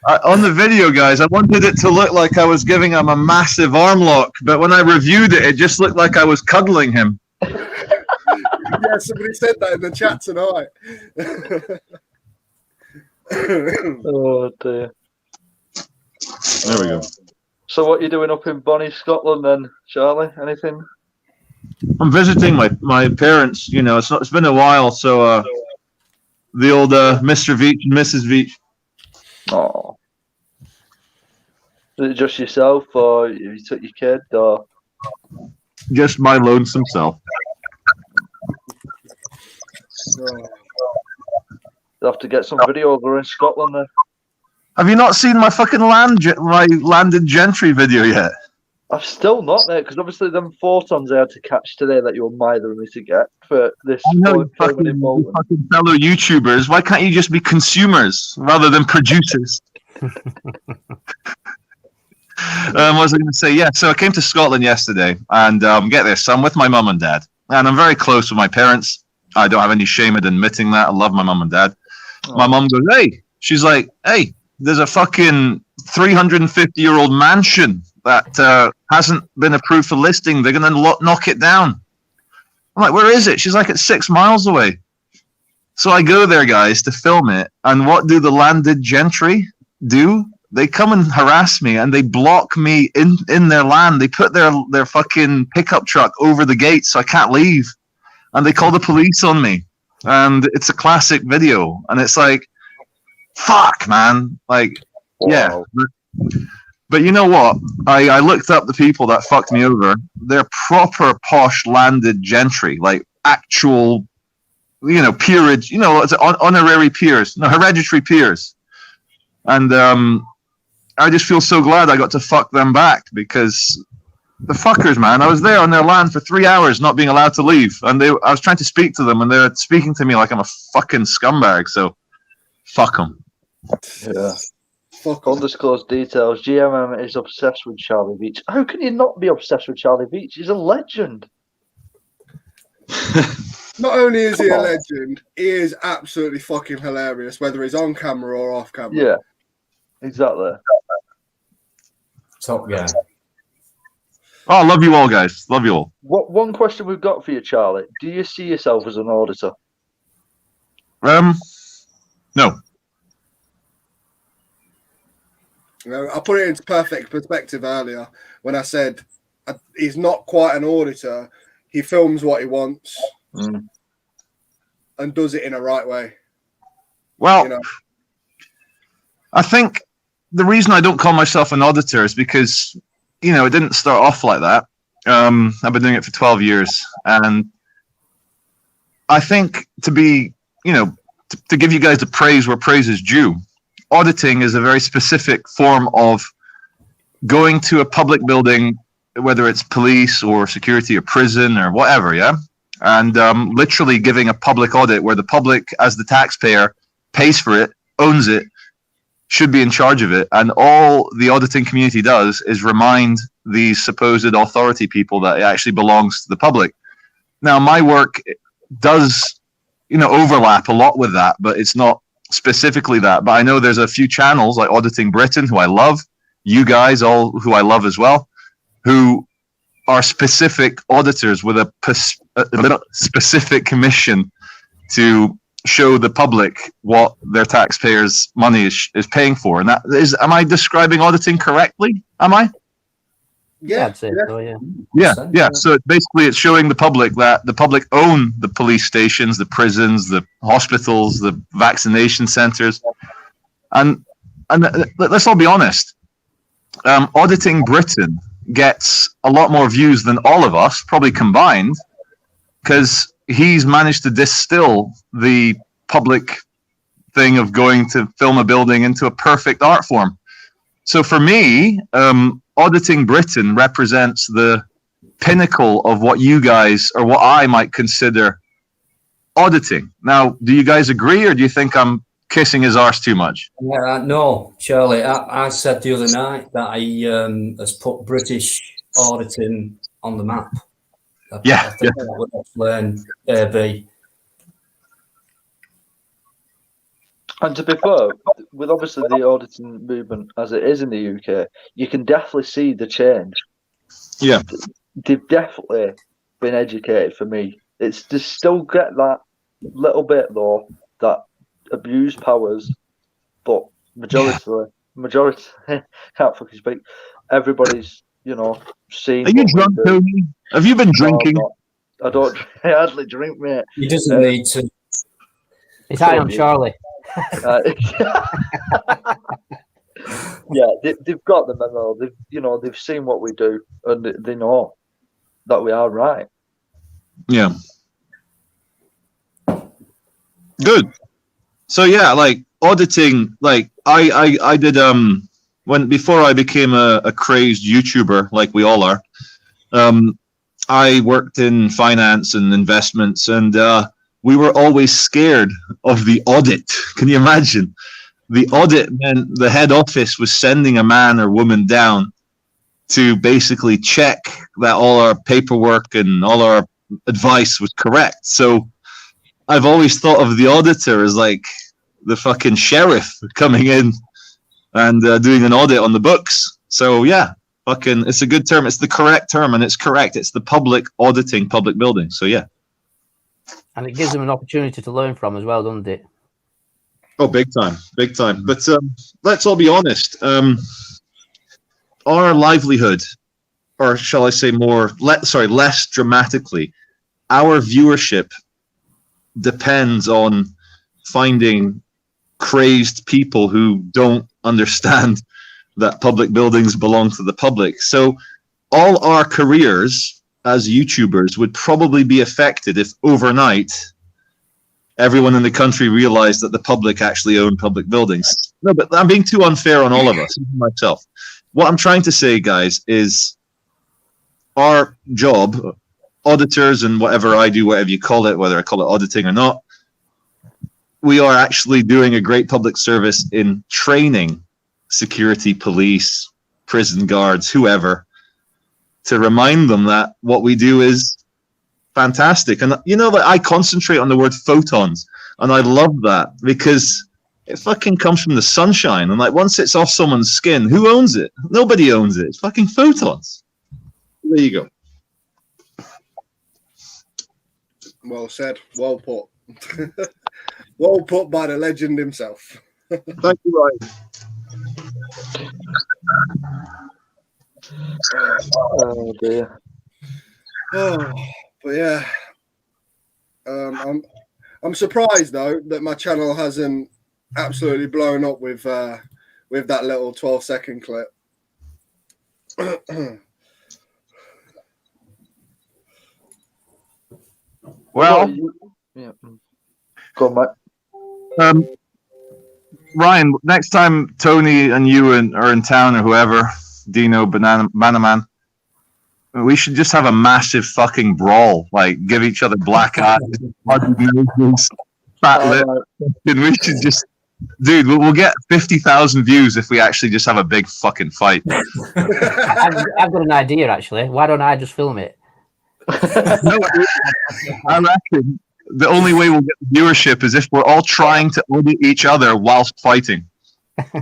On the video, guys, I wanted it to look like I was giving him a massive arm lock, but when I reviewed it, it just looked like I was cuddling him. Yeah, somebody said that in the chat tonight. Oh dear. There we go. So what are you doing up in Bonnie, Scotland then, Charlie? Anything? I'm visiting my parents. You know, it's been a while, so the old Mr. Veitch and Mrs. Veitch. Oh. Is it just yourself, or you took your kid, or Just my lonesome self. Oh. you have to get some video over in Scotland then? Have you not seen my fucking my landed gentry video yet? I've still not, mate, because obviously them photons I had to catch today that you were mithering me to get for this I know, you filming in Bolton. fucking fellow YouTubers. Why can't you just be consumers rather than producers? What was I going to say? Yeah, so I came to Scotland yesterday, and get this, I'm with my mum and dad, and I'm very close with my parents. I don't have any shame in admitting that. I love my mum and dad. Oh. My mum goes, hey, she's like, hey, there's a fucking 350-year-old mansion that hasn't been approved for listing. They're going to knock it down. I'm like, where is it? She's like, it's 6 miles away. So I go there, guys, to film it. And what do the landed gentry do? They come and harass me, and they block me in their land. They put their fucking pickup truck over the gate so I can't leave. And they call the police on me. And it's a classic video. And it's like, fuck, man. Like, yeah. But you know what? I looked up the people that fucked me over. They're proper posh landed gentry, like actual, you know, peerage, you know, honorary peers, no, hereditary peers. And I just feel so glad I got to fuck them back, because the fuckers, man, I was there on their land for 3 hours not being allowed to leave. And I was trying to speak to them, and they were speaking to me like I'm a fucking scumbag. So fuck them. Yeah. Undisclosed details. GMM is obsessed with Charlie Veitch. How can you not be obsessed with Charlie Veitch? He's a legend. Not only is he a legend, he is absolutely fucking hilarious, whether he's on camera or off camera. Yeah, exactly. Top guy. Oh, I love you all, guys. Love you all. One question we've got for you, Charlie. Do you see yourself as an auditor? No. I put it into perfect perspective earlier when I said he's not quite an auditor. He films what he wants and does it in a right way. Well, you know? I think the reason I don't call myself an auditor is because, you know, it didn't start off like that. I've been doing it for 12 years. And I think to be, you know, to give you guys the praise where praise is due, auditing is a very specific form of going to a public building, whether it's police or security or prison or whatever, yeah? And literally giving a public audit where the public, as the taxpayer, pays for it, owns it, should be in charge of it. And all the auditing community does is remind these supposed authority people that it actually belongs to the public. Now, my work does, you know, overlap a lot with that, but it's not specifically that. But I know there's a few channels like Auditing Britain, who I love, you guys all who I love as well, who are specific auditors with a specific commission to show the public what their taxpayers' money is paying for. And that is, am I describing auditing correctly? Am I? Yeah, I'd say so, yeah. Yeah. So it's showing the public that the public own the police stations, the prisons, the hospitals, the vaccination centers. And let's all be honest. Auditing Britain gets a lot more views than all of us, probably combined, because he's managed to distill the public thing of going to film a building into a perfect art form. So for me, Auditing Britain represents the pinnacle of what you guys, or what I might consider auditing. Now, do you guys agree, or do you think I'm kissing his arse too much? No, Charlie. I said the other night that he has put British auditing on the map. I think that would explain AB. And to be fair, with obviously the auditing movement as it is in the UK, you can definitely see the change. Yeah. They've definitely been educated for me. It's to still get that little bit though, that abuse powers, but majority can't fucking speak. Everybody's, seeing. Are you drunk, Tony? Have you been drinking? No, I don't I hardly drink, mate. He doesn't need to. He's high on Charlie. Yeah, they've got the memo. They've seen what we do, and they know that we are right. Yeah. Good. So yeah, like auditing, like I did before I became a crazed YouTuber, like we all are. I worked in finance and investments, and we were always scared of the audit. Can you imagine? The audit meant the head office was sending a man or woman down to basically check that all our paperwork and all our advice was correct. So I've always thought of the auditor as like the fucking sheriff coming in and doing an audit on the books. So yeah, it's a good term. It's the correct term, and it's correct. It's the public auditing public buildings. So yeah. And it gives them an opportunity to learn from as well, doesn't it? Oh, big time, big time. But let's all be honest. Our livelihood, or shall I say less dramatically, our viewership depends on finding crazed people who don't understand that public buildings belong to the public. So all our careers as YouTubers would probably be affected if overnight everyone in the country realized that the public actually own public buildings. No, but I'm being too unfair on all of us, even myself. What I'm trying to say, guys, is our job, auditors and whatever I do, whatever you call it, whether I call it auditing or not, we are actually doing a great public service in training security, police, prison guards, whoever, to remind them that what we do is fantastic. And I concentrate on the word photons, and I love that because it fucking comes from the sunshine, and like once it's off someone's skin, who owns it? Nobody owns it. It's fucking photons. There you go. Well said. Well put. Well put by the legend himself. Thank you, Ryan. Oh dear. Oh, but yeah. I'm surprised though that my channel hasn't absolutely blown up with that little 12-second clip. Well, yeah. Go on, mate. Ryan, next time Tony and you are in town or whoever, Dino, Banana Man, we should just have a massive fucking brawl, like give each other black eyes, noses, fat lips. We should just, dude, we'll get 50,000 views if we actually just have a big fucking fight. I've got an idea actually. Why don't I just film it? No, I reckon the only way we'll get the viewership is if we're all trying to audit each other whilst fighting. All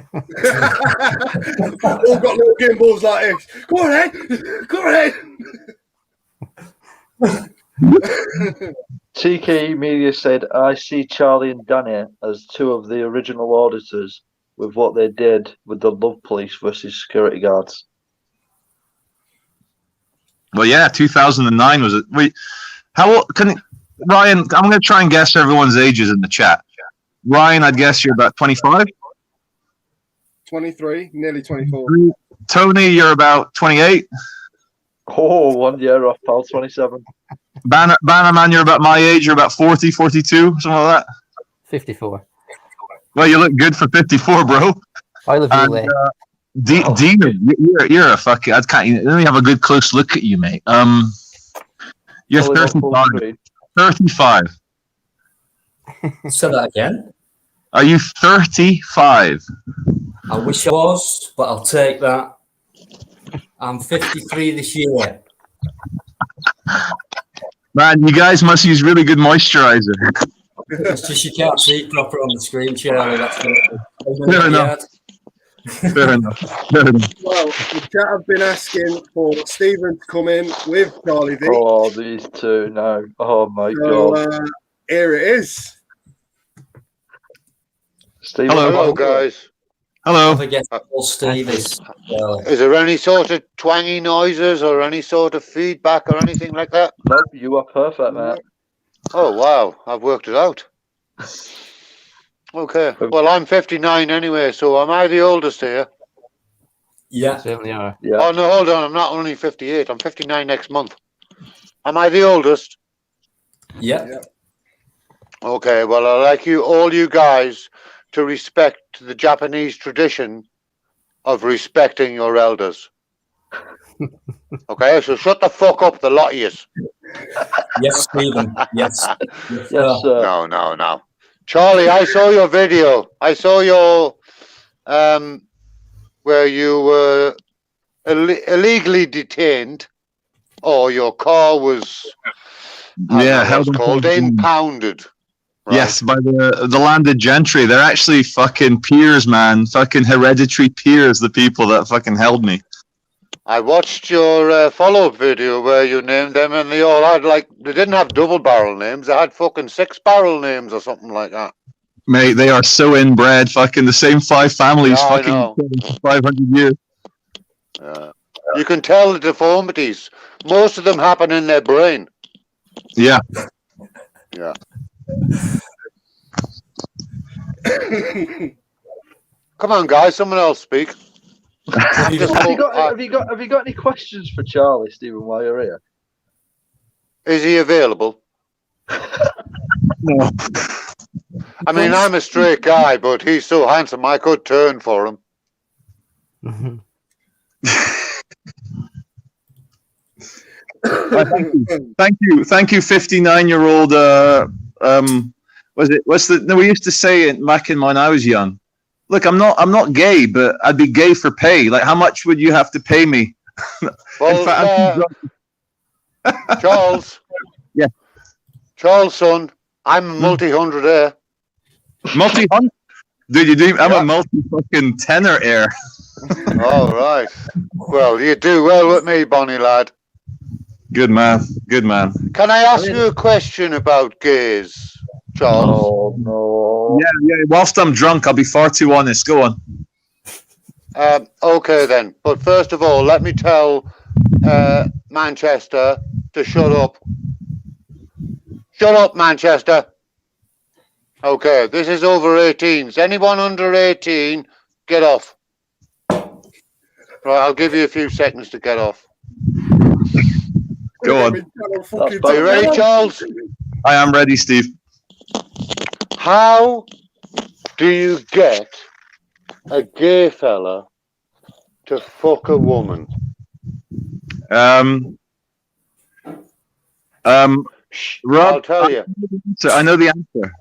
got little gimbals like this. Go on, Ed. TK Media said, I see Charlie and Danny as two of the original auditors with what they did with the Love Police versus security guards. Well, yeah, 2009 was it? Wait, Ryan, I'm going to try and guess everyone's ages in the chat. Ryan, I'd guess you're about 25? 23, nearly 24. Tony, you're about 28? Oh, 1 year off, pal, 27. Bannerman, you're about my age. You're about 40, 42, something like that? 54. Well, you look good for 54, bro. I live in LA. Dino, you're a fucking. Let me have a good close look at you, mate. You're 35. 35. Say that again. Are you 35? I wish I was, but I'll take that. I'm 53 this year. Man, you guys must use really good moisturizer. It's just you can't see proper on the screen, Charlie. That's Fair enough. Fair enough. Fair enough. Well, the chat have been asking for Stephen to come in with Charlie V. Oh, these two now. Oh my So god. here it is. Stephen, Hello, guys. Hello. Steve is there any sort of twangy noises or any sort of feedback or anything like that? No, you are perfect, mate. Oh, wow. I've worked it out. Okay. Well, I'm 59 anyway, so am I the oldest here? Yeah. Certainly are. Yeah. Oh, no, hold on. I'm not only 58. I'm 59 next month. Am I the oldest? Yeah. Okay. Well, I'd like all you guys to respect the Japanese tradition of respecting your elders. Okay, so shut the fuck up, the lot of yous. Yes, Stephen. Yes. Yes, sir. No. Charlie, I saw your video. I saw your where you were illegally detained, or your car was impounded. Right. Yes, by the landed gentry. They're actually fucking peers, man. Fucking hereditary peers, the people that fucking held me. I watched your follow-up video where you named them, and they all had they didn't have double-barrel names. They had fucking 6-barrel names or something like that. Mate, they are so inbred. Fucking the same 5 families. Yeah, fucking 500 years. You can tell the deformities. Most of them happen in their brain. Yeah. Yeah. Come on, guys. Someone else speak. Have you got any questions for Charlie, Stephen, while you're here? Is he available? No. I mean, I'm a straight guy, but he's so handsome I could turn for him. Thank you, 59-year-old. We used to say it back in when I was young. Look, I'm not gay, but I'd be gay for pay. Like, how much would you have to pay me? Well, Charles. Yeah. Charles, son, I'm a multi-hundred heir. Multi-hundred? Dude, I'm a multi-fucking tenor heir. All right. Well, you do well with me, Bonnie lad. Good man. Can I ask you a question about gays, Charles? Oh, no. Yeah. Whilst I'm drunk, I'll be far too honest. Go on. Okay, then. But first of all, let me tell Manchester to shut up. Shut up, Manchester. Okay, this is over 18s. Anyone under 18, get off. Right, I'll give you a few seconds to get off. Go on. Are you ready, Charles? I am ready, Steve. How do you get a gay fella to fuck a woman? Rob, I'll tell you. So I know the answer.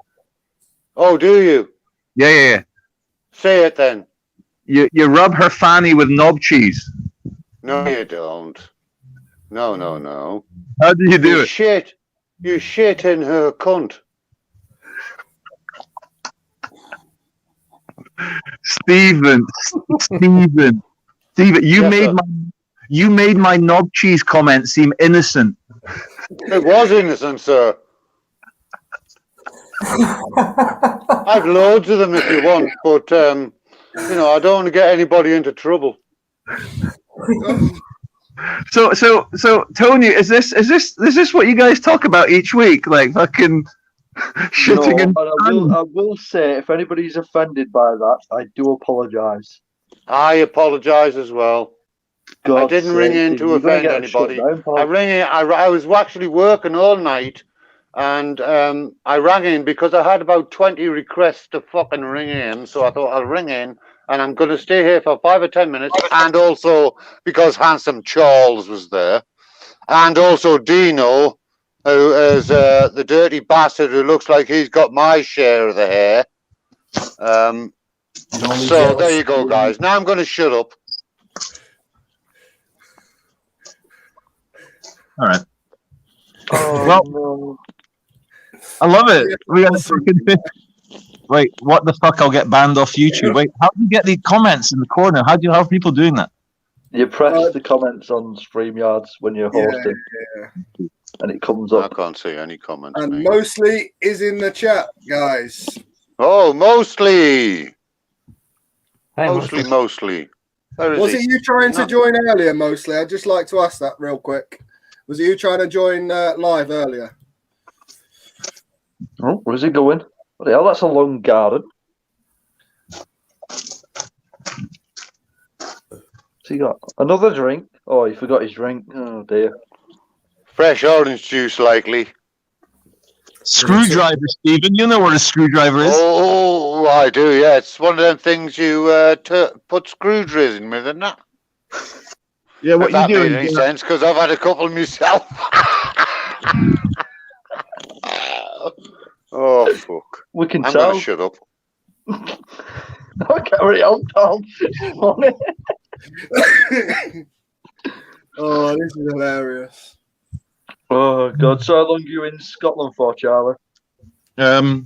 Oh, do you? Yeah. Say it then. You rub her fanny with knob cheese. No, you don't. No. How do you do it? You shit in her cunt. Stephen, you made my knob cheese comment seem innocent. It was innocent, sir. I've loads of them if you want, but I don't want to get anybody into trouble. So Tony, is this what you guys talk about each week? Like fucking shitting in. I will say, if anybody's offended by that, I do apologise. I apologise as well. I didn't ring in to offend anybody. I was actually working all night, and I rang in because I had about 20 requests to fucking ring in. So I thought I'll ring in, and I'm going to stay here for 5 or 10 minutes. And also because handsome Charles was there, and also Dino, who is the dirty bastard who looks like he's got my share of the hair. So there you go, guys. Now I'm going to shut up. All right. Oh, Well, no. I love it. We got fucking Wait, what the fuck? I'll get banned off YouTube. Wait, how do you get the comments in the corner? How are people doing that? You press the comments on StreamYards when you're hosting, and it comes up. I can't see any comments. And Mostly is in the chat, guys. Oh, Mostly. Hey, Mostly. Was it you trying to join earlier, Mostly? I'd just like to ask that real quick. Was it you trying to join live earlier? Oh, where's he going? What the hell? That's a long garden. So he got another drink? Oh, he forgot his drink. Oh dear. Fresh orange juice, likely. Screwdriver, Stephen. You know where the screwdriver is. Oh, I do. Yeah, it's one of them things you put screwdrivers in with, isn't it? Yeah, what if that you do? Made any sense? Because I've had a couple myself. Oh fuck! We can I'm tell. gonna shut up. No, carry on, Tom. Oh, this is hilarious. Oh God! So how long are you in Scotland for, Charlie? 2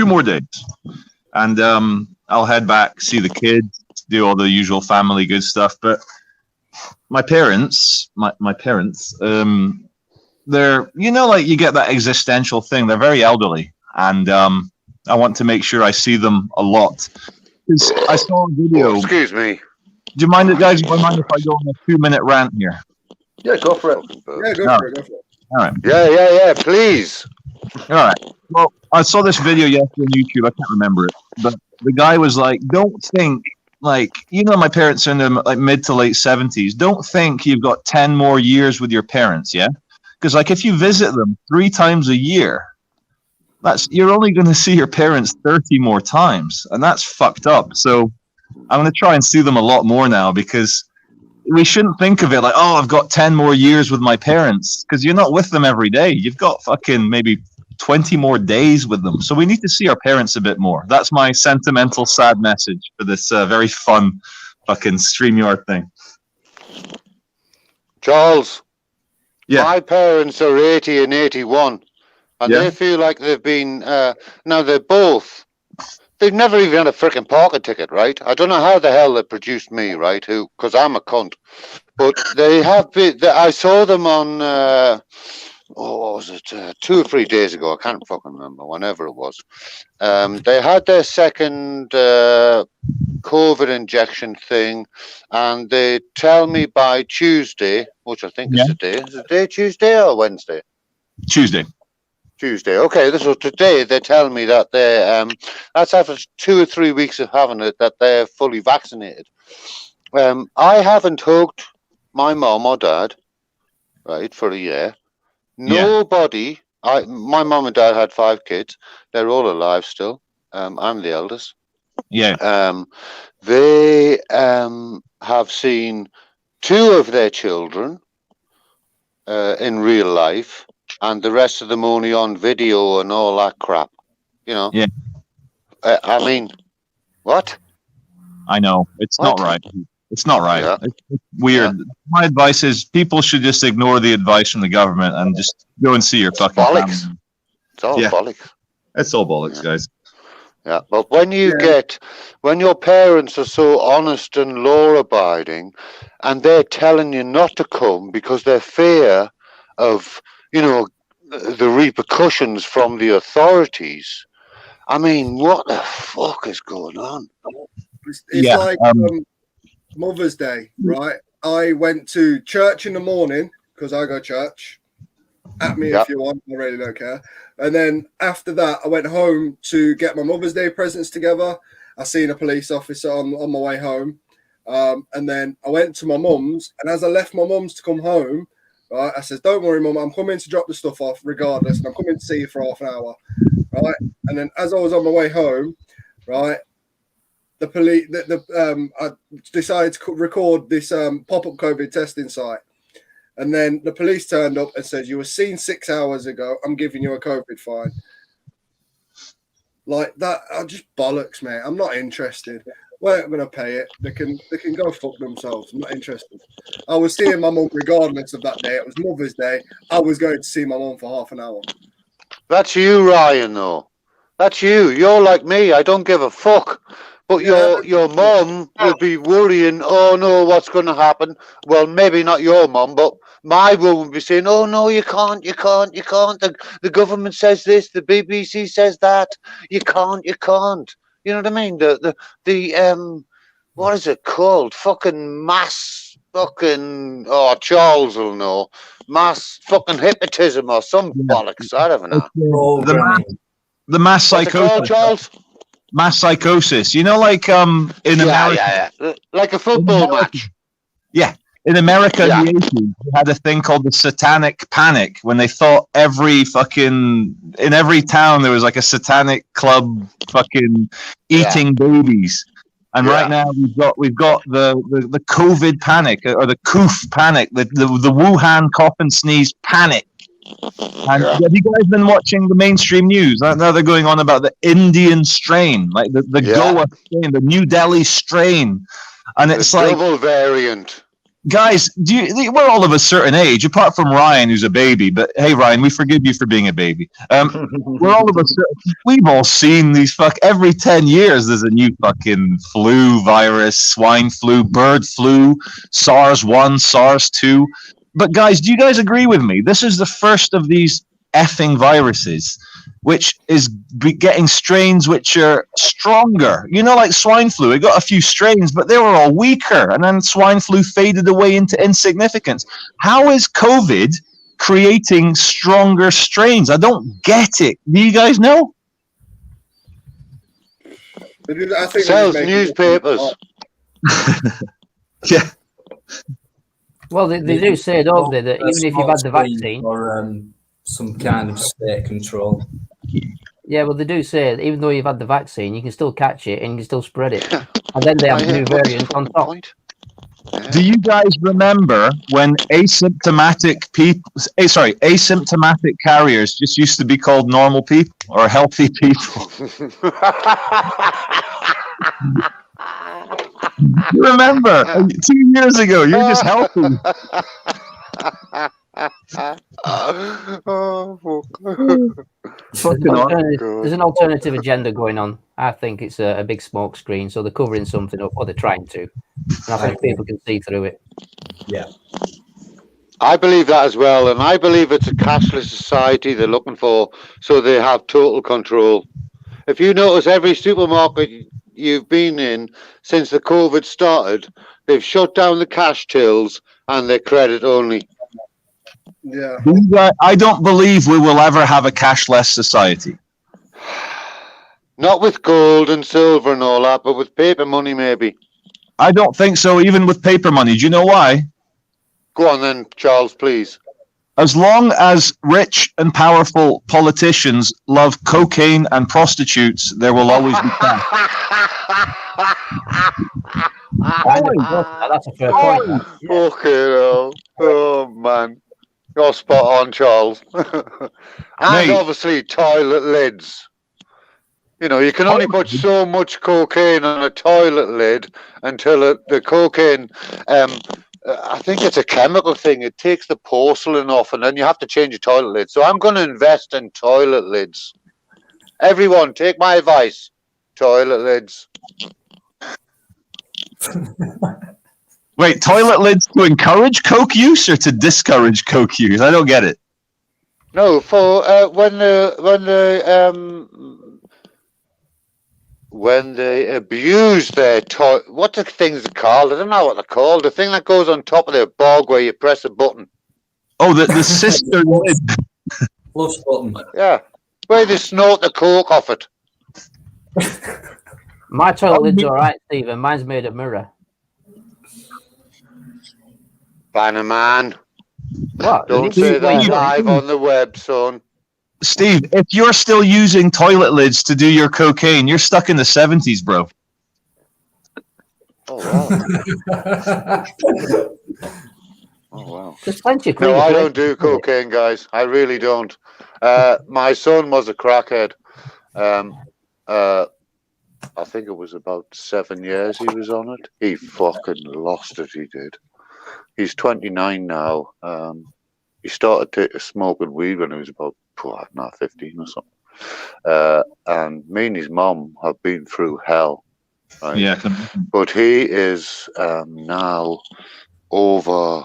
more days, and I'll head back, see the kids, do all the usual family good stuff. But my parents, they're, like you get that existential thing. They're very elderly, and I want to make sure I see them a lot. Because I saw a video. Oh, excuse me. Do you mind it, guys? Do you mind if I go on a 2-minute rant here? Yeah, go for it. Yeah, go for it. All right. Yeah, please. All right. Well, I saw this video yesterday on YouTube. I can't remember it, but the guy was like, "Don't think my parents are in their mid to late 70s. Don't think you've got 10 more years with your parents, yeah? Because if you visit them 3 times a year, you're only going to see your parents 30 more times, and that's fucked up. So I'm going to try and see them a lot more now, because we shouldn't think of it like, oh, I've got 10 more years with my parents, because you're not with them every day. You've got fucking maybe 20 more days with them. So we need to see our parents a bit more. That's my sentimental, sad message for this very fun fucking StreamYard thing. Charles. Yeah. My parents are 80 and 81, and they feel like they've been. Now they've never even had a freaking parking ticket, right? I don't know how the hell they produced me, right? Because I'm a cunt, but they have been. I saw them on. What was it? 2 or 3 days ago. I can't fucking remember. Whenever it was, they had their second COVID injection thing, and they tell me by Tuesday, which I think is the day. Is it day Tuesday or Wednesday? Tuesday. Okay, so today they tell me that they that's after 2 or 3 weeks of having it, that they're fully vaccinated. I haven't hugged my mom or dad, right, for a year. Nobody. My mom and dad had 5 kids. They're all alive still. I'm the eldest. Yeah. They have seen 2 of their children in real life, and the rest of them only on video and all that crap. Yeah. I mean, what? I know. It's not right. It's not right. Yeah. It's weird. Yeah. My advice is people should just ignore the advice from the government and just go and see your fucking bollocks. family. It's all bollocks. It's all bollocks, guys. Yeah, but when your parents are so honest and law-abiding, and they're telling you not to come because they're fear of, the repercussions from the authorities. I mean, what the fuck is going on? It's like Mother's Day, right? I went to church in the morning because I go to church. At me if you want, I really don't care. And then after that, I went home to get my Mother's Day presents together. I seen a police officer on my way home. And then I went to my mum's. And as I left my mum's to come home, right, I said, "Don't worry, mum, I'm coming to drop the stuff off regardless. And I'm coming to see you for half an hour." Right. And then as I was on my way home, right, the police, I decided to record this pop-up COVID testing site. And then the police turned up and said, "You were seen 6 hours ago. I'm giving you a COVID fine." Like that, I just bollocks, mate. I'm not interested. weren't going to pay it. They can go fuck themselves. I'm not interested. I was seeing my mum regardless of that day. It was Mother's Day. I was going to see my mum for half an hour. That's you, Ryan, though. That's you. You're like me. I don't give a fuck. But your mum would be worrying, oh no, what's going to happen? Well, maybe not your mum, but my mum would be saying, oh no, you can't. The government says this, the BBC says that. You can't. You know what I mean? The what is it called? Fucking mass fucking, oh, Charles will know. Mass fucking hypnotism or some bollocks. I don't know. The mass psychosis. Called, Charles? Mass psychosis. You know, like in America. Yeah. Like a football match. Yeah. In America in the 80s, they had a thing called the satanic panic when they thought in every town there was like a satanic club fucking eating babies. And right now we've got the COVID panic or the COOF panic, the Wuhan cough and sneeze panic. And have you guys been watching the mainstream news? Now they're going on about the Indian strain, like the Goa strain, the New Delhi strain, and it's like double variant. Guys, we're all of a certain age, apart from Ryan, who's a baby. But hey, Ryan, we forgive you for being a baby. We're all of a certain. We've all seen these every 10 years. There's a new fucking flu virus, swine flu, bird flu, SARS-1, SARS-2. But guys, do you guys agree with me? This is the first of these effing viruses, which is getting strains which are stronger. You know, like swine flu, it got a few strains, but they were all weaker. And then swine flu faded away into insignificance. How is COVID creating stronger strains? I don't get it. Do you guys know? I think sells newspapers. Yeah. Well, they do say, don't they, that even if you've had the vaccine or some kind of state control. Yeah, well, they do say that even though you've had the vaccine, you can still catch it and you can still spread it. And then they have new variants on top. Do you guys remember when asymptomatic carriers just used to be called normal people or healthy people? You remember 2 years ago, you're just healthy. There's an alternative agenda going on. I think it's a big smoke screen, so they're covering something up, or they're trying to. And I think people can see through it. Yeah. I believe that as well, and I believe it's a cashless society they're looking for, so they have total control. If you notice, every supermarket you've been in since the COVID started, they've shut down the cash tills and they're credit only. Yeah. I don't believe we will ever have a cashless society. Not with gold and silver and all that, but with paper money, maybe. I don't think so, even with paper money. Do you know why? Go on then, Charles, please. As long as rich and powerful politicians love cocaine and prostitutes, there will always be cash. That's a fair point. Okay, oh man. You're spot on, Charles. And obviously toilet lids. You know, you can only put so much cocaine on a toilet lid until the cocaine, I think it's a chemical thing. It takes the porcelain off and then you have to change your toilet lid. So I'm going to invest in toilet lids. Everyone, take my advice. Toilet lids. Wait, toilet lids to encourage coke use or to discourage coke use? I don't get it. No, for when they abuse their toilet, what the things are called? I don't know what they're called. The thing that goes on top of their bog where you press a button. Oh, the sister lid. Flush button. Yeah, where they snort the coke off it. My toilet lid's all right, Stephen. Mine's made of mirror. Banner man. What? Don't say that live on the web, son. Steve, if you're still using toilet lids to do your cocaine, you're stuck in the 70s, bro. Oh, wow. Oh, wow. There's plenty of No, I don't do cocaine, guys. I really don't. My son was a crackhead. I think it was about 7 years he was on it. He fucking lost it, he did. He's 29 now. He started smoking weed when he was about 15 or something. And me and his mum have been through hell. Right? Yeah. But he is now over,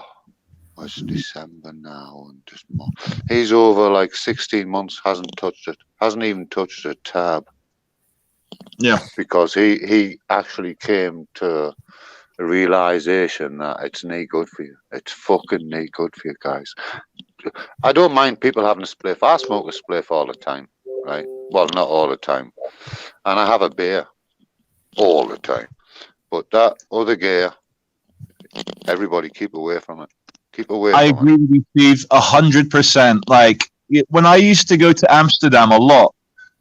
it's December now, and just more. He's over like 16 months, hasn't touched it, hasn't even touched a tab. Yeah. Because he actually came to a realization that it's no good for you. It's fucking no good for you guys. I don't mind people having a spliff. I smoke a spliff all the time, right? Well, not all the time. And I have a beer all the time. But that other gear, everybody keep away from it. Keep away from it. I agree with you, Steve, 100%. Like, when I used to go to Amsterdam a lot,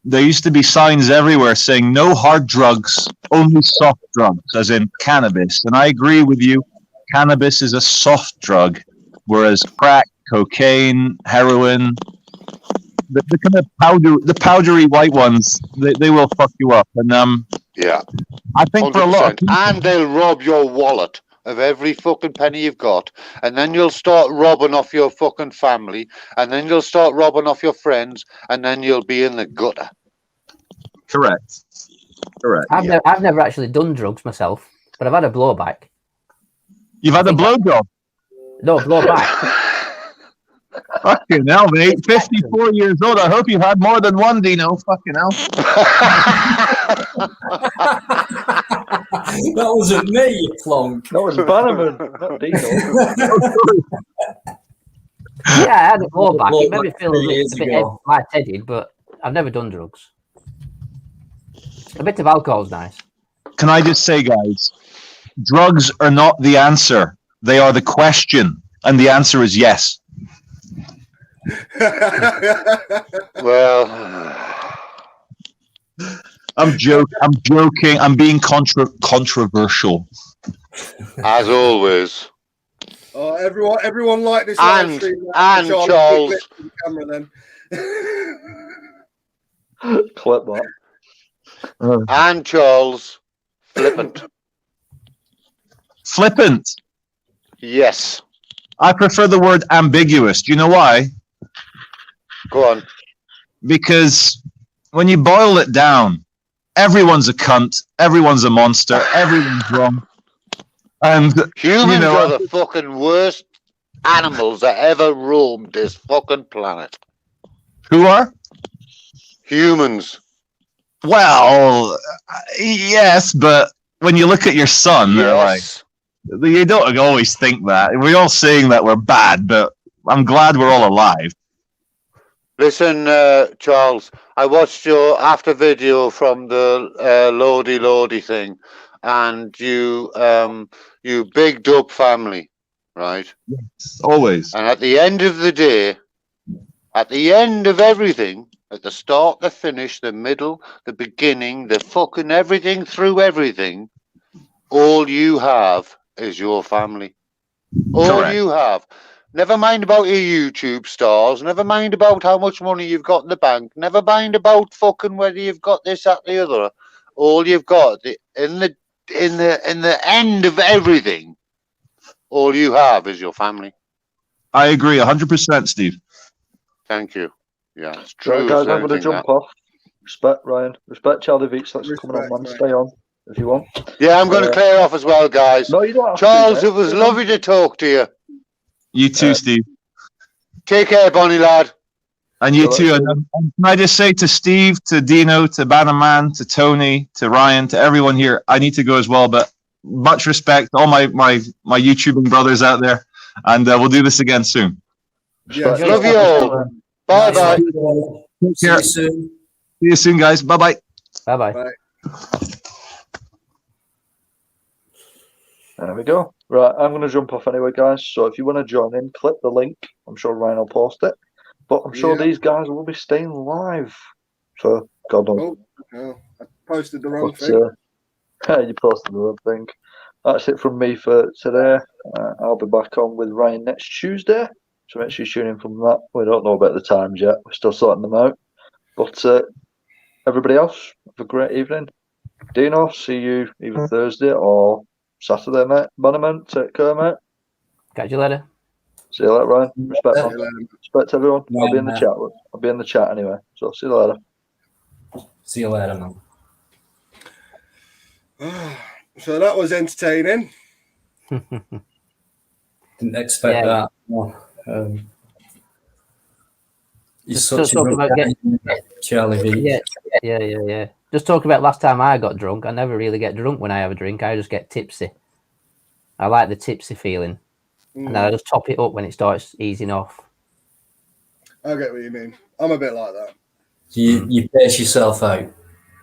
there used to be signs everywhere saying no hard drugs, only soft drugs, as in cannabis. And I agree with you. Cannabis is a soft drug, whereas crack, cocaine, heroin, the kind of powdery white ones, they will fuck you up. And yeah, I think 100%. For a lot of people, and they'll rob your wallet of every fucking penny you've got, and then you'll start robbing off your fucking family, and then you'll start robbing off your friends, and then you'll be in the gutter. Correct. I've never actually done drugs myself, but I've had a blowback. You've had a blowjob? No, blowback. Fucking hell, mate. 54 years old. I hope you've had more than one, Dino. Fucking hell. That wasn't me, you plonk. That was Bannerman, not Dino. Yeah, I had a blowback. It made me feel a bit light-headed, but I've never done drugs. A bit of alcohol is nice. Can I just say, guys, drugs are not the answer. They are the question. And the answer is yes. Well, I'm joking. I'm being controversial. As always. Everyone like this and live stream. And Charles. Camera, then. Clip that. And Charles. Flippant. Flippant? Yes. I prefer the word ambiguous. Do you know why? Go on. Because when you boil it down, everyone's a cunt, everyone's a monster, everyone's wrong. And humans are the fucking worst animals that ever roamed this fucking planet. Who are? Humans. Well, yes, but when you look at your son, yes. You don't always think that. We're all saying that we're bad, but I'm glad we're all alive. Listen, Charles, I watched your after video from the Lodi thing, and you bigged up family, right? Yes, always. And at the end of the day, at the end of everything, at the start, the finish, the middle, the beginning, the fucking everything through everything, all you have is your family. All Correct. You have. Never mind about your YouTube stars. Never mind about how much money you've got in the bank. Never mind about fucking whether you've got this, that, the other. All you've got in the end of everything, all you have is your family. I agree 100%, Steve. Thank you. Yeah, it's true. Right, guys, I'm going to jump off. Respect, Ryan. Respect, Charlie Veitch. Thanks for coming on, man. Stay on if you want. Yeah, I'm going to clear off as well, guys. No, you don't have Charles, to, it was lovely to talk to you. You too, Steve. Take care, Bonnie lad. And you too. And can I just say to Steve, to Dino, to Bannerman, to Tony, to Ryan, to everyone here, I need to go as well, but much respect to all my YouTubing brothers out there, and we'll do this again soon. Yes. Love you all. Bye-bye. Take care. See you soon, guys. Bye-bye. Bye-bye. There we go. Right, I'm going to jump off anyway, guys. So if you want to join in, click the link. I'm sure Ryan will post it. But I'm sure these guys will be staying live for God knows. Oh, I posted the wrong thing. You posted the wrong thing. That's it from me for today. I'll be back on with Ryan next Tuesday. So make sure you tune in from that. We don't know about the times yet. We're still sorting them out. But everybody else, have a great evening. Dino, see you either Thursday or Saturday, mate. Monument, take care, mate. Catch you later. See you later, Ryan. Respect, man. Respect everyone. Yeah, I'll be in the chat. I'll be in the chat anyway. So see you later. See you later, man. So that was entertaining. Didn't expect that. No. He's Just such a good guy, Charlie Veitch. Yeah. Just talk about last time I got drunk. I never really get drunk when I have a drink. I just get tipsy. I like the tipsy feeling. And then I just top it up when it starts easing off. I get what you mean. I'm a bit like that. You pace yourself out.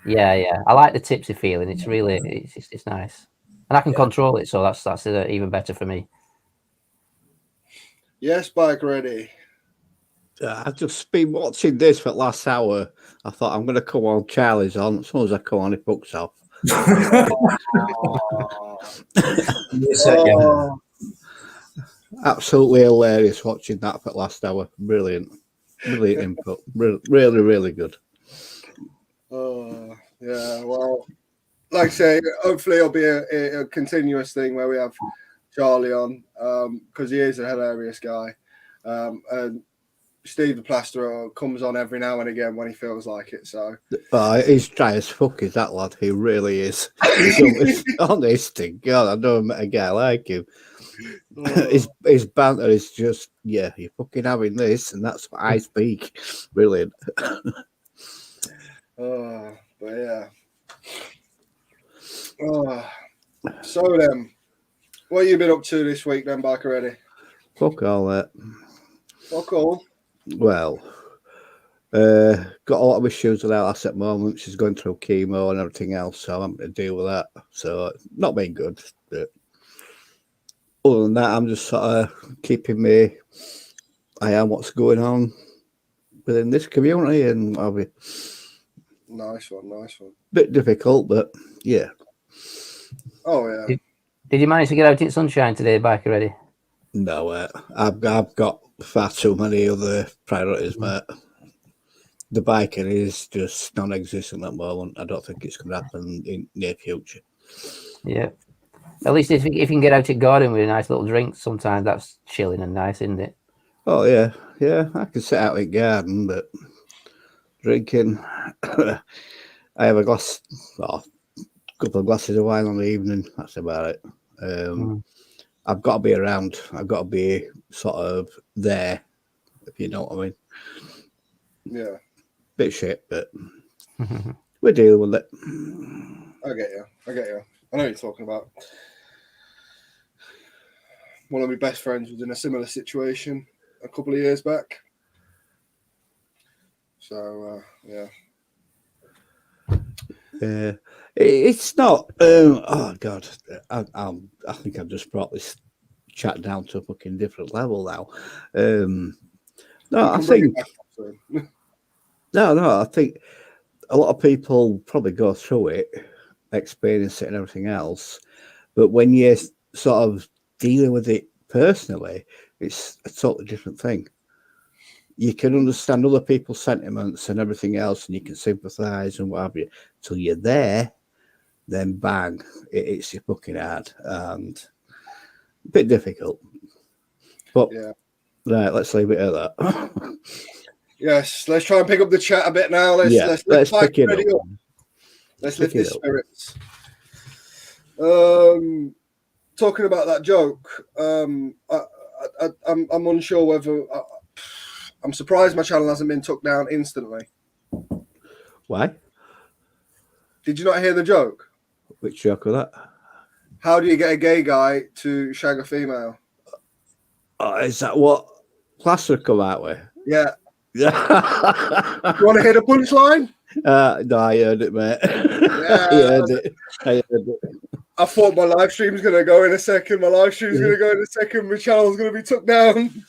Yeah. I like the tipsy feeling. It's really, it's nice. And I can control it, so that's even better for me. Yes, Bike Ready. I've just been watching this for the last hour. I thought I'm going to come on Charlie's on. As soon as I come on, it books off. Absolutely hilarious watching that for the last hour. Brilliant input. Really, really good. Yeah, well, like I say, hopefully it'll be a continuous thing where we have Charlie on, because he is a hilarious guy. And Steve the Plasterer comes on every now and again when he feels like it. So he's dry as fuck, is that lad? He really is. He's honest to God, I never met a guy like him. His banter is just, you're fucking having this, and that's what I speak. Brilliant. But yeah. So then, what have you been up to this week then, Bike Ready? Fuck all that. Fuck all. Well, got a lot of issues with our ass at the moment. She's going through chemo and everything else, so I'm having to deal with that. So not being good. But other than that, I'm just sort of keeping me eye on what's going on within this community, and I'll be nice one. Bit difficult, but yeah. Oh yeah. Did you manage to get out in sunshine today, Bike Ready? No, I've got far too many other priorities, mate. The biking is just non-existent at the moment. I don't think it's going to happen in near future. Yeah. At least if you can get out to garden with a nice little drink, sometimes that's chilling and nice, isn't it? Oh yeah. I can sit out in the garden, but drinking, I have a couple of glasses of wine on the evening. That's about it. I've got to be around. I've got to be sort of there, if you know what I mean. Yeah. Bit shit, but we're dealing with it. I get you. I know what you're talking about. One of my best friends was in a similar situation a couple of years back. So, yeah. It's not. Oh God, I think I've just brought this chat down to a fucking different level now. No, I think. No, I think a lot of people probably go through it, experience it, and everything else. But when you're sort of dealing with it personally, it's a totally different thing. You can understand other people's sentiments and everything else, and you can sympathise and what have you. Till you're there, then bang, it's your fucking hard and a bit difficult. But yeah. Right, let's leave it at that. Yes, let's try and pick up the chat a bit now. Let's pick it up. Let's lift the spirits. Talking about that joke, I'm unsure whether I'm surprised my channel hasn't been took down instantly. Why? Did you not hear the joke? Which joke was that? How do you get a gay guy to shag a female? Is that what Plaster come out with? Yeah. You want to hear the punchline? No, I heard it, mate. Yeah. I heard it. I thought my live stream's going to go in a second. My channel's going to be took down.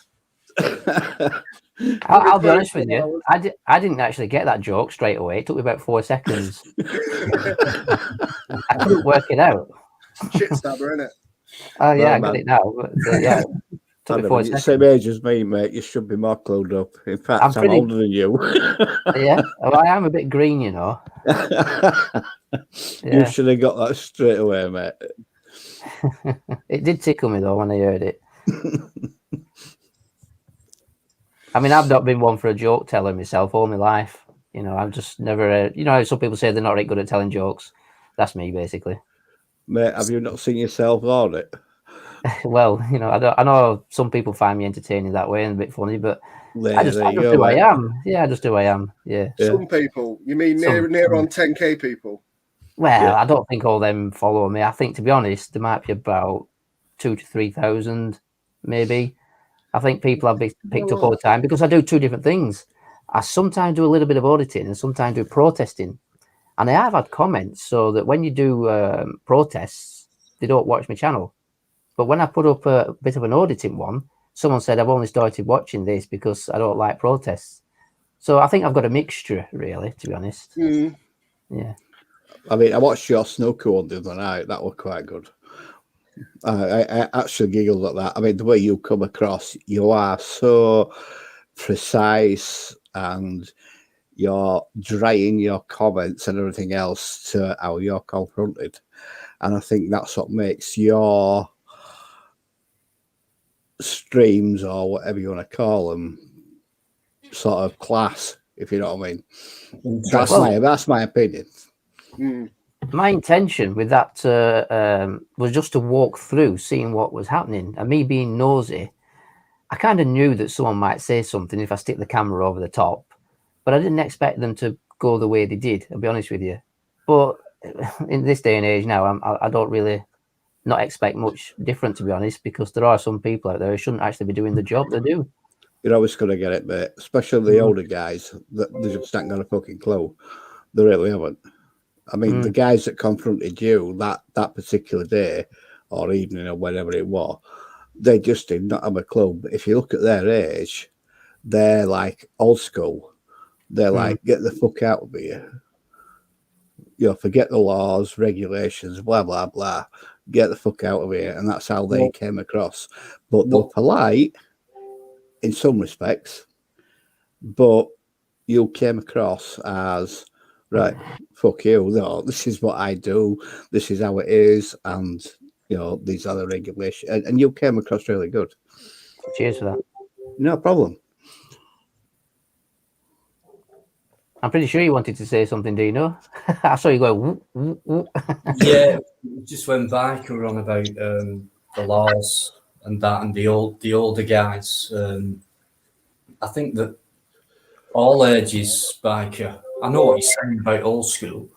I'll be honest with you. I didn't actually get that joke straight away. It took me about 4 seconds. I couldn't work it out. Shit stabber, innit? Oh yeah, I got it now. But, yeah. Took me 40 you're the seconds. same age as me, mate. You should be more clued up. In fact, I'm older than you. Yeah, well, I am a bit green, you know. You should have got that straight away, mate. It did tickle me though when I heard it. I mean, I've not been one for a joke teller myself all my life. You know, I've just never. You know, some people say they're not very good at telling jokes. That's me, basically. Mate, have you not seen yourself on it? Well, you know, I know some people find me entertaining that way and a bit funny, but I just do mate. I am. Yeah, I just do I am. Yeah. Some people. You mean near on 10K people? Well, I don't think all them follow me. I think, to be honest, there might be about 2,000 to 3,000, maybe. I think people have picked up all the time because I do two different things. I sometimes do a little bit of auditing and sometimes do protesting. And I have had comments so that when you do protests, they don't watch my channel. But when I put up a bit of an auditing one, someone said, I've only started watching this because I don't like protests. So I think I've got a mixture, really, to be honest. Yeah. I mean, I watched your snooker one the other night. That was quite good. I actually giggled at that. I mean, the way you come across, you are so precise and you're drying your comments and everything else to how you're confronted. And I think that's what makes your streams, or whatever you want to call them, sort of class, if you know what I mean. That's my opinion. My intention with that was just to walk through, seeing what was happening, and me being nosy. I kind of knew that someone might say something if I stick the camera over the top, but I didn't expect them to go the way they did. I'll be honest with you. But in this day and age now, I don't really not expect much different, to be honest, because there are some people out there who shouldn't actually be doing the job they do. You're always going to get it, mate. Especially the older guys that they just not got a fucking clue. They really haven't. I mean, the guys that confronted you that particular day or evening or whatever it was, they just did not have a clue. But if you look at their age, they're like old school. They're like, get the fuck out of here. You know, forget the laws, regulations, blah, blah, blah. Get the fuck out of here. And that's how they came across. But they're polite in some respects. But you came across as, right, fuck you. No, this is what I do. This is how it is. And, you know, these are the regulations. And you came across really good. Cheers for that. No problem. I'm pretty sure you wanted to say something, do you know? I saw you go, whoop, whoop, whoop. Yeah, just when Veitch were on about the laws and that and the older guys. I think that all ages biker, I know what you're saying about old school,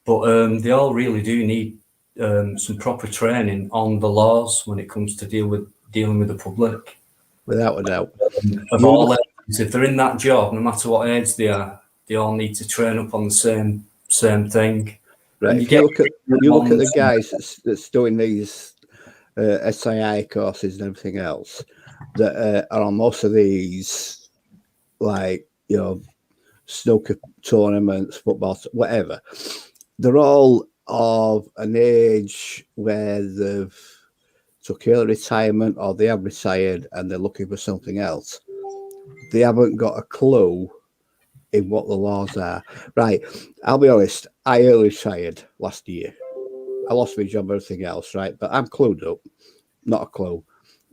but they all really do need some proper training on the laws when it comes to dealing with the public. Without a doubt. Of all ages, if they're in that job, no matter what age they are, they all need to train up on the same thing. Right. If you look at the guys that's doing these SII courses and everything else that are on most of these, like, you know, snooker tournaments, football, whatever, they're all of an age where they've took early retirement or they have retired and they're looking for something else. They haven't got a clue in what the laws are. Right. I'll be honest. I early retired last year. I lost my job and everything else, right? But I'm clued up. Not a clue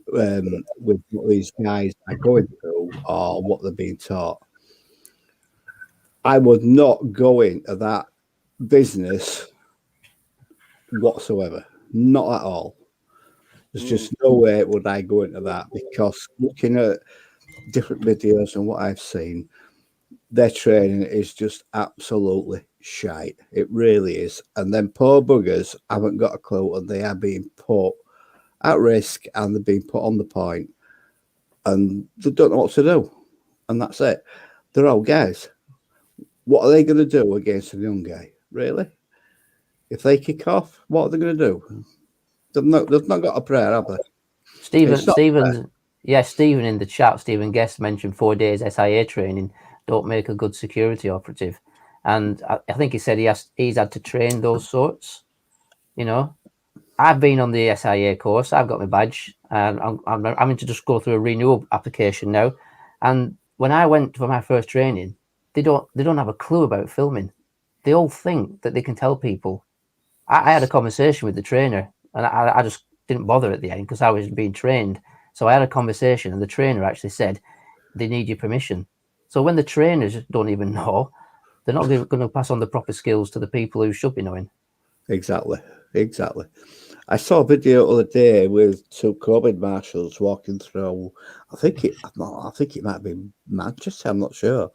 with what these guys are going through or what they're being taught. I would not go into that business whatsoever. Not at all. There's just no way would I go into that, because looking at different videos and what I've seen, their training is just absolutely shite. It really is. And then poor buggers haven't got a clue and they are being put at risk and they're being put on the point and they don't know what to do. And that's it. They're old guys. What are they going to do against a young guy? Really? If they kick off, what are they going to do? They've not got a prayer, have they? Stephen in the chat, Stephen Guest mentioned 4 days SIA training don't make a good security operative. And I think he said he's had to train those sorts. You know, I've been on the SIA course. I've got my badge. and I'm having to just go through a renewal application now. And when I went for my first training, they don't have a clue about filming. They all think that they can tell people. I had a conversation with the trainer, and I just didn't bother at the end because I was being trained. So I had a conversation, and the trainer actually said they need your permission. So when the trainers don't even know, they're not going to pass on the proper skills to the people who should be knowing. Exactly. I saw a video the other day with two COVID marshals walking through. I think it might be Manchester. I'm not sure.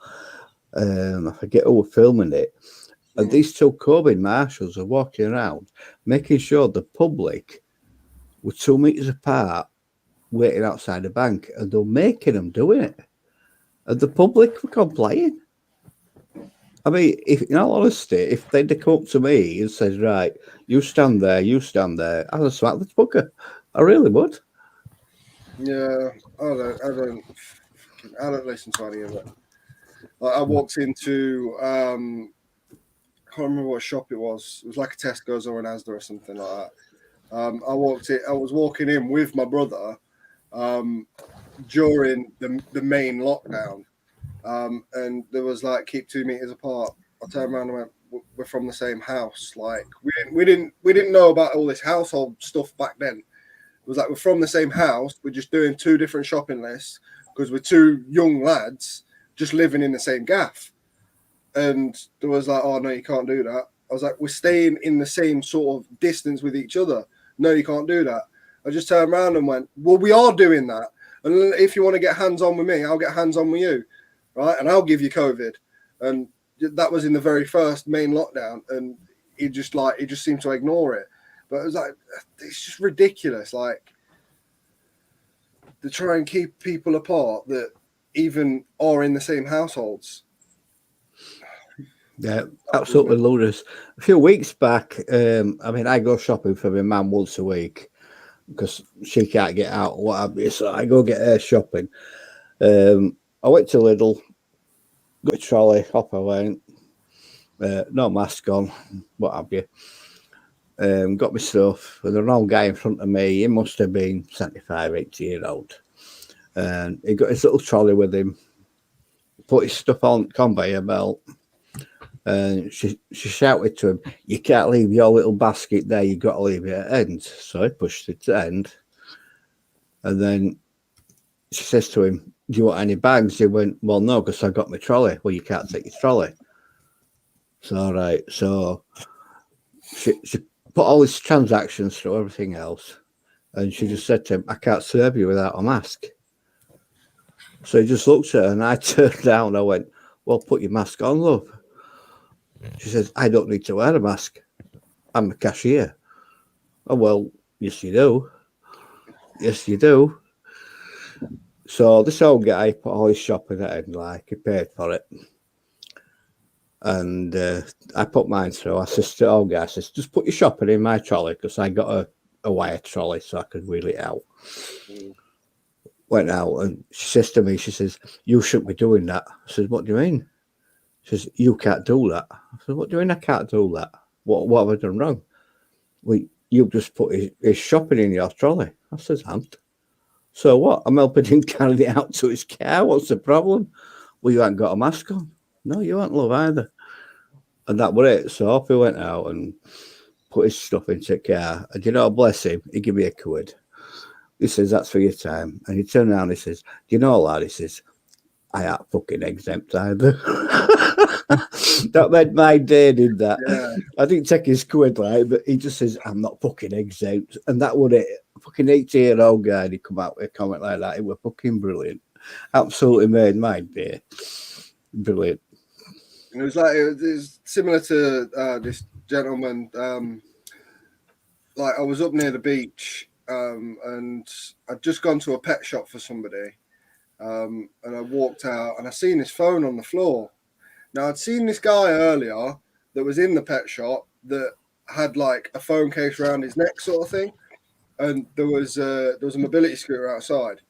I forget who were filming it. And these two COVID marshals are walking around, making sure the public were 2 meters apart, waiting outside the bank, and they're making them doing it. And the public were complying. I mean, if in all honesty, if they'd come up to me and said, "Right, you stand there," I'd have smacked the fucker. I really would. Yeah, I don't listen to any of it. Like, I walked into I can't remember what shop it was. It was like a Tesco's or an Asda or something like that. I was walking in with my brother during the main lockdown, and there was like, keep 2 meters apart. I turned around and went, "We're from the same house." Like, we didn't know about all this household stuff back then. It was like, we're from the same house. We're just doing two different shopping lists because we're two young lads just living in the same gaff. And there was like, "Oh no, you can't do that." I was like, "We're staying in the same sort of distance with each other. No, you can't do that." I just turned around and went, "Well, we are doing that. And if you want to get hands on with me, I'll get hands on with you, right? And I'll give you COVID." And that was in the very first main lockdown, and he just seemed to ignore it. But it was like, it's just ridiculous. Like, to try and keep people apart that even are in the same households. Yeah, absolutely ludicrous. A few weeks back, I go shopping for my mum once a week because she can't get out or what have you, so I go get her shopping. I went to Lidl, got a trolley, off I went, no mask on, what have you. Got my stuff, and an old guy in front of me, he must have been 75, 80-year-old. And he got his little trolley with him, put his stuff on conveyor belt, and she shouted to him, "You can't leave your little basket there, you've got to leave it at end." So he pushed it to end. And then she says to him, "Do you want any bags?" He went, "Well, no, because I got my trolley." "Well, you can't take your trolley." So, all right. So she put all his transactions through, everything else. And she just said to him, "I can't serve you without a mask." So he just looked at her, and I turned down. I went, "Well, put your mask on, love." She says, "I don't need to wear a mask. I'm a cashier." "Oh, well, yes, you do. Yes, you do." So this old guy put all his shopping at end, like he paid for it. And I put mine through. I says to the old guy, I says, "Just put your shopping in my trolley," because I got a wire trolley so I could wheel it out. Went out, and she says to me, she says, "You shouldn't be doing that." I says, "What do you mean?" She says, "You can't do that." I said, "What do you mean I can't do that? What have I done wrong?" "Well, you just put his shopping in your trolley." I says, "And so what? I'm helping him carry it out to his car. What's the problem?" "Well, you ain't got a mask on." "No, you ain't, love, either." And that was it. So off he went out and put his stuff into the car. And you know, bless him, he gave me £1. He says, "That's for your time." And he turned around and he says, "Do you know, lad?" He says, "I ain't fucking exempt either." That made my day, did that? Yeah. I didn't take his £1, like, but he just says, "I'm not fucking exempt." And that was it. A fucking 80-year-old guy, and he come out with a comment like that. It was fucking brilliant. Absolutely made my day. Brilliant. And it was similar to this gentleman. Like, I was up near the beach, and I'd just gone to a pet shop for somebody, and I walked out and I seen his phone on the floor. Now, I'd seen this guy earlier that was in the pet shop that had like a phone case around his neck, sort of thing, and there was a mobility scooter outside.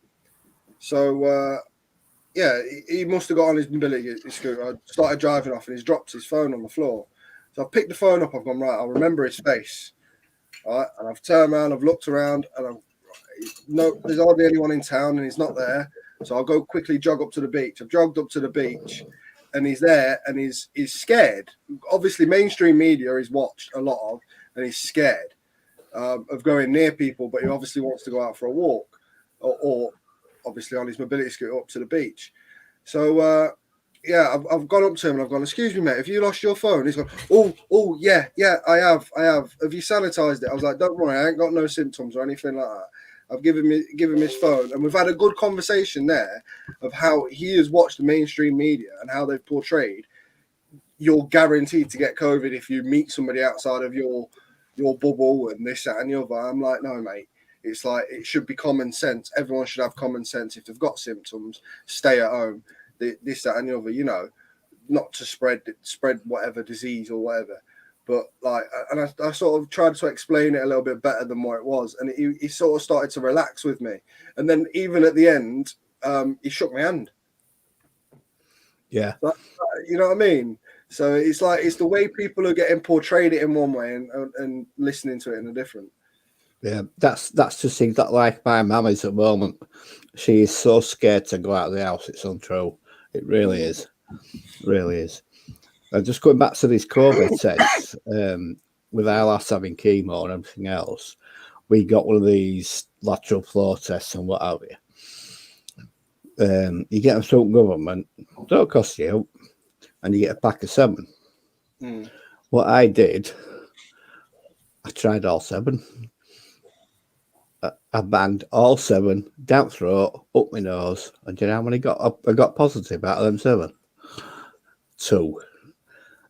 So yeah, he must have got on his mobility scooter. I started driving off, and he's dropped his phone on the floor. So I picked the phone up. I've gone, right, I'll remember his face. All right, and I've turned around, I've looked around, and no, there's hardly anyone in town, and he's not there. So I'll go quickly jog up to the beach. I've jogged up to the beach, and he's there, and he's scared. Obviously, mainstream media is watched a lot of, and he's scared of going near people, but he obviously wants to go out for a walk, or obviously on his mobility scooter up to the beach. So yeah, I've gone up to him and I've gone, "Excuse me, mate, have you lost your phone?" He's gone, "Oh, yeah, I have. Have you sanitized it?" I was like, "Don't worry, I ain't got no symptoms or anything like that." I've given him his phone, and we've had a good conversation there of how he has watched the mainstream media and how they've portrayed you're guaranteed to get COVID if you meet somebody outside of your bubble and this, that, and the other. I'm like, no, mate. It's like, it should be common sense. Everyone should have common sense. If they've got symptoms, stay at home. This, that, and the other, you know, not to spread whatever disease or whatever. But like, and I sort of tried to explain it a little bit better than what it was, and he sort of started to relax with me. And then even at the end, he shook my hand. Yeah, you know what I mean. So it's like, it's the way people are getting portrayed it in one way and listening to it in a different. Yeah, that's just things that, like my mum is at the moment. She is so scared to go out of the house. It's untrue. It really is. Really is. Just going back to these COVID tests, with our lads having chemo and everything else, we got one of these lateral flow tests and what have you. You get them through government, don't cost you, and you get a pack of 7. What I did, I tried all 7. I banged all 7 down throat, up my nose, and do you know how many I got positive out of them 7? 2.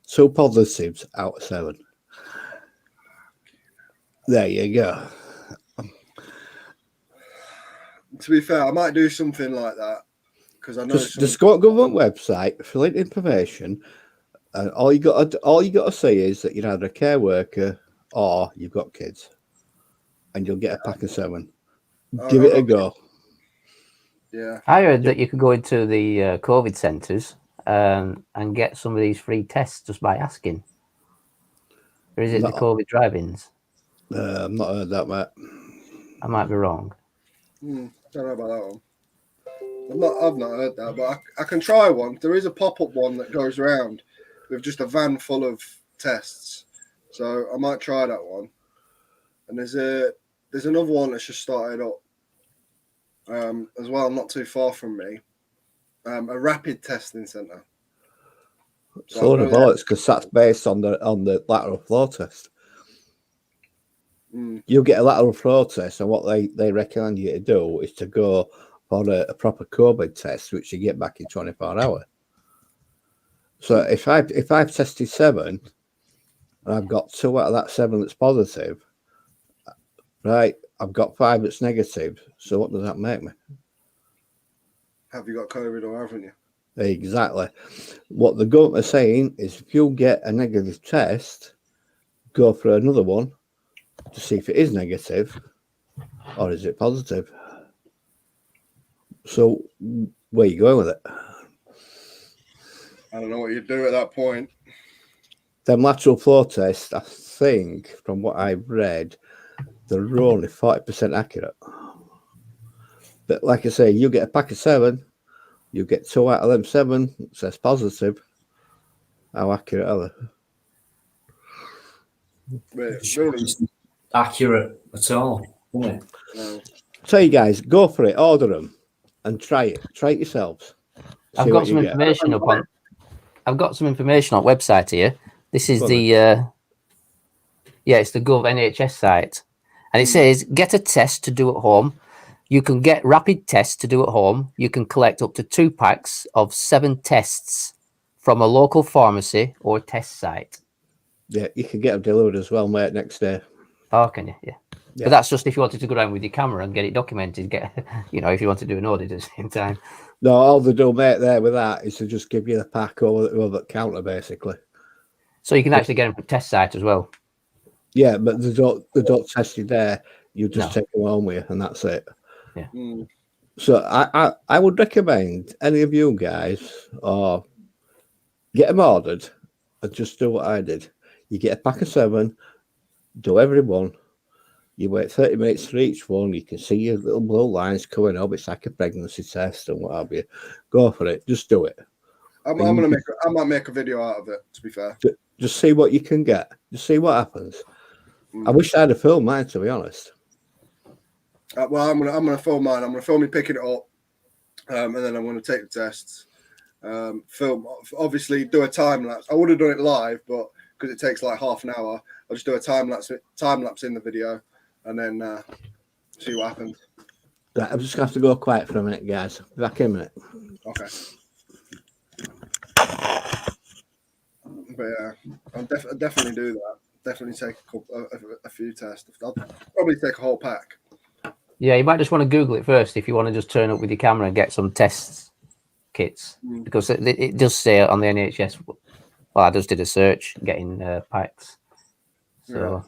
2 positives out of 7. There you go. To be fair, I might do something like that because I know just go to government website, fill in information, and all you got to say is that you're either a care worker or you've got kids, and you'll get a pack of 7. Give it a go. Yeah, I heard that you could go into the COVID centres and get some of these free tests just by asking. Or is it the COVID drive-ins? I've not heard that, mate. I might be wrong. Don't know about that one. I've not heard that, but I can try one. There is a pop-up one that goes around with just a van full of tests, so I might try that one. And there's another one that's just started up as well, not too far from me. A rapid testing centre. So what about it? Because that's based on the lateral flow test. You get a lateral flow test, and what they recommend you to do is to go for a proper COVID test, which you get back in 24 hours. So if I've tested 7, and I've got 2 out of that 7 that's positive, right? I've got 5 that's negative. So what does that make me? Have you got COVID or haven't you? Exactly. What the government are saying is, if you get a negative test, go for another one to see if it is negative or is it positive. So where are you going with it? I don't know what you'd do at that point. Them lateral flow tests, I think, from what I've read, they're only 40% accurate. But like I say, you get a pack of 7, you get 2 out of them 7 that says positive. How accurate are they? It's accurate at all, isn't it? No. So you guys, go for it, order them, and try it. Try it yourselves. I've got some information up on. I've got some information on website here. This is the it's the Gov NHS site, and it says get a test to do at home. You can get rapid tests to do at home. You can collect up to 2 packs of 7 tests from a local pharmacy or test site. Yeah, you can get them delivered as well, mate, next day. Oh, can you? Yeah. But that's just if you wanted to go around with your camera and get it documented. If you want to do an audit at the same time. No, all they do, mate, there with that is to just give you the pack over the counter, basically. So you can actually get them from test site as well. Yeah, but they don't test you there. You just take them home with you, and that's it. Yeah. So I would recommend any of you guys or get them ordered and just do what I did. You get a pack of 7, do every one, You wait 30 minutes for each one. You can see your little blue lines coming up. It's like a pregnancy test and what have you. Go for it. Just do it. I might make a video out of it. To be fair, just see what you can get. Just see what happens. I wish I had a film mine, to be honest. Well, I'm gonna film mine. I'm gonna film me picking it up, and then I'm gonna take the tests. Film, obviously, do a time lapse. I would have done it live, but because it takes like half an hour, I'll just do a time lapse in the video, and then see what happens. Right, I'm just gonna have to go quiet for a minute, guys. Back in a minute. Okay. But yeah, I'll definitely do that. Definitely take a few tests. I'll probably take a whole pack. Yeah, you might just want to Google it first if you want to just turn up with your camera and get some tests kits, because it does say on the NHS. Well, I just did a search getting packs. So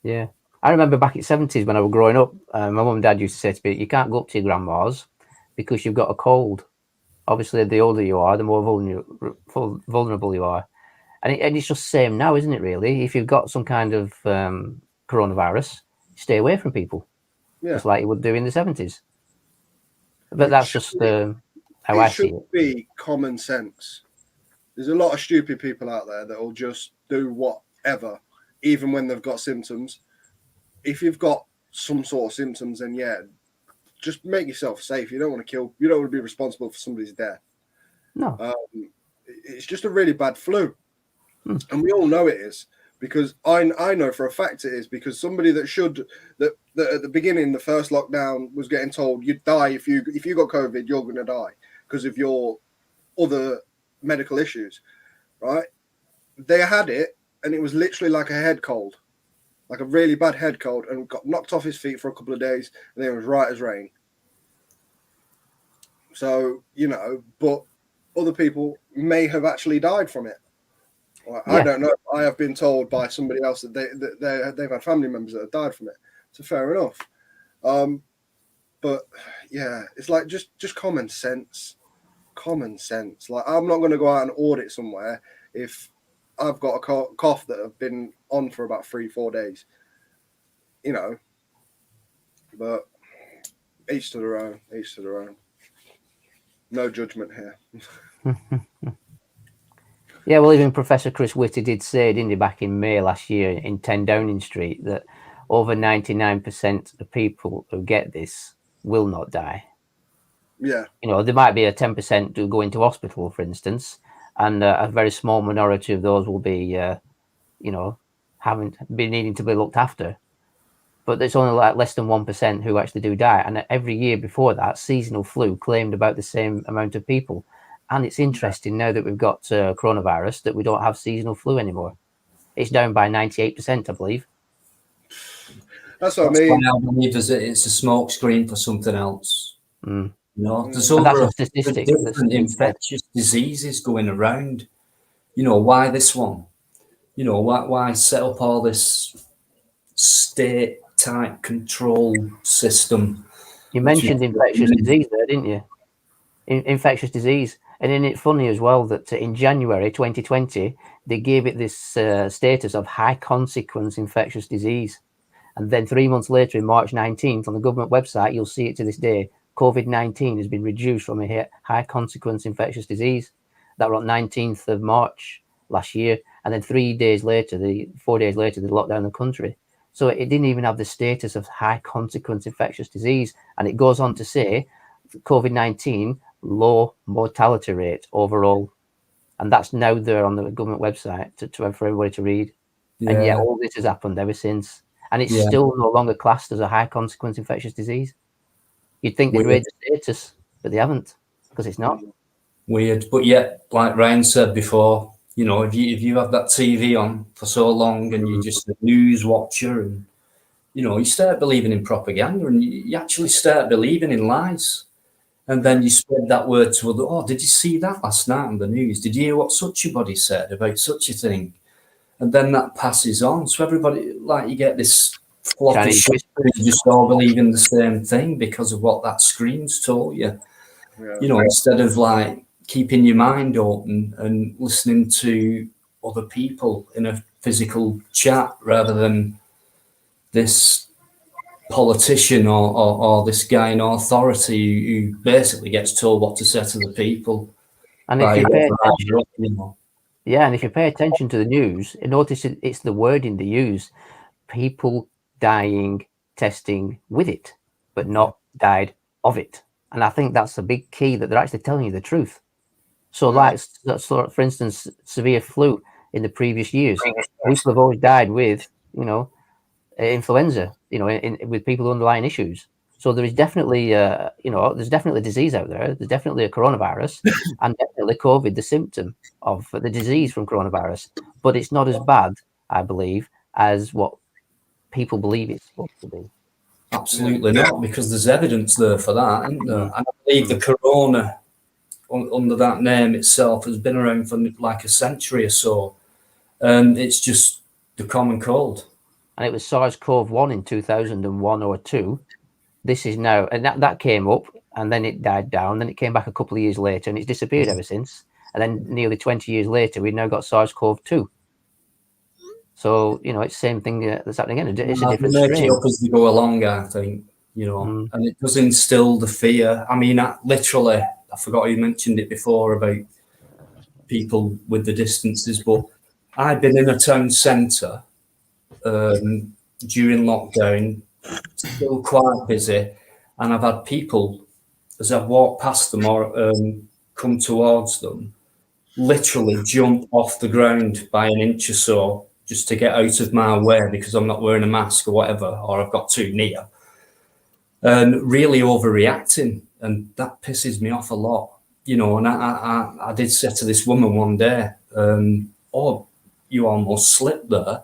yeah, I remember back in the 70s when I was growing up, my mum and dad used to say to me, "You can't go up to your grandma's because you've got a cold." Obviously, the older you are, the more vulnerable you are. And it's just the same now, isn't it, really? If you've got some kind of coronavirus, stay away from people. Yeah. Just like you would do in the 70s. But that's just how I see it. It should be common sense. There's a lot of stupid people out there that will just do whatever, even when they've got symptoms. If you've got some sort of symptoms, then yeah, just make yourself safe. You don't want to be responsible for somebody's death. No. It's just a really bad flu. And we all know it is, because I know for a fact it is, because somebody that at the beginning, the first lockdown, was getting told you'd die if you got COVID, you're going to die because of your other medical issues, right? They had it, and it was literally like a head cold, like a really bad head cold, and got knocked off his feet for a couple of days, and then it was right as rain. So, but other people may have actually died from it. Well, yeah. I don't know. I have been told by somebody else that they've had family members that have died from it. So fair enough. But yeah, it's like just common sense. Common sense. Like, I'm not going to go out and audit somewhere if I've got a cough that have been on for about 3-4 days. But each to their own. Each to their own. No judgment here. Yeah, well, even Professor Chris Whitty did say, didn't he, back in May last year in 10 Downing Street, that over 99% of people who get this will not die. Yeah. There might be a 10% who go into hospital, for instance, and a very small minority of those will be, needing to be looked after. But there's only like less than 1% who actually do die. And every year before that, seasonal flu claimed about the same amount of people. And it's interesting now that we've got coronavirus that we don't have seasonal flu anymore. It's down by 98%, I believe. That's what I mean. I believe it's a smoke screen for something else. There's over a statistic. Different infectious diseases going around. Why this one? Why set up all this state-type control system? You mentioned infectious disease there, didn't you? Infectious disease. And isn't it funny as well that in January 2020, they gave it this status of high consequence infectious disease. And then 3 months later, in March 19th, on the government website, you'll see it to this day, COVID-19 has been reduced from a high consequence infectious disease. That was on 19th of March last year. And then 4 days later, they locked down the country. So it didn't even have the status of high consequence infectious disease. And it goes on to say, COVID-19, low mortality rate overall, and that's now there on the government website for everybody to read. Yeah. And yet all this has happened ever since, and it's still no longer classed as a high consequence infectious disease. You'd think they'd raise the status, but they haven't, because it's not. Weird, but yet, like Ryan said before, if you have that TV on for so long and you're just a news watcher, and you start believing in propaganda, and you actually start believing in lies. And then you spread that word to other. Oh, did you see that last night on the news? Did you hear what such a body said about such a thing? And then that passes on. So everybody, like, you get this flock of shit, you just all believe in the same thing because of what that screen's told you. Yeah. Instead of like keeping your mind open and listening to other people in a physical chat rather than this politician or this guy in authority who basically gets told what to say to the people. And if you pay attention, and if you pay attention to the news, notice it's the wording they use: people dying, testing with it, but not died of it. And I think that's a big key, that they're actually telling you the truth. So, for instance, severe flu in the previous years, people have always died with, influenza, with people with underlying issues. So there is definitely, there's definitely disease out there. There's definitely a coronavirus, and definitely COVID, the symptom of the disease from coronavirus. But it's not as bad, I believe, as what people believe it's supposed to be. Absolutely not, because there's evidence there for that, isn't there? And I believe the corona, under that name itself, has been around for like a century or so. And it's just the common cold. And it was SARS-CoV-1 in 2001 or 2. This is now, and that came up, and then it died down. Then it came back a couple of years later, and it's disappeared ever since. And then nearly 20 years later, we've now got SARS-CoV-2. So, it's the same thing that's happening again. It's a different strain. They make it up as they go along, I think, and it does instill the fear. I mean, I forgot you mentioned it before about people with the distances, but I've been in a town centre during lockdown, still quite busy, and I've had people, as I've walked past them or come towards them, literally jump off the ground by an inch or so just to get out of my way because I'm not wearing a mask or whatever, or I've got too near, and really overreacting, and that pisses me off a lot, and I did say to this woman one day, oh, you almost slipped there.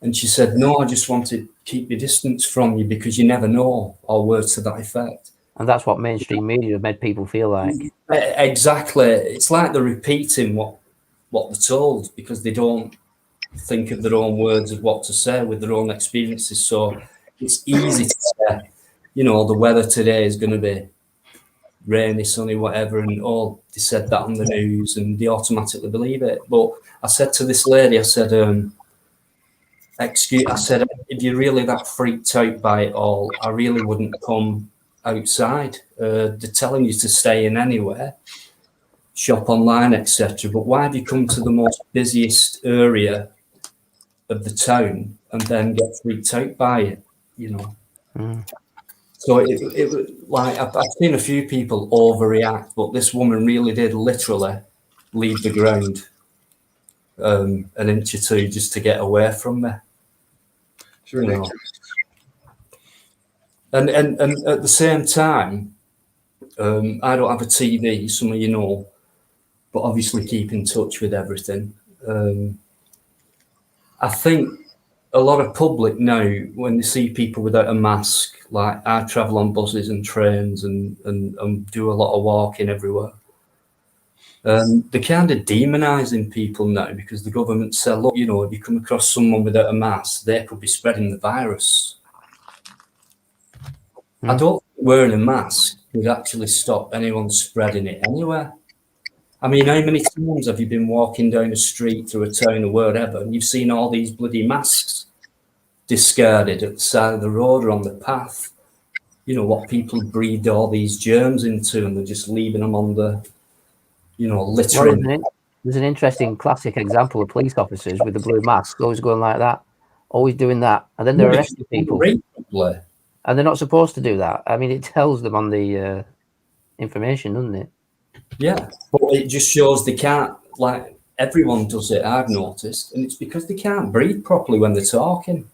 And she said, no, I just want to keep your distance from you because you never know, or words to that effect. And that's what mainstream media have made people feel like. Exactly. It's like they're repeating what they're told because they don't think of their own words of what to say with their own experiences. So it's easy to say, the weather today is going to be rainy, sunny, whatever, and they said that on the news and they automatically believe it. But I said to this lady, I said, if you're really that freaked out by it all, I really wouldn't come outside. They're telling you to stay in anywhere, shop online, etc. But why have you come to the most busiest area of the town and then get freaked out by it? So it like I've seen a few people overreact, but this woman really did literally leave the ground an inch or two just to get away from me. And at the same time, I don't have a TV, some of you know, but obviously keep in touch with everything. I think a lot of public now, when they see people without a mask, like I travel on buses and trains and do a lot of walking everywhere, they're kind of demonising people now because the government said, look, if you come across someone without a mask, they could be spreading the virus. I don't think wearing a mask would actually stop anyone spreading it anywhere. I mean, how many times have you been walking down the street through a town or wherever and you've seen all these bloody masks discarded at the side of the road or on the path? What people breathe all these germs into, and they're just leaving them on the, littering. Well, there's an interesting classic example of police officers with the blue mask, always going like that, always doing that, and then they're arresting people. And they're not supposed to do that. I mean, it tells them on the information, doesn't it? Yeah, but it just shows they can't, like, everyone does it, I've noticed, and it's because they can't breathe properly when they're talking.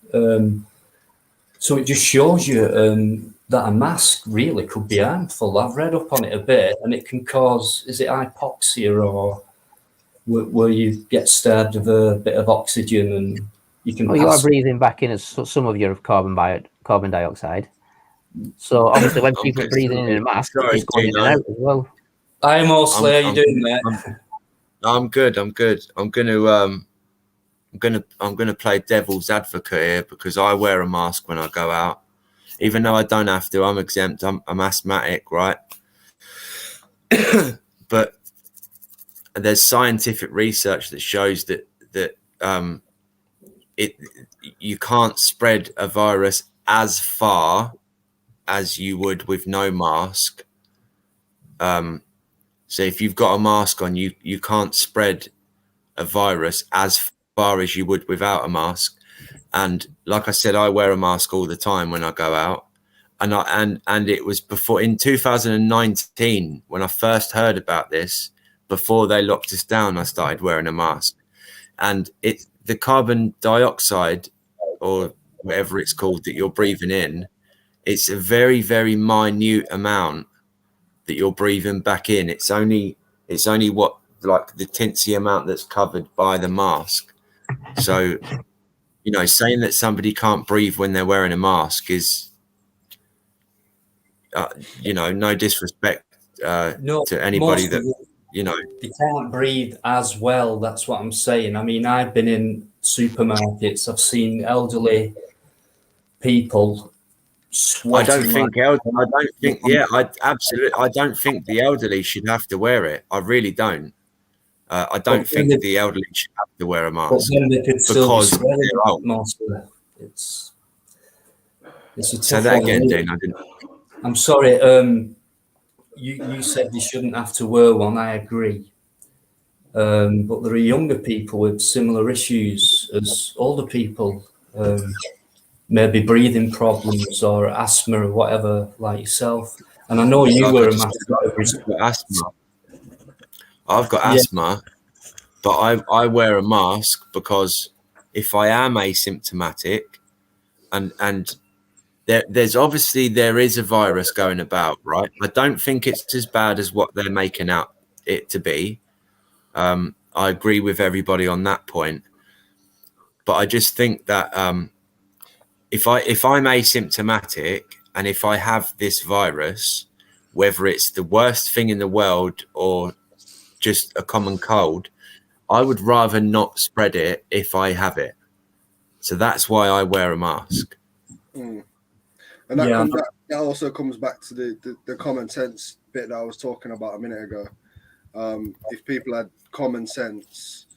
So it just shows you that a mask really could be harmful. I've read up on it a bit, and it can cause, is it hypoxia, or where you get stabbed with a bit of oxygen and you can you are breathing back in some of your carbon dioxide. So obviously when people are breathing in a mask, it's going in and out as well. Hi, Mosley, how you doing, mate? I'm good. I'm gonna play devil's advocate here because I wear a mask when I go out, even though I don't have to. I'm exempt. I'm asthmatic, right? But there's scientific research that shows that you can't spread a virus as far as you would with no mask. So if you've got a mask on, you can't spread a virus as far as you would without a mask. And like I said, I wear a mask all the time when I go out. And it was before in 2019 when I first heard about this, before they locked us down, I started wearing a mask. And the carbon dioxide, or whatever it's called, that you're breathing in, it's a very, very minute amount that you're breathing back in. It's only what, like, the tinsy amount that's covered by the mask. So, you know, saying that somebody can't breathe when they're wearing a mask is, you know, no disrespect to anybody that, you know, they can't breathe as well. That's what I'm saying. I mean, I've been in supermarkets. I've seen elderly people sweating. I don't think the elderly should have to wear it. I really don't. I don't think the elderly should have to wear a mask. But then they could still because be spreading they're old. It's a tough Say that one, again, really. Dean. I'm sorry. You said they shouldn't have to wear one. I agree. But there are younger people with similar issues as older people, maybe breathing problems or asthma or whatever, like yourself. And I know you were a massive asthma. I've got asthma, but I wear a mask because if I am asymptomatic, and there's obviously there is a virus going about, right? I don't think it's as bad as what they're making out it to be. I agree with everybody on that point, but I just think that if I'm asymptomatic and if I have this virus, whether it's the worst thing in the world or just a common cold, I would rather not spread it if I have it. So that's why I wear a mask. And that also comes back to the common sense bit that I was talking about a minute ago. If people had common sense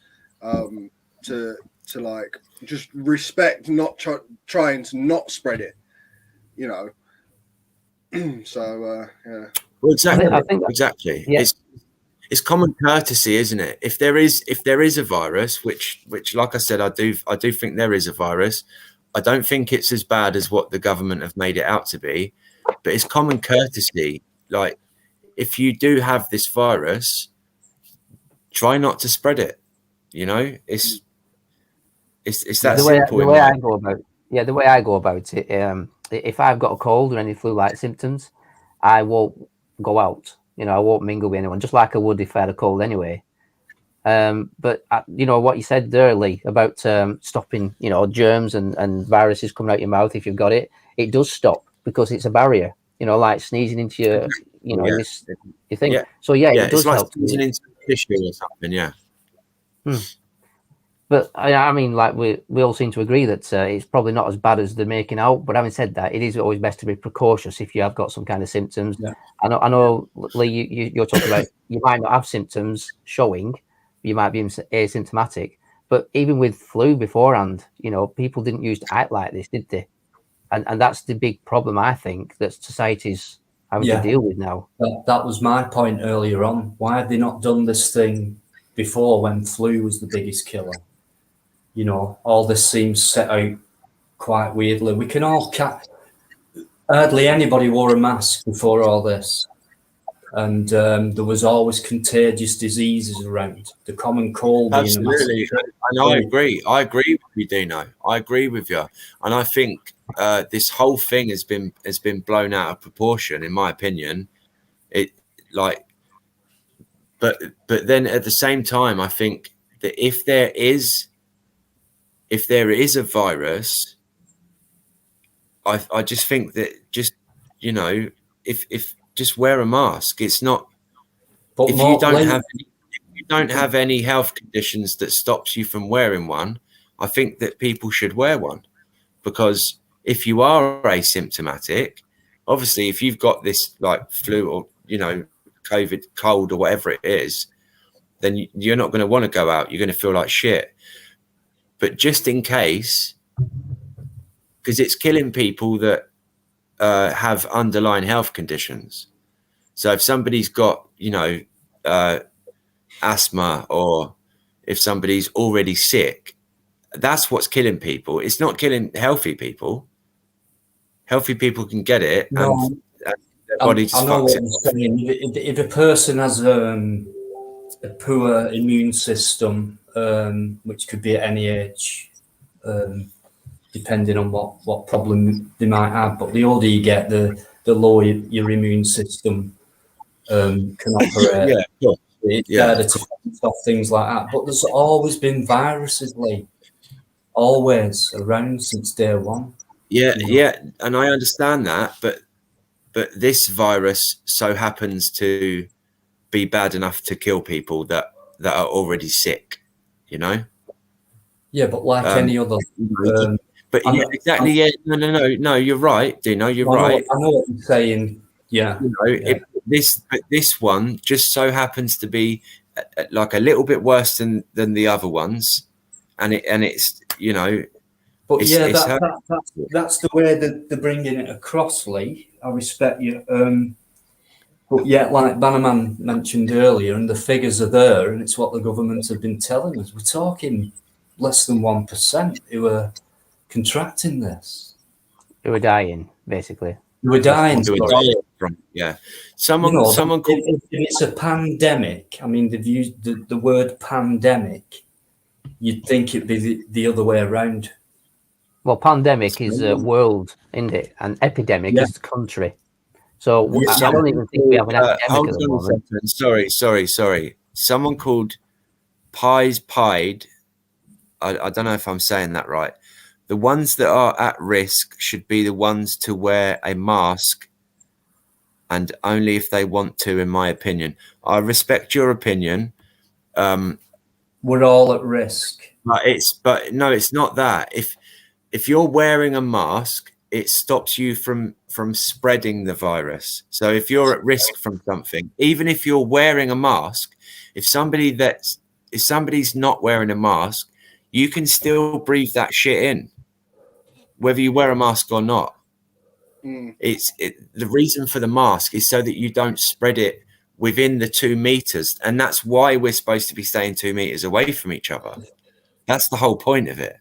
to like just respect not trying to not spread it, you know. So yeah. Well, exactly. I think exactly. Yeah. It's common courtesy, isn't it? If there is a virus, which like I said, I do think there is a virus. I don't think it's as bad as what the government have made it out to be, but it's common courtesy. Like, if you do have this virus, try not to spread it. You know, it's that simple. The way I go about the way I go about it, if I've got a cold or any flu-like symptoms, I won't go out. You know, I won't mingle with anyone, just like I would if I had a cold anyway. But you know what you said earlier about stopping, you know, germs and viruses coming out your mouth if you've got it. It does stop because it's a barrier. You know, like sneezing into your, you know, your thing. Yeah. So it does it's like help. sneezing into tissue or something. Yeah. But I mean, like we all seem to agree that it's probably not as bad as they're making out. But having said that, it is always best to be precautious if you have got some kind of symptoms. Yeah. I know, Lee, you're talking about you might not have symptoms showing, you might be asymptomatic. But even with flu beforehand, you know, people didn't used to act like this, did they? And that's the big problem, I think, that society's having to deal with now. That was my point earlier on. Why have they not done this thing before when flu was the biggest killer? You know, all this seems set out quite weirdly. We can all hardly anybody wore a mask before all this. And there was always contagious diseases around. The common cold being a massive. And I agree with you, Dino. I agree with you. And I think this whole thing has been blown out of proportion, in my opinion. But then at the same time, I think that if there is a virus, I just think that you know, if just wear a mask. It's not. But if you don't have any health conditions that stops you from wearing one, I think that people should wear one, because if you are asymptomatic, obviously if you've got this like flu or, you know, COVID, cold or whatever it is, then you're not going to want to go out. You're going to feel like shit. but just in case, because it's killing people that have underlying health conditions. So if somebody's got, you know, asthma, or if somebody's already sick, that's what's killing people. It's not killing healthy people. Healthy people can get it, and their body just I know fucks what you're saying. If a person has a poor immune system, which could be at any age, depending on what problem they might have, but the older you get, the lower your immune system can operate. Yeah, it's harder to fight off things like that. But there's always been viruses, Lee, always around since day one. Yeah, you know? Yeah, and I understand that, but this virus so happens to be bad enough to kill people that are already sick, you know. Yeah, but like any other. But yeah, exactly. Yeah, no. You're right, Dino. You're right. I know what you're saying. Yeah. You know, this one just so happens to be like a little bit worse than the other ones, and it's you know. But yeah, that's the way that they're bringing it across, Lee. I respect you. But yeah, like Bannerman mentioned earlier, and the figures are there, and it's what the government have been telling us. We're talking less than 1% who are contracting this. Who are dying, basically. Who are dying. From, yeah. Someone called... If it's a pandemic, I mean, they've used the word pandemic, you'd think it'd be the other way around. Well, pandemic is a world, isn't it? And epidemic is country. So I don't even think we have an epidemic at the moment. Sorry. Someone called Pied. I don't know if I'm saying that right. The ones that are at risk should be the ones to wear a mask, and only if they want to, in my opinion. I respect your opinion. We're all at risk. But no, it's not that. If you're wearing a mask, it stops you from spreading the virus. So if you're at risk from something, even if you're wearing a mask, if somebody's not wearing a mask, you can still breathe that shit in, whether you wear a mask or not. The reason for the mask is so that you don't spread it within the 2 meters, and that's why we're supposed to be staying 2 meters away from each other. That's the whole point of it.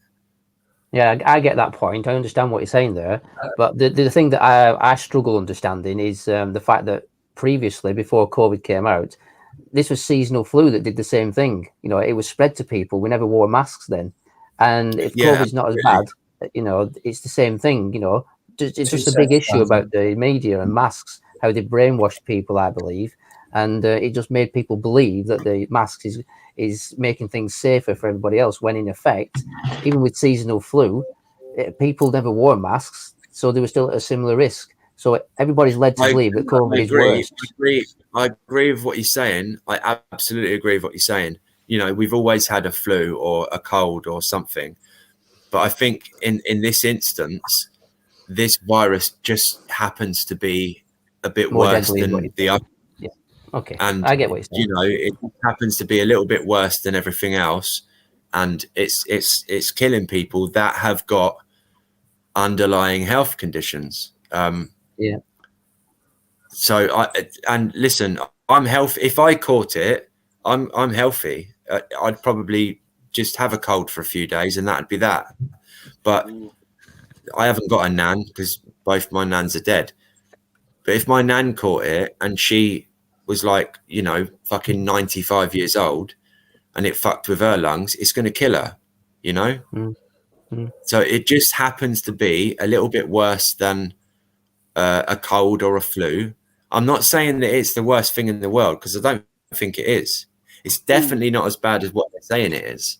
Yeah, I get that point. I understand what you're saying there, but the thing that I struggle understanding is the fact that previously, before COVID came out, this was seasonal flu that did the same thing. You know, it was spread to people. We never wore masks then, and if COVID's not as bad, you know, it's the same thing. You know, it's just a big issue about the media and masks, how they brainwashed people, I believe, and it just made people believe that the masks is making things safer for everybody else, when in effect, even with seasonal flu, people never wore masks, so they were still at a similar risk. So everybody's led to believe that COVID is worse. I agree with what you're saying. I absolutely agree with what you're saying. You know, we've always had a flu or a cold or something. But I think in this instance, this virus just happens to be a bit worse than the other. Yeah. Okay. And I get what you're saying. You know, it happens to be a little bit worse than everything else. And it's killing people that have got underlying health conditions. Yeah. So listen, I'm healthy. If I caught it, I'm healthy. I'd probably just have a cold for a few days, and that'd be that. But I haven't got a nan because both my nans are dead. But if my nan caught it and she was like, you know, fucking 95 years old, and it fucked with her lungs, it's going to kill her, you know. So it just happens to be a little bit worse than a cold or a flu. I'm not saying that it's the worst thing in the world, because I don't think it is. It's definitely not as bad as what they're saying it is.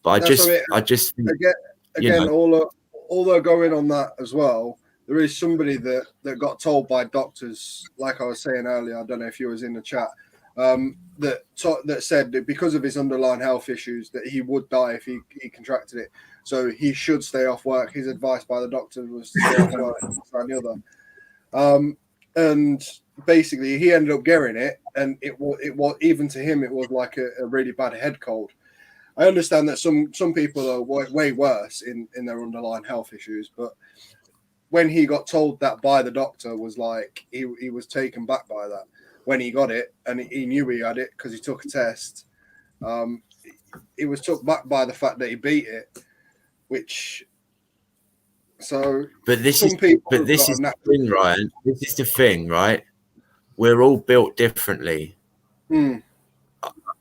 But I just think, again, you know, although going on that as well, there is somebody that got told by doctors, like I was saying earlier, I don't know if you was in the chat, that said that because of his underlying health issues that he would die if he contracted it. So he should stay off work. His advice by the doctor was to stay off work for any other. And basically he ended up getting it, and it was even to him it was like a really bad head cold. I understand that some people are way worse in their underlying health issues, but when he got told that by the doctor, was like he was taken back by that when he got it, and he knew he had it because he took a test. He was took back by the fact that he beat it, which. So, but this is the thing, Ryan. This is the thing, right? We're all built differently.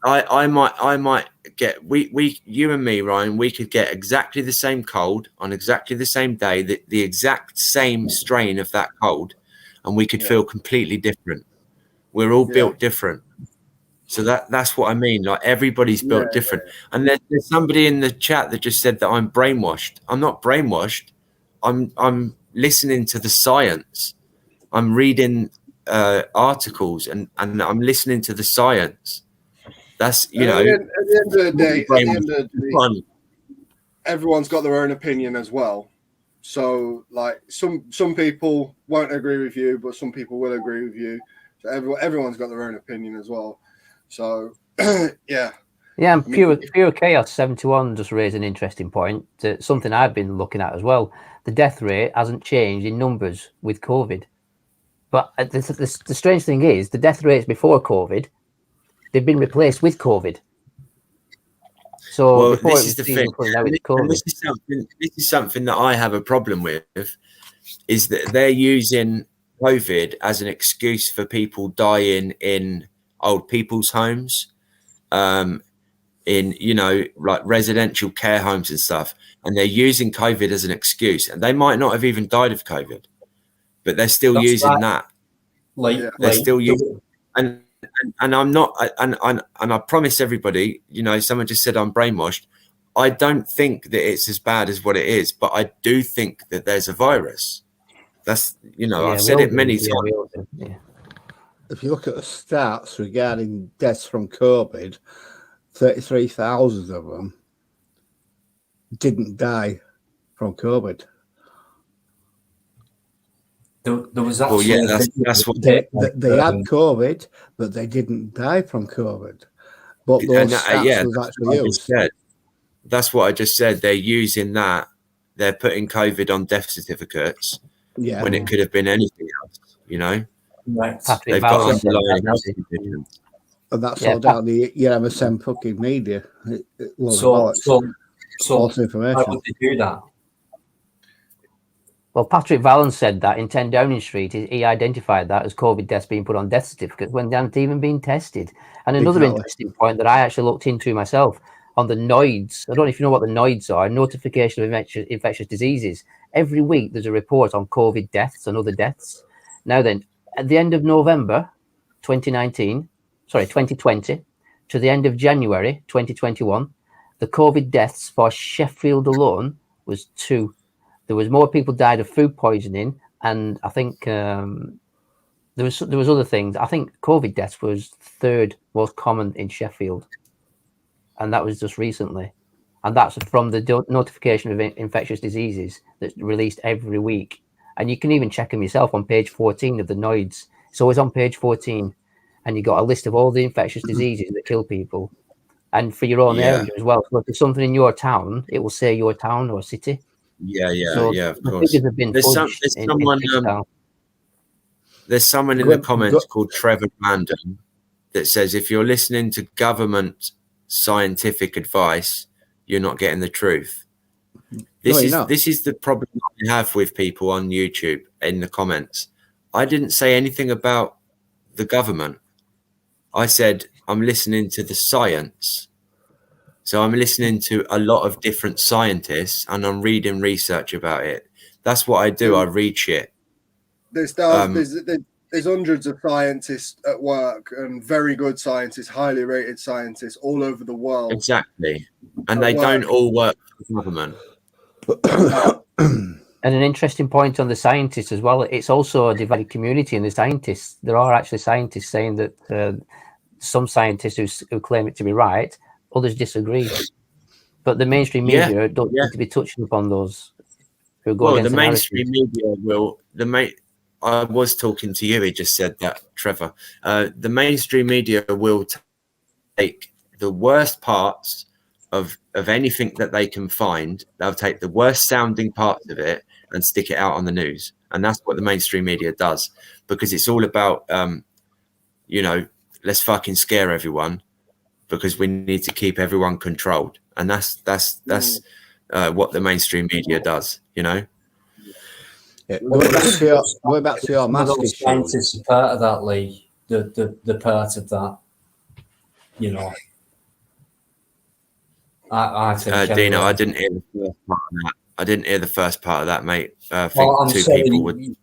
I might get you and me, Ryan. We could get exactly the same cold on exactly the same day, the exact same strain of that cold, and we could feel completely different. We're all built different. So that's what I mean. Like everybody's built different. And there's somebody in the chat that just said that I'm brainwashed. I'm not brainwashed. I'm listening to the science. I'm reading articles and I'm listening to the science. That's at the end of the day, everyone's got their own opinion as well. So like some people won't agree with you, but some people will agree with you. So everyone's got their own opinion as well. So yeah. Yeah, and Pure Chaos 71 just raised an interesting point. Something I've been looking at as well. The death rate hasn't changed in numbers with COVID. But the strange thing is, the death rates before COVID, they've been replaced with COVID. So this is the thing. This is something that I have a problem with, is that they're using COVID as an excuse for people dying in old people's homes, in like residential care homes and stuff, and they're using COVID as an excuse, and they might not have even died of COVID, but they're still using that. They're still using, and I'm not, and I promise everybody, someone just said I'm brainwashed. I don't think that it's as bad as what it is, but I do think that there's a virus. That's I've said it many times. If you look at the stats regarding deaths from COVID, 33,000 of them didn't die from COVID. There was actually that's what they had COVID, but they didn't die from COVID. But those stats was actually used. That's what I just said. They're using that. They're putting COVID on death certificates when it could have been anything else. Right. They've got underlying health conditions. And that's all down to your MSM fucking media. So false information. Why would they do that? Well, Patrick Valens said that in 10 Downing Street, he identified that as COVID deaths being put on death certificates when they hadn't even been tested. And another interesting point that I actually looked into myself on the NOIDs. I don't know if you know what the NOIDs are, notification of infectious diseases. Every week there's a report on COVID deaths and other deaths. Now then, at the end of November 2020 to the end of January 2021, the COVID deaths for Sheffield alone was 2. There was more people died of food poisoning, and I think there was other things. I think COVID deaths was 3rd most common in Sheffield, and that was just recently. And that's from the notification of infectious diseases that's released every week. And you can even check them yourself on page 14 of the NOIDs. It's always on page 14, and you got a list of all the infectious diseases that kill people, and for your own area as well. So if there's something in your town, it will say your town or city. Of course. There's someone in the comments called Trevor Random that says if you're listening to government scientific advice, you're not getting the truth. This is the problem I have with people on YouTube in the comments. I didn't say anything about the government. I said I'm listening to the science. So I'm listening to a lot of different scientists and I'm reading research about it. That's what I do. I read shit. There's hundreds of scientists at work and very good scientists, highly rated scientists all over the world. Exactly. And they don't all work for the government. And an interesting point on the scientists as well. It's also a divided community in the scientists. There are actually scientists saying that some scientists who claim it to be right, others disagree, but the mainstream media don't need to be touching upon those who go against the mainstream media will. I was talking to you. He just said that, Trevor. The mainstream media will take the worst parts of anything that they can find. They'll take the worst sounding parts of it and stick it out on the news, and that's what the mainstream media does, because it's all about you know, let's fucking scare everyone because we need to keep everyone controlled, and that's what the mainstream media does, you know. Yeah. Going back to your mask issue. Scientists are part of that, Lee. The part of that, you know. I think. Dino, I didn't hear the first part of that. I didn't hear the first part of that, mate. I think Well, two people would.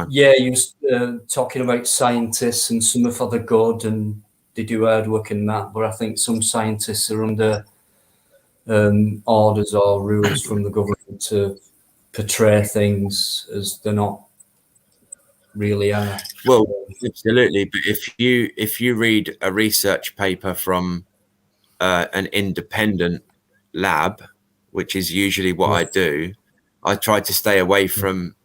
Yeah, you were talking about scientists and some are for the good and they do hard work in that, but I think some scientists are under orders or rules from the government to portray things as they're not really are. Well, absolutely. But if you read a research paper from an independent lab, which is usually what I do, I try to stay away from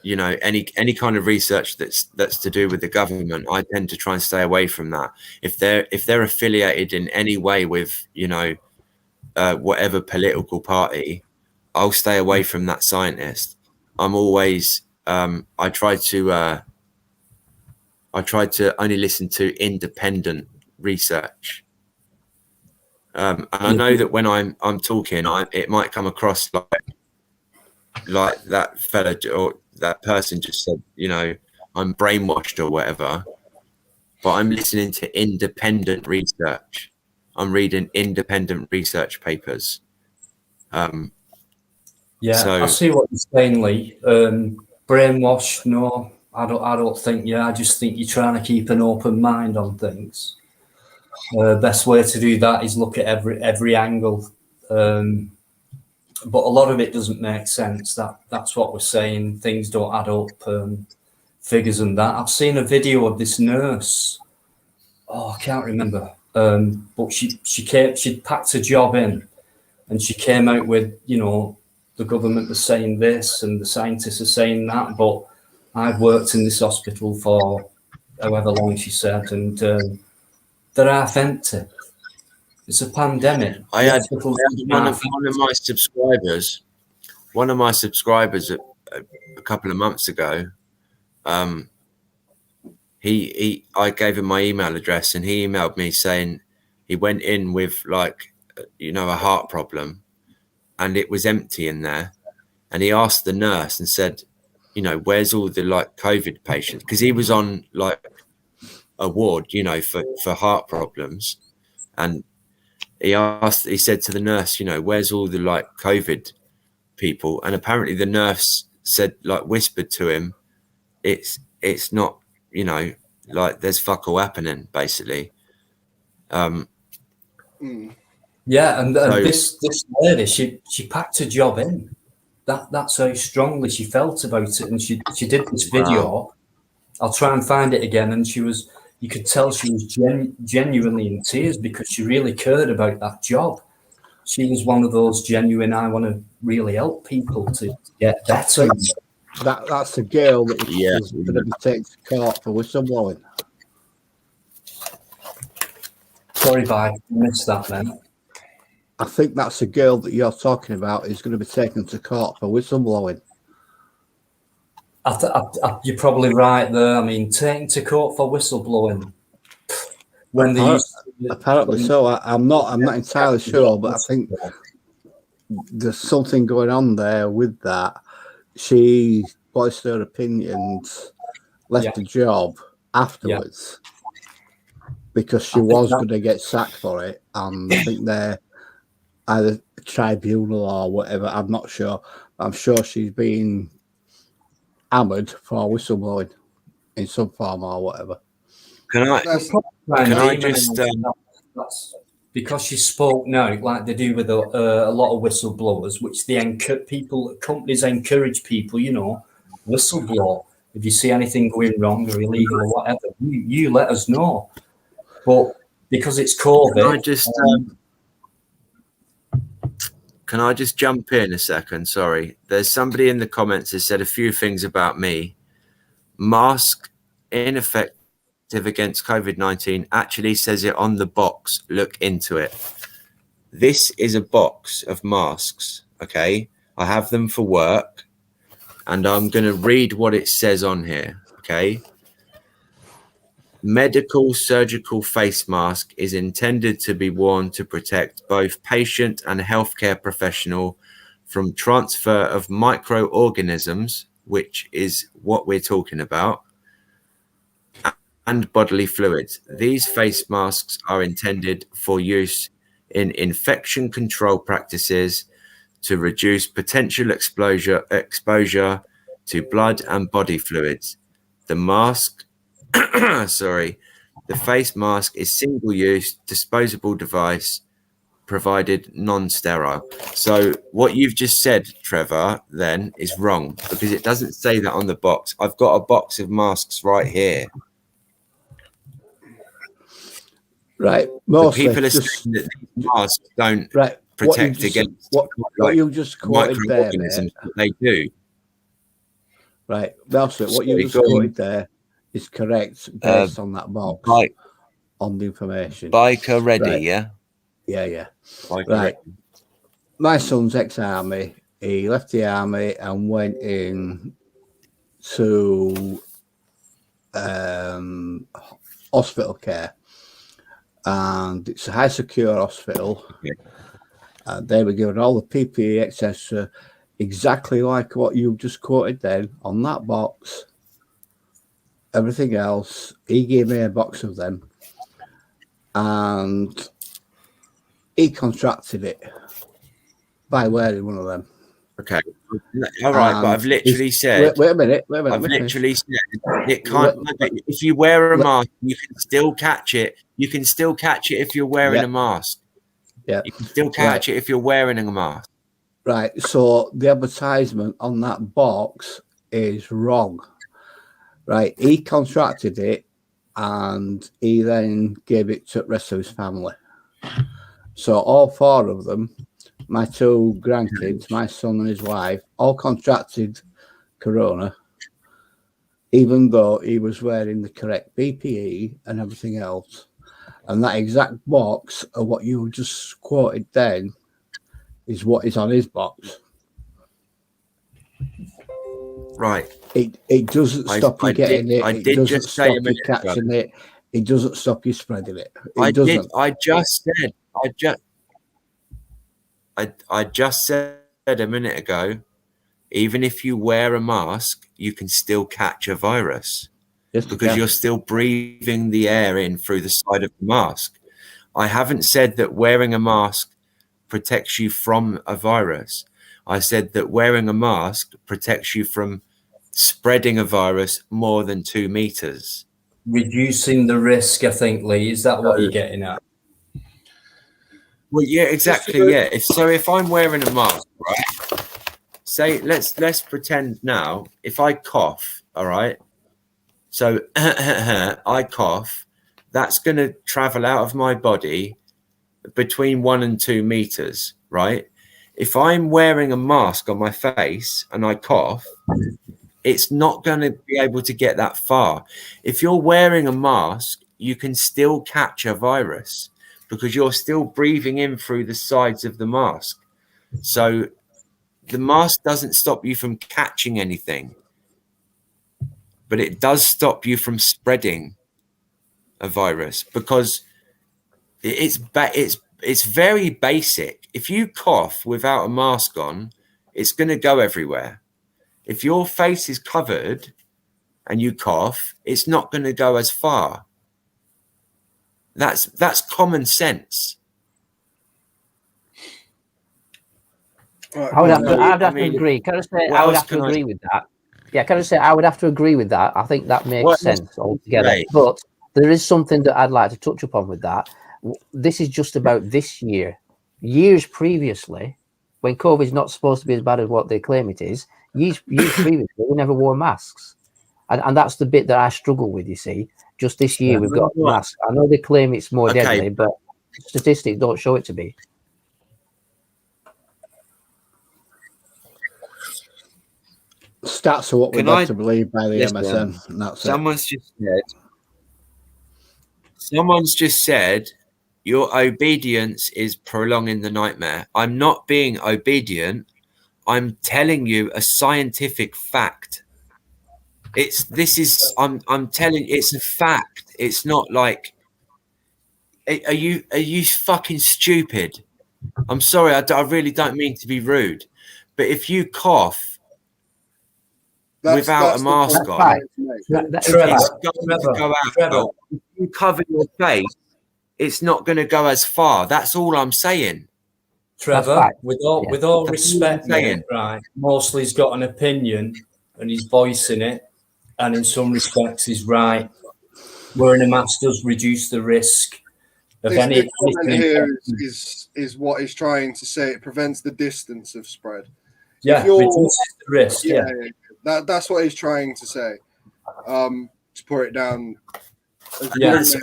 you know, any kind of research that's to do with the government. I tend to try and stay away from that. If they're affiliated in any way with, you know, whatever political party, I'll stay away from that scientist. I'm always I try to only listen to independent research. And I know that when I'm talking, it might come across like that fella or that person just said, you know, I'm brainwashed or whatever, but I'm listening to independent research. I'm reading independent research papers. Yeah, so, I see what you're saying, Lee. Brainwashed? No, I don't think. Yeah, I just think you're trying to keep an open mind on things. Best way to do that is look at every angle. But a lot of it doesn't make sense. That's what we're saying. Things don't add up. Figures and that. I've seen a video of this nurse. Oh, I can't remember. But she'd packed her job in, and she came out with, you know, the government was saying this and the scientists are saying that. But I've worked in this hospital for however long, she said, and they're half empty. It's a pandemic. I had one of my subscribers. One of my subscribers a couple of months ago. I gave him my email address, and he emailed me saying he went in with, like, you know, a heart problem, and it was empty in there. And he asked the nurse and said, you know, where's all the, like, COVID patients? Because he was on, like, a ward, you know, for heart problems. And he said to the nurse, you know, where's all the, like, COVID people? And apparently the nurse said, like, whispered to him, it's not, you know, like, there's fuck all happening, basically. Yeah, and this lady, she packed her job in. That's how strongly she felt about it, and she did this video. Wow. I'll try and find it again, and you could tell she was genuinely in tears because she really cared about that job. She was one of those genuine, I want to really help people to get better. That's the girl that is going to be taken to court for whistleblowing. Sorry, I missed that, man. I think that's the girl that you're talking about is going to be taken to court for whistleblowing. You're probably right there. I mean, taken to court for whistleblowing. When apparently so. I'm not entirely sure, but I think there's something going on there with that. She voiced her opinions, left the job afterwards because she was going to get sacked for it, and I think they're either a tribunal or whatever. I'm not sure. I'm sure she's been hammered for whistleblowing in some form or whatever. Can I just that's because she spoke now, like they do with a lot of whistleblowers, which companies encourage people, you know, whistleblow. If you see anything going wrong or illegal or whatever, you let us know. But because it's COVID, can I just jump in a second? Sorry. There's somebody in the comments that said a few things about me. Mask, in effect, effective against COVID-19 actually says it on the box. Look into it. This is a box of masks, okay? I have them for work, and I'm going to read what it says on here, okay? Medical surgical face mask is intended to be worn to protect both patient and healthcare professional from transfer of microorganisms, which is what we're talking about, and bodily fluids. These face masks are intended for use in infection control practices to reduce potential exposure to blood and body fluids. The mask, the face mask is single-use, disposable device, provided non-sterile. So what you've just said, Trevor, then is wrong, because it doesn't say that on the box. I've got a box of masks right here. Right, mostly people are just saying that these masks don't protect against what you just quoted there, microorganisms, but they do. Right, mostly what you just quoted there is correct based on that box, on the information. Biker ready, right. yeah? Yeah. Biker right. ready. My son's ex-army. He left the army and went in to hospital care. And it's a high secure hospital. And they were given all the PPE, etc., exactly like what you just quoted then on that box. Everything else, he gave me a box of them, and he contracted it by wearing one of them. Okay, all right, but I've literally said. Wait a minute. I've literally said it can't. If you wear a mask, you can still catch it. You can still catch it if you're wearing a mask. Yeah, you can still catch it if you're wearing a mask. Right. So the advertisement on that box is wrong. Right. He contracted it, and he then gave it to the rest of his family. So all four of them, my two grandkids, my son and his wife, all contracted corona, even though he was wearing the correct PPE and everything else. And that exact box of what you just quoted then is what is on his box. Right. It doesn't stop you getting it. It doesn't stop you catching it. It doesn't stop you spreading it. It doesn't. I just said a minute ago, even if you wear a mask, you can still catch a virus. Yes, because you're still breathing the air in through the side of the mask. I haven't said that wearing a mask protects you from a virus. I said that wearing a mask protects you from spreading a virus more than 2 meters. Reducing the risk, I think, Lee. Is that what you're getting at? Well, yeah, exactly. Yeah. If I'm wearing a mask, right? Say, let's pretend now, if I cough, all right? So I cough, that's going to travel out of my body between 1 and 2 meters, right? If I'm wearing a mask on my face and I cough, it's not going to be able to get that far. If you're wearing a mask, you can still catch a virus because you're still breathing in through the sides of the mask. So the mask doesn't stop you from catching anything, but it does stop you from spreading a virus because it's very basic. If you cough without a mask on, it's going to go everywhere. If your face is covered and you cough, it's not going to go as far. That's common sense. I would have to agree. Can I say I would have to agree with that? Yeah, can I say I would have to agree with that? I think that makes sense altogether. Right. But there is something that I'd like to touch upon with that. This is just about this year. Years previously, when COVID's not supposed to be as bad as what they claim it is, years previously, we never wore masks. And that's the bit that I struggle with, you see. Just this year, we've got masks. I know they claim it's more deadly, but statistics don't show it to be. Stats are what we're led to believe by the MSN. And that's someone's just said, Someone's just said your obedience is prolonging the nightmare. I'm not being obedient. I'm telling you a scientific fact. I'm telling you, it's a fact. It's not like, are you fucking stupid? I'm sorry, I really don't mean to be rude, but if you cough without a mask on, it's going to go out. Well, if you cover your face, it's not going to go as far. That's all I'm saying. Trevor, with all respect, mate, right? Mosley's got an opinion and he's voicing it, and in some respects he's right. Wearing a mask does reduce the risk of this comment here is what he's trying to say. It prevents the distance of spread. Yeah, reduces the risk. Yeah. That's what he's trying to say. To put it down. That's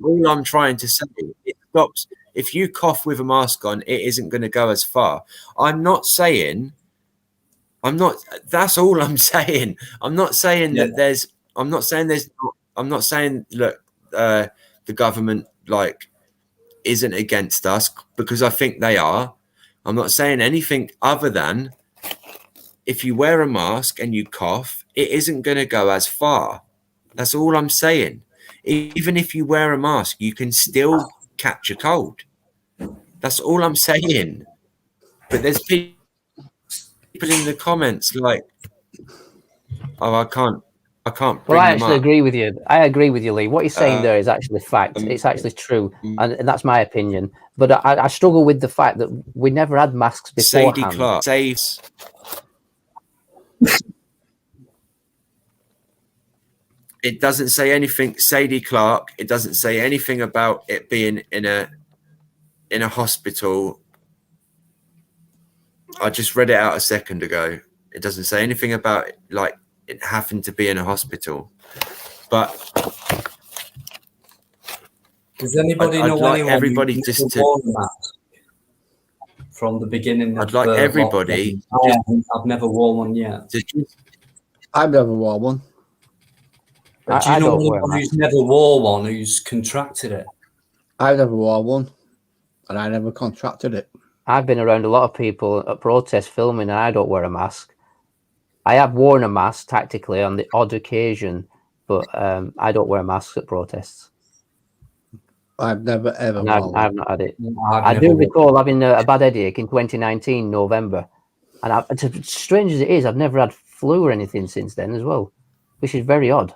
all I'm trying to say. It stops. If you cough with a mask on, it isn't going to go as far. I'm not saying. That's all I'm saying. I'm not saying that there's. I'm not saying there's. I'm not saying look, the government isn't against us, because I think they are. I'm not saying anything other than if you wear a mask and you cough, it isn't going to go as far. That's all I'm saying. Even if you wear a mask, you can still catch a cold. That's all I'm saying. But there's people in the comments like, oh, I can't. Well, I actually agree with you. I agree with you, Lee. What you're saying there is actually fact. It's actually true, and that's my opinion. But I struggle with the fact that we never had masks beforehand. Sadie Clark saves. It doesn't say anything. Sadie Clark. It doesn't say anything about it being in a hospital. I just read it out a second ago. It doesn't say anything about it having to be in a hospital. But does anybody know anyone everybody just to worn a mask from the beginning? I'd like everybody. I've never worn one yet. I've never worn one. But do you know anyone who's never wore one who's contracted it? I've never worn one, and I never contracted it. I've been around a lot of people at protests filming, and I don't wear a mask. I have worn a mask tactically on the odd occasion, but I don't wear masks at protests. I've never ever. I've not had it. I do recall having a bad headache in 2019 November, and as strange as it is, I've never had flu or anything since then as well, which is very odd.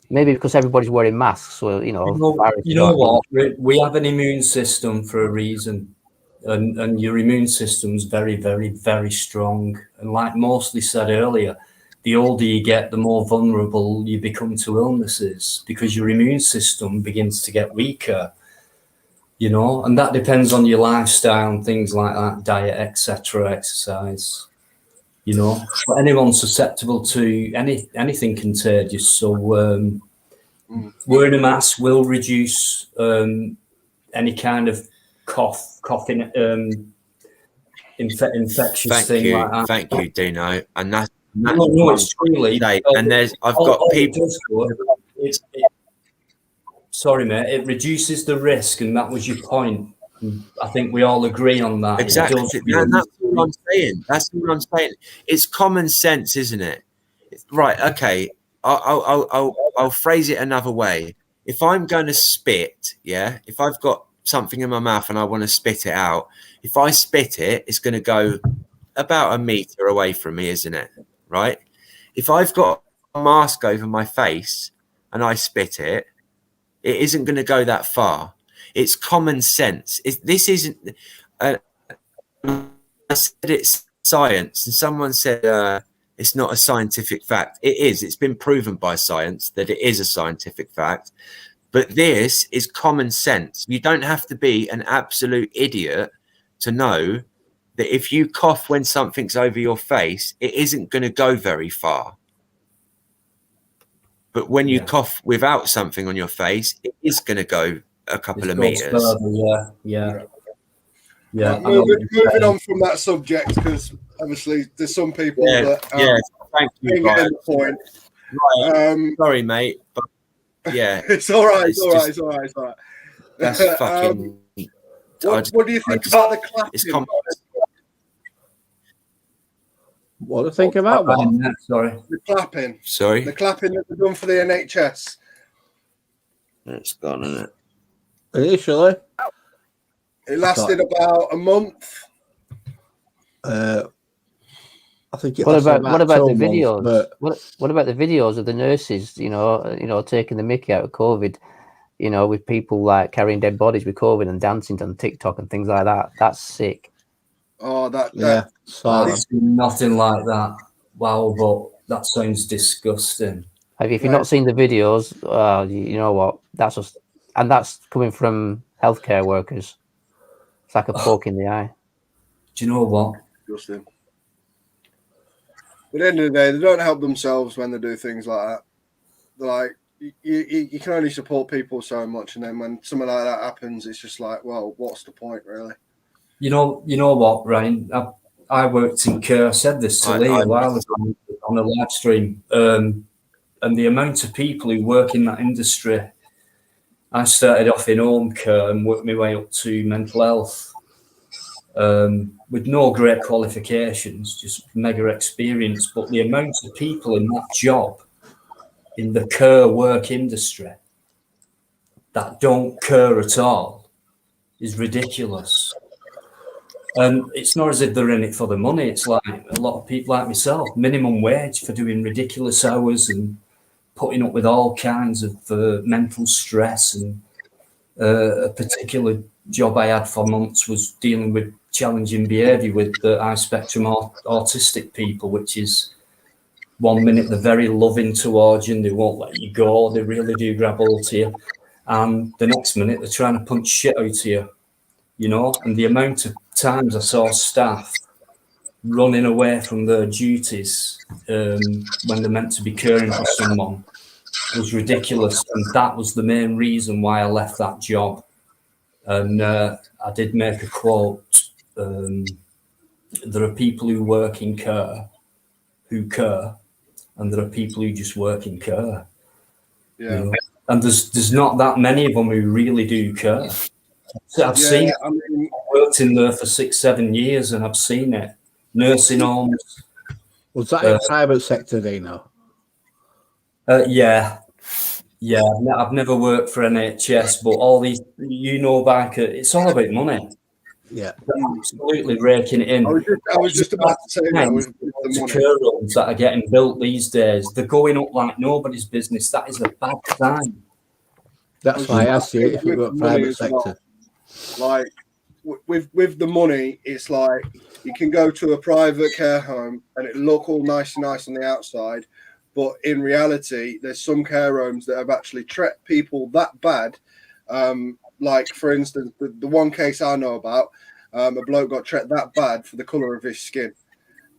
Maybe because everybody's wearing masks, so you know what? We have an immune system for a reason. And your immune system's very, very, very strong. And like Mosley said earlier, the older you get, the more vulnerable you become to illnesses because your immune system begins to get weaker, and that depends on your lifestyle and things like that, diet, etc., exercise, But anyone's susceptible to anything contagious. So wearing a mask will reduce any kind of coughing, infectious thing like that. Thank you, Dino. And that's no, it's truly. And I've got people. Sorry, mate. It reduces the risk, and that was your point. I think we all agree on that. Exactly. And that's all I'm saying. That's all I'm saying. It's common sense, isn't it? Right. Okay. I'll phrase it another way. If I'm going to spit, if I've got something in my mouth and I want to spit it out, if I spit it, it's going to go about a meter away from me, isn't it? Right? If I've got a mask over my face and I spit it, it isn't going to go that far. It's common sense. This isn't. I said it's science, and someone said it's not a scientific fact. It is. It's been proven by science that it is a scientific fact. But this is common sense. You don't have to be an absolute idiot to know that if you cough when something's over your face, it isn't going to go very far. But when you cough without something on your face, it is going to go a couple of meters. Moving on from that subject, because obviously there's some people that thank you. ain't getting the point. Right. Sorry, mate. But Yeah, It's all right. It's all right. just, It's all right. It's all right. that's fucking. What do you think about the clapping? It's what do you think about what? Sorry. The clapping. Sorry. The clapping that they've done for the NHS. It's gone, isn't it? Initially, it lasted about a month. I think it what about the 2 videos? months, What about the videos of the nurses? You know, taking the mickey out of COVID. You know, with people like carrying dead bodies with COVID and dancing on TikTok and things like that. That's sick. Oh, yeah. I've seen nothing like that. Wow, but that sounds disgusting. If you've not seen the videos, you know what? That's just, and that's coming from healthcare workers. It's like a poke in the eye. Do you know what? Disgusting. But at the end of the day, they don't help themselves when they do things like that. They're like, you can only support people so much, and then when something like that happens, it's just like, well, what's the point, really? You know what, Ryan? I worked in care. I said this to Lee a while ago on a live stream, and the amount of people who work in that industry. I started off in home care and worked my way up to mental health, with no great qualifications, just mega experience. But the amount of people in that job, in the care work industry, that don't care at all is ridiculous. And it's not as if they're in it for the money. It's like a lot of people like myself, minimum wage for doing ridiculous hours and putting up with all kinds of mental stress. And a particular job I had for months was dealing with challenging behaviour with the high spectrum autistic people, which is 1 minute they're very loving towards you and they won't let you go. They really do grab hold to you. And the next minute they're trying to punch shit out of you, you know. And the amount of times I saw staff running away from their duties when they're meant to be caring for someone was ridiculous. And that was the main reason why I left that job. And I did make a quote. There are people who work in care who care, and there are people who just work in care. Yeah. You know? And there's not that many of them who really do care. So I've seen it. I've worked in there for 6-7 years and I've seen it. Nursing homes. Was that in private sector, Dino? Yeah. I've never worked for NHS, but all these, like it's all about money. Yeah, they're absolutely raking it in. I was just about to say that. The care homes that are getting built these days, they're going up like nobody's business. That is a bad sign. That's why I asked you if it were private sector. Like with the money, it's like you can go to a private care home and it look all nice on the outside, but in reality, there's some care homes that have actually treated people that bad. Like for instance, the one case I know about, a bloke got treated that bad for the colour of his skin.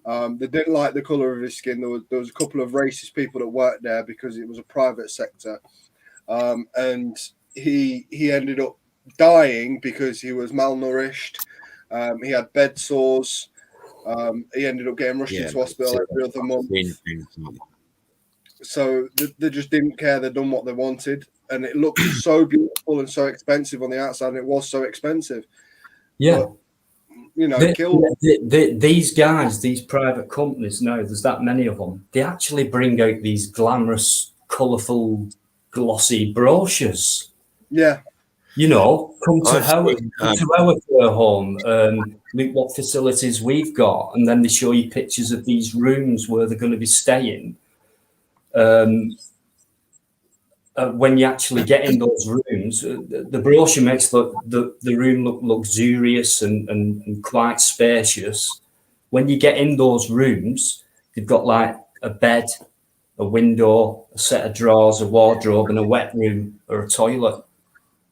They didn't like the colour of his skin. There was a couple of racist people that worked there because it was a private sector, and he ended up dying because he was malnourished. He had bed sores. He ended up getting rushed into hospital every other month. So they just didn't care. They'd done what they wanted, and it looked so beautiful and so expensive on the outside, and it was so expensive. Yeah. But, you know, these guys, these private companies, now there's that many of them, they actually bring out these glamorous, colourful, glossy brochures. Yeah. You know, come to our care home, look what facilities we've got, and then they show you pictures of these rooms where they're going to be staying. When you actually get in those rooms, the brochure makes the room look luxurious and quite spacious. When you get in those rooms, they've got like a bed, a window, a set of drawers, a wardrobe, and a wet room or a toilet.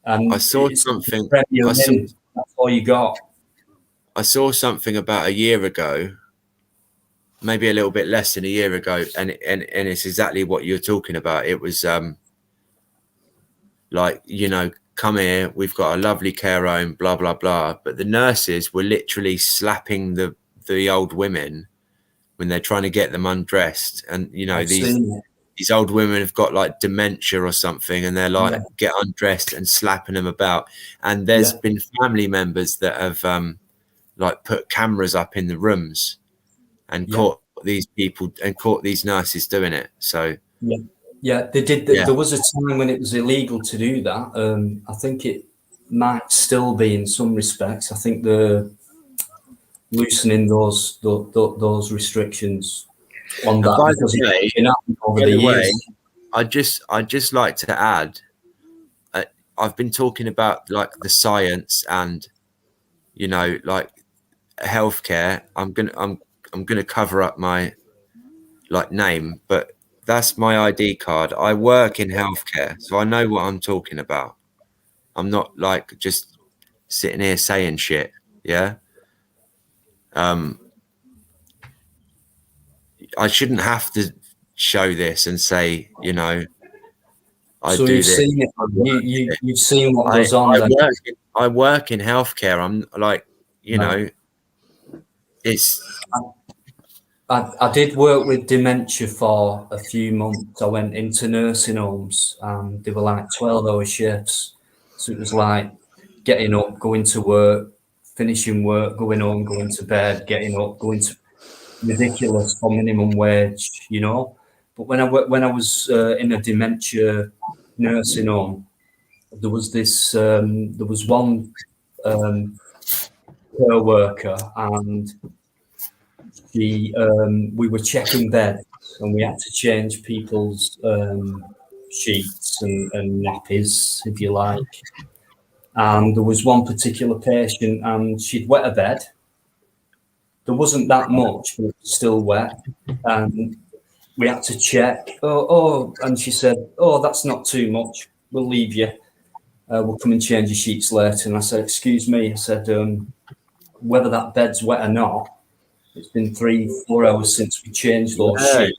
And I saw something. That's all you got. I saw something about a year ago, maybe a little bit less than a year ago, and it's exactly what you're talking about. It was like, you know, come here, we've got a lovely care home, blah blah blah. But the nurses were literally slapping the old women when they're trying to get them undressed, and you know these old women have got like dementia or something, and they're like get undressed and slapping them about. And there's been family members that have like put cameras up in the rooms and caught these people and caught these nurses doing it. So they did. There was a time when it was illegal to do that. I think it might still be in some respects. I think they're loosening those restrictions on that. By the way, I'd just like to add, I've been talking about like the science and, you know, like healthcare. I'm gonna cover up my like name, but that's my ID card. I work in healthcare, so I know what I'm talking about. I'm not like just sitting here saying shit. Yeah. I shouldn't have to show this and say, you know, I so do you've this. Seen it. You've seen what goes on. I work in healthcare. I'm like, you know, it's. I did work with dementia for a few months. I went into nursing homes and they were like 12-hour shifts. So it was like getting up, going to work, finishing work, going home, going to bed, getting up, going to ridiculous for minimum wage, you know. But when I was in a dementia nursing home, there was this there was one care worker, and we were checking beds and we had to change people's sheets and nappies, if you like. And there was one particular patient, and she'd wet a bed. There wasn't that much, but it was still wet. And we had to check. And she said, "Oh, that's not too much. We'll leave you. We'll come and change your sheets later." And I said, "Excuse me." I said, "Whether that bed's wet or not, it's been 3-4 hours since we changed those sheets.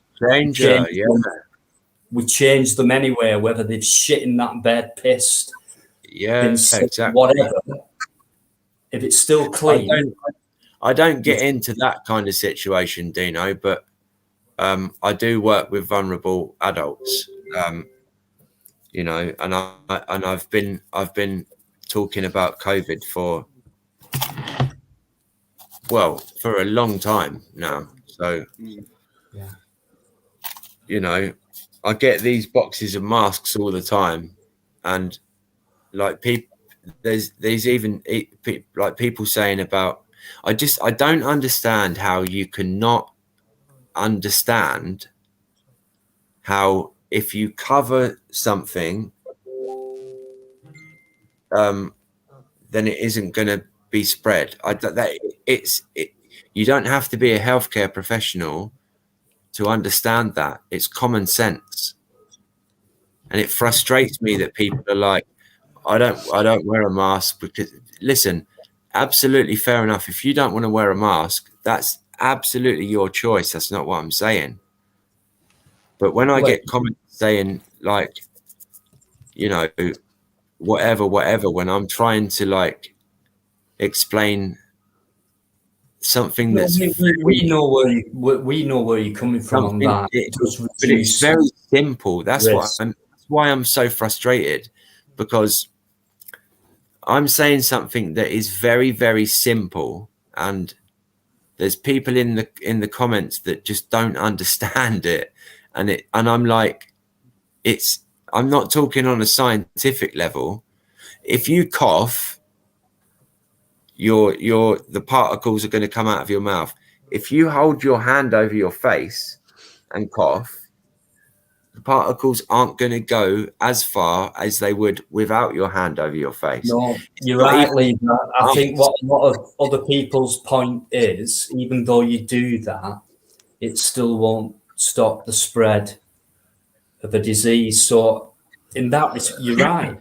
We changed them anyway, whether they've shit in that bed, pissed, been sick, exactly. whatever. If it's still clean." I don't get into that kind of situation, Dino, but I do work with vulnerable adults, you know, and I've been talking about COVID for a long time now. So, you know, I get these boxes of masks all the time, and like there's even like people saying about. I don't understand how you cannot understand how if you cover something, then it isn't going to be spread. You don't have to be a healthcare professional to understand that. It's common sense, and it frustrates me that people are like, I don't wear a mask because listen. Absolutely fair enough. If you don't want to wear a mask, that's absolutely your choice. That's not what I'm saying. But when I get comments saying like, you know, whatever, when I'm trying to like explain something that's we know where you're coming from on that. But it's very simple. That's why I'm so frustrated, because I'm saying something that is very, very simple, and there's people in the comments that just don't understand it, and I'm like, I'm not talking on a scientific level. If you cough, the particles are going to come out of your mouth. If you hold your hand over your face and cough, the particles aren't going to go as far as they would without your hand over your face. No, you're right, Lee. I think what a lot of other people's point is, even though you do that, it still won't stop the spread of a disease. So in that, you're right.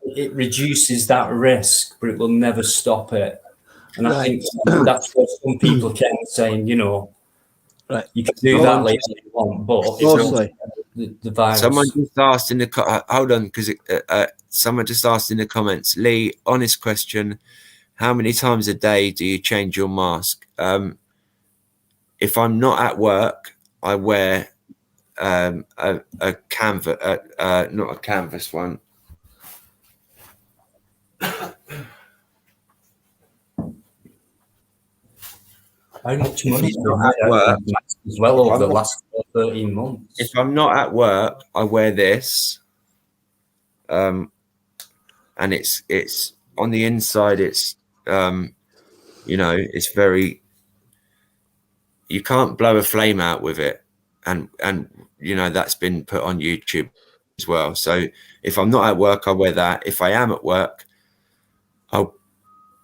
It reduces that risk, but it will never stop it. And I think that's what some people kept saying, you know, you can do that later if you want, but the virus. Someone just asked in the hold on, because someone just asked in the comments, Lee, honest question, how many times a day do you change your mask? If I'm not at work, I wear a canvas, not a canvas one. How much money have you made out of masks as well over the last 13 months? If I'm not at work, I wear this. And it's on the inside, it's you know, it's very, you can't blow a flame out with it. And you know, that's been put on YouTube as well. So if I'm not at work, I wear that. If I am at work, I'll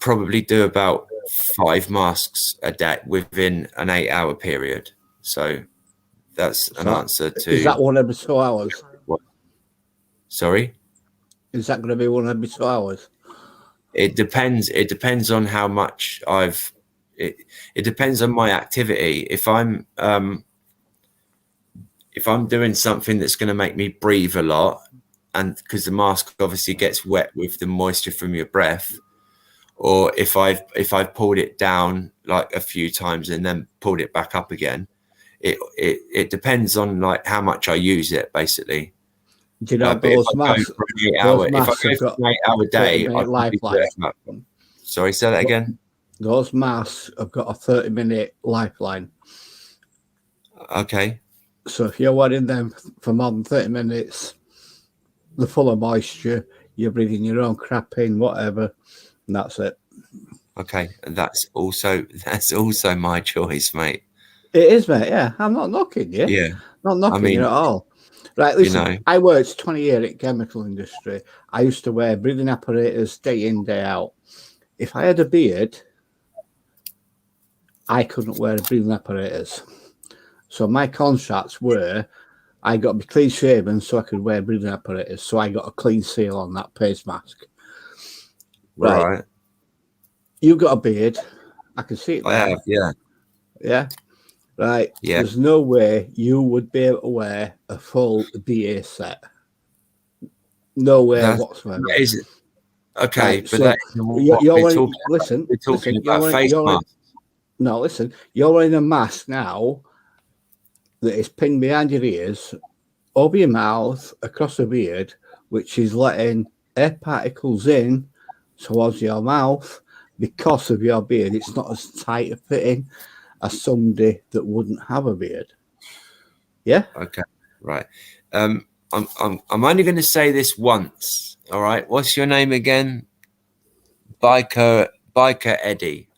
probably do about 5 masks a day within an 8-hour period. So that's an answer to. Is that one every 2 hours? What? Sorry? Is that going to be one every 2 hours? It depends. It depends on how much I've. It depends on my activity. If I'm doing something that's going to make me breathe a lot, and because the mask obviously gets wet with the moisture from your breath, or if I've pulled it down like a few times and then pulled it back up again, it depends on like how much I use it basically. Do you know those masks? If I go for an 8-hour day, sorry, say that again. Those masks have got a 30-minute lifeline. Okay. So if you're wearing them for more than 30 minutes, they're full of moisture, you're breathing your own crap in, whatever, and that's it. Okay, and that's also my choice, mate. It is, mate. Yeah, I'm not knocking you. Yeah, not knocking you at all. Right, listen. You know, I worked 20 years in chemical industry. I used to wear breathing apparatus day in, day out. If I had a beard, I couldn't wear a breathing apparatus. So my contracts were, I got to be clean shaven so I could wear a breathing apparatus. So I got a clean seal on that face mask. Right. You got a beard. I can see it there. I have, yeah. Yeah. Right. Yeah. There's no way you would be able to wear a full BA set. No way whatsoever. Is it? Okay, right, but so that, we're talking about face masks. No, listen, you're wearing a mask now that is pinned behind your ears, over your mouth, across the beard, which is letting air particles in towards your mouth because of your beard. It's not as tight a fitting as somebody that wouldn't have a beard. Yeah. Okay. Right. I'm only going to say this once. All right. What's your name again? Biker Eddie.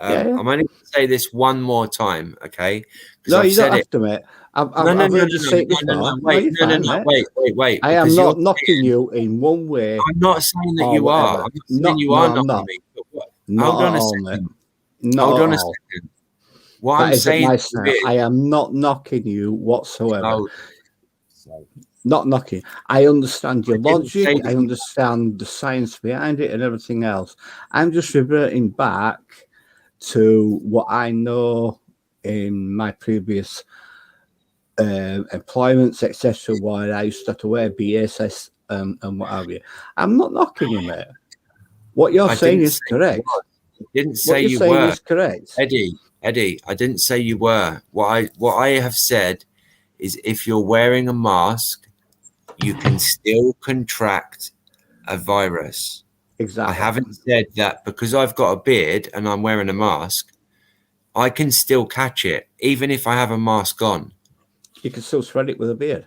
I'm only going to say this one more time. Okay. No, you don't have to, mate. I've heard you say it before. Wait. I am not knocking you in one way. I'm not saying that you are. I'm not saying you are knocking me. Hold on a second. Hold on a second. What I'm saying, I am not knocking you whatsoever. Not knocking. I understand your logic. I understand the science behind it and everything else. I'm just reverting back to what I know in my previous employments, etc., where I used to have to wear BSS and what have you. I'm not knocking you, mate. What you're saying is correct. I didn't say you were. What you're saying is correct. Eddie, I didn't say you were. What I have said is if you're wearing a mask, you can still contract a virus. Exactly. I haven't said that because I've got a beard and I'm wearing a mask, I can still catch it, even if I have a mask on. You can still spread it with a beard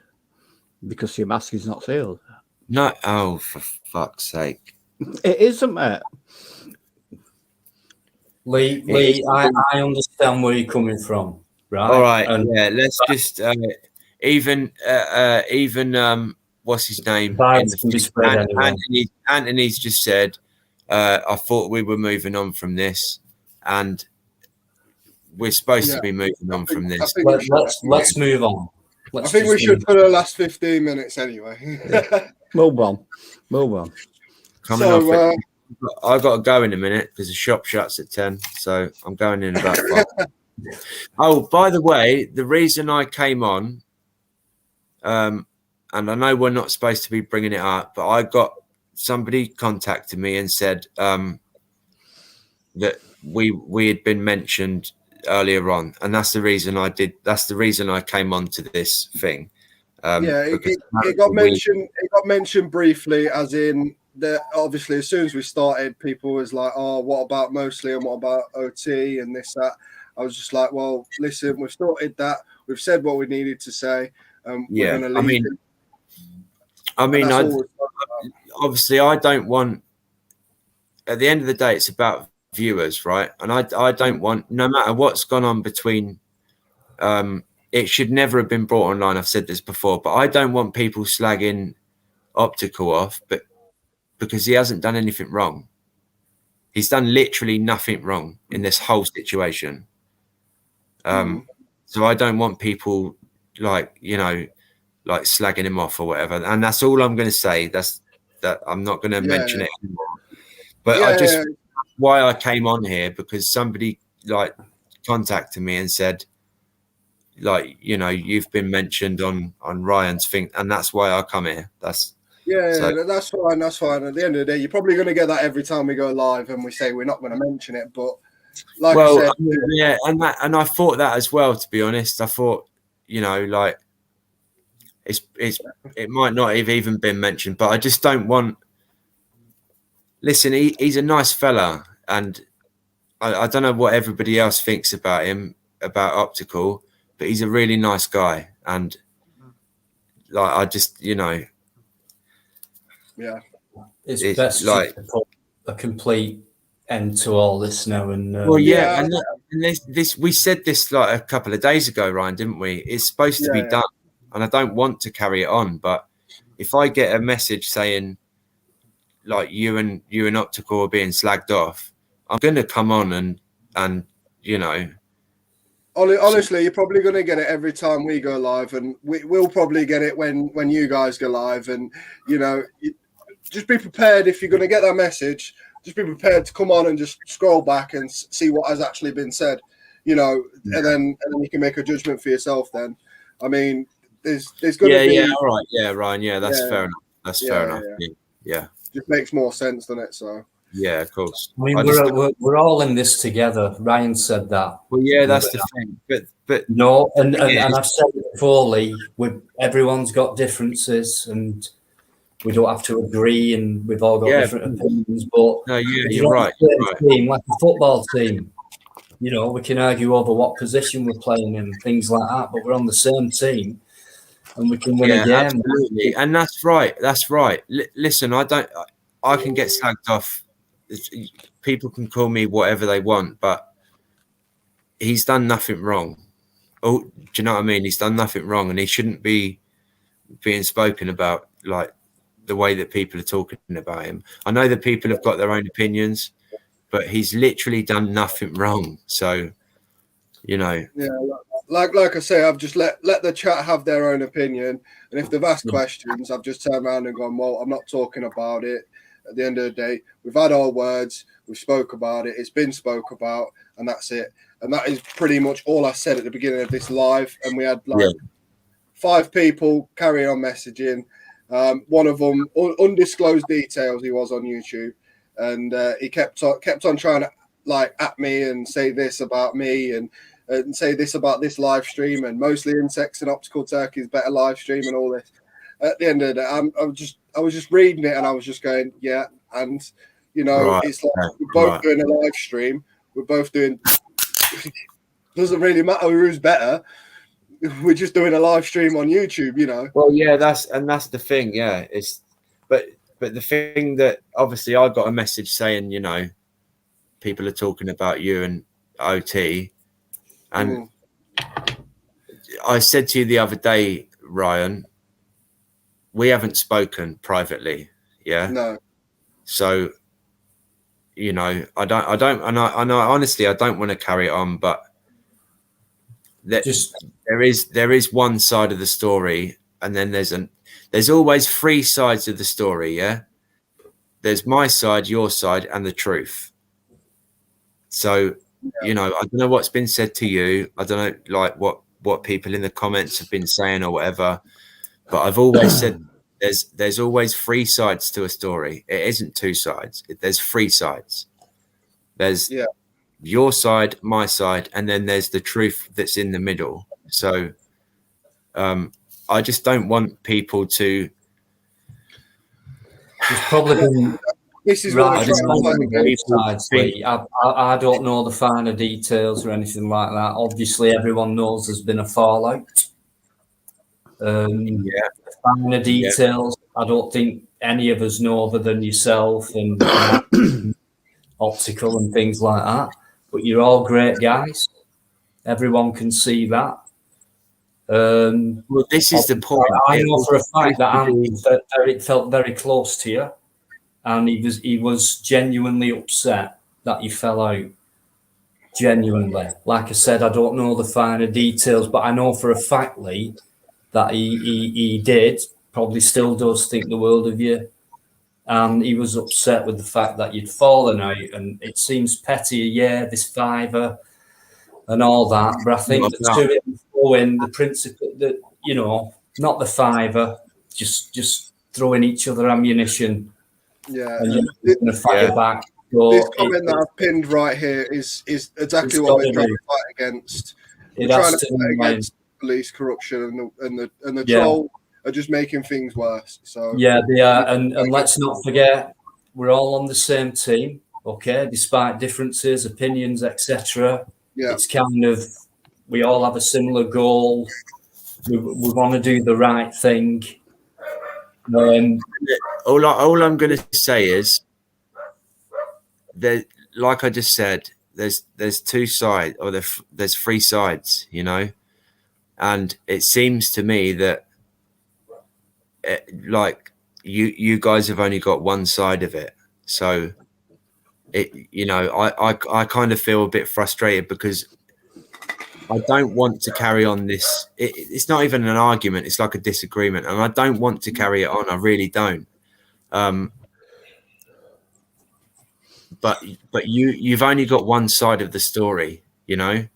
because your mask is not sealed. No, oh, for fuck's sake. It isn't, mate. Lee, I understand where you're coming from, right? All right, yeah, let's just even what's his name? Anthony's just said, I thought we were moving on from this, and we're supposed to be moving on from this. Let's move on. I think we should for the last 15 minutes anyway. Move on. Coming off it. I've got to go in a minute because the shop shuts at 10, so I'm going in about 5. Oh, by the way, the reason I came on, and I know we're not supposed to be bringing it up, but I got somebody contacted me and said that we had been mentioned earlier on, and that's the reason I came on to this thing. It got mentioned. It got mentioned briefly, as in that. Obviously, as soon as we started, people was like, "Oh, what about Mostly and what about OT and this that." I was just like, "Well, listen, we've sorted that. We've said what we needed to say. We're going to leave it." Obviously, I don't want. At the end of the day, it's about viewers, right? And I don't want, no matter what's gone on between. It should never have been brought online. I've said this before, but I don't want people slagging Optical off, but because he hasn't done anything wrong. He's done literally nothing wrong in this whole situation. So I don't want people like slagging him off or whatever. And that's all I'm going to say. That I'm not going to mention it anymore. But why I came on here, because somebody contacted me and said, you've been mentioned on Ryan's thing, and that's why I come here. That's fine. That's fine. At the end of the day, you're probably going to get that every time we go live and we say we're not going to mention it. But I said, and I thought that as well. To be honest, I thought, it might not have even been mentioned, but I just don't want. Listen, he's a nice fella, and I don't know what everybody else thinks about him, about Optical. But he's a really nice guy, and I just, it's best to put a complete end to all this now. And and this we said this a couple of days ago, Ryan, didn't we? It's supposed to be done, and I don't want to carry it on. But if I get a message saying you and Optical are being slagged off, I'm going to come on and. Honestly, you're probably going to get it every time we go live, and we'll probably get it when you guys go live. And just be prepared. If you're going to get that message, just be prepared to come on and just scroll back and see what has actually been said. And then you can make a judgment for yourself. Then, I mean, there's going to be all right, Ryan, that's fair enough. That's fair enough. Yeah, just makes more sense, doesn't it? So. Yeah, of course. I mean, we're all in this together. Ryan said that. Well, yeah, that's the thing. But no, and I've said it before, Lee. Everyone's got differences, and we don't have to agree, and we've all got different opinions. But you're right. Team, like a football team, we can argue over what position we're playing and things like that, but we're on the same team, and we can win a game. Absolutely, and that's right. That's right. Listen, I can get slagged off. People can call me whatever they want, but he's done nothing wrong. Oh, do you know what I mean? He's done nothing wrong, and he shouldn't be being spoken about the way that people are talking about him. I know that people have got their own opinions, but he's literally done nothing wrong. So, like I say, I've just let the chat have their own opinion, and if they've asked questions, I've just turned around and gone, well, I'm not talking about it. At the end of the day, we've had our words, we've spoke about it, it's been spoke about, and that's it. And that is pretty much all I said at the beginning of this live. And we had 5 people carry on messaging. One of them, undisclosed details, he was on YouTube, and he kept on trying to at me and say this about me and say this about this live stream, and mostly Insects and Optical Turkey's better live stream and all this. At the end of the day, I was just reading it and I was just going, yeah. And, it's like we're both doing a live stream. We're both doing, doesn't really matter who's better. We're just doing a live stream on YouTube, Well, yeah, that's the thing. Yeah. But the thing that obviously I got a message saying, people are talking about you and OT. And I said to you the other day, Ryan, we haven't spoken privately, yeah. No. So, I honestly, I don't want to carry it on, but there is one side of the story, and then there's always 3 sides of the story, yeah. There's my side, your side, and the truth. So, I don't know what's been said to you. I don't know, what people in the comments have been saying or whatever. But I've always said there's always 3 sides to a story. It isn't 2 sides. There's 3 sides. There's your side, my side, and then there's the truth that's in the middle. So I just don't want people to. There's probably been This is what I'm trying to fight against. sides, Lee. I don't know the finer details or anything like that. Obviously, everyone knows there's been a fallout. Yeah. Finer details, I don't think any of us know other than yourself and Optical and things like that. But you're all great guys. Everyone can see that. Well, this is the point. I know for a fact that Andy felt very close to you, and he was genuinely upset that you fell out. Genuinely, like I said, I don't know the finer details, but I know for a fact, Lee, that he did, probably still does think the world of you, and he was upset with the fact that you'd fallen out. And it seems petty, yeah, this fiver and all that, but I think the to it and throwing the principle that, you know, not the fiver, just throwing each other ammunition. Yeah, and you're going to fire back. So this comment that I've pinned right here is exactly what we're trying to fight against. We're trying to fight against police corruption, and the troll are just making things worse. So yeah, they are, and let's not forget, we're all on the same team, okay? Despite differences, opinions, etc. Yeah, it's kind of, we all have a similar goal. We want to do the right thing. All I'm going to say is that, like I just said, there's two sides, or there's three sides, you know, and it seems to me that like you guys have only got one side of it, so it, you know, I kind of feel a bit frustrated because I don't want to carry on this. It's not even an argument. It's like a disagreement, and I don't want to carry it on. I really don't. But you've only got one side of the story, you know.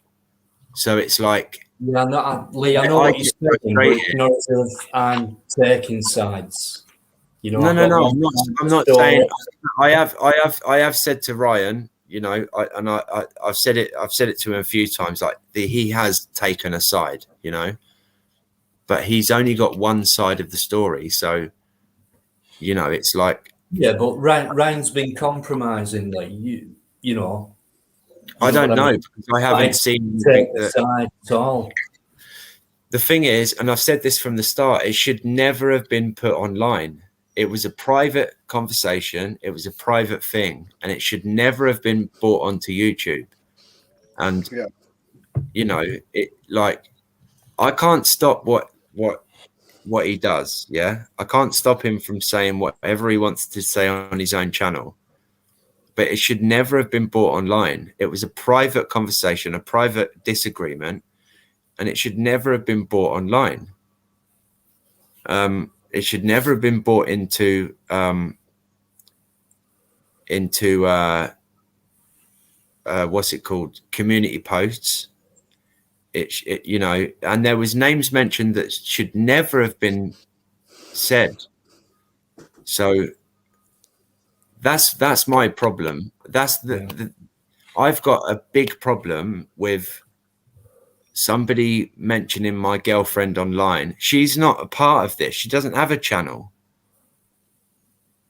So it's like, yeah, Lee, I know what you're saying, but it's not as if I'm taking sides. You know, no. I'm not saying. I have said to Ryan, you know, I've said it to him a few times, like he has taken a side, you know, but he's only got one side of the story. So, you know, it's like, yeah, but Ryan's been compromising, like you know. I don't know, because I haven't seen the side at all. The thing is, and I've said this from the start, it should never have been put online. It was a private conversation. It was a private thing, and it should never have been brought onto YouTube. And you know, it, like, I can't stop what he does. Yeah, I can't stop him from saying whatever he wants to say on his own channel. But it should never have been brought online. It was a private conversation, a private disagreement, and it should never have been brought online. It should never have been brought into what's it called? Community posts. It you know, and there was names mentioned that should never have been said. So that's my problem. That's I've got a big problem with somebody mentioning my girlfriend online. She's not a part of this. She doesn't have a channel.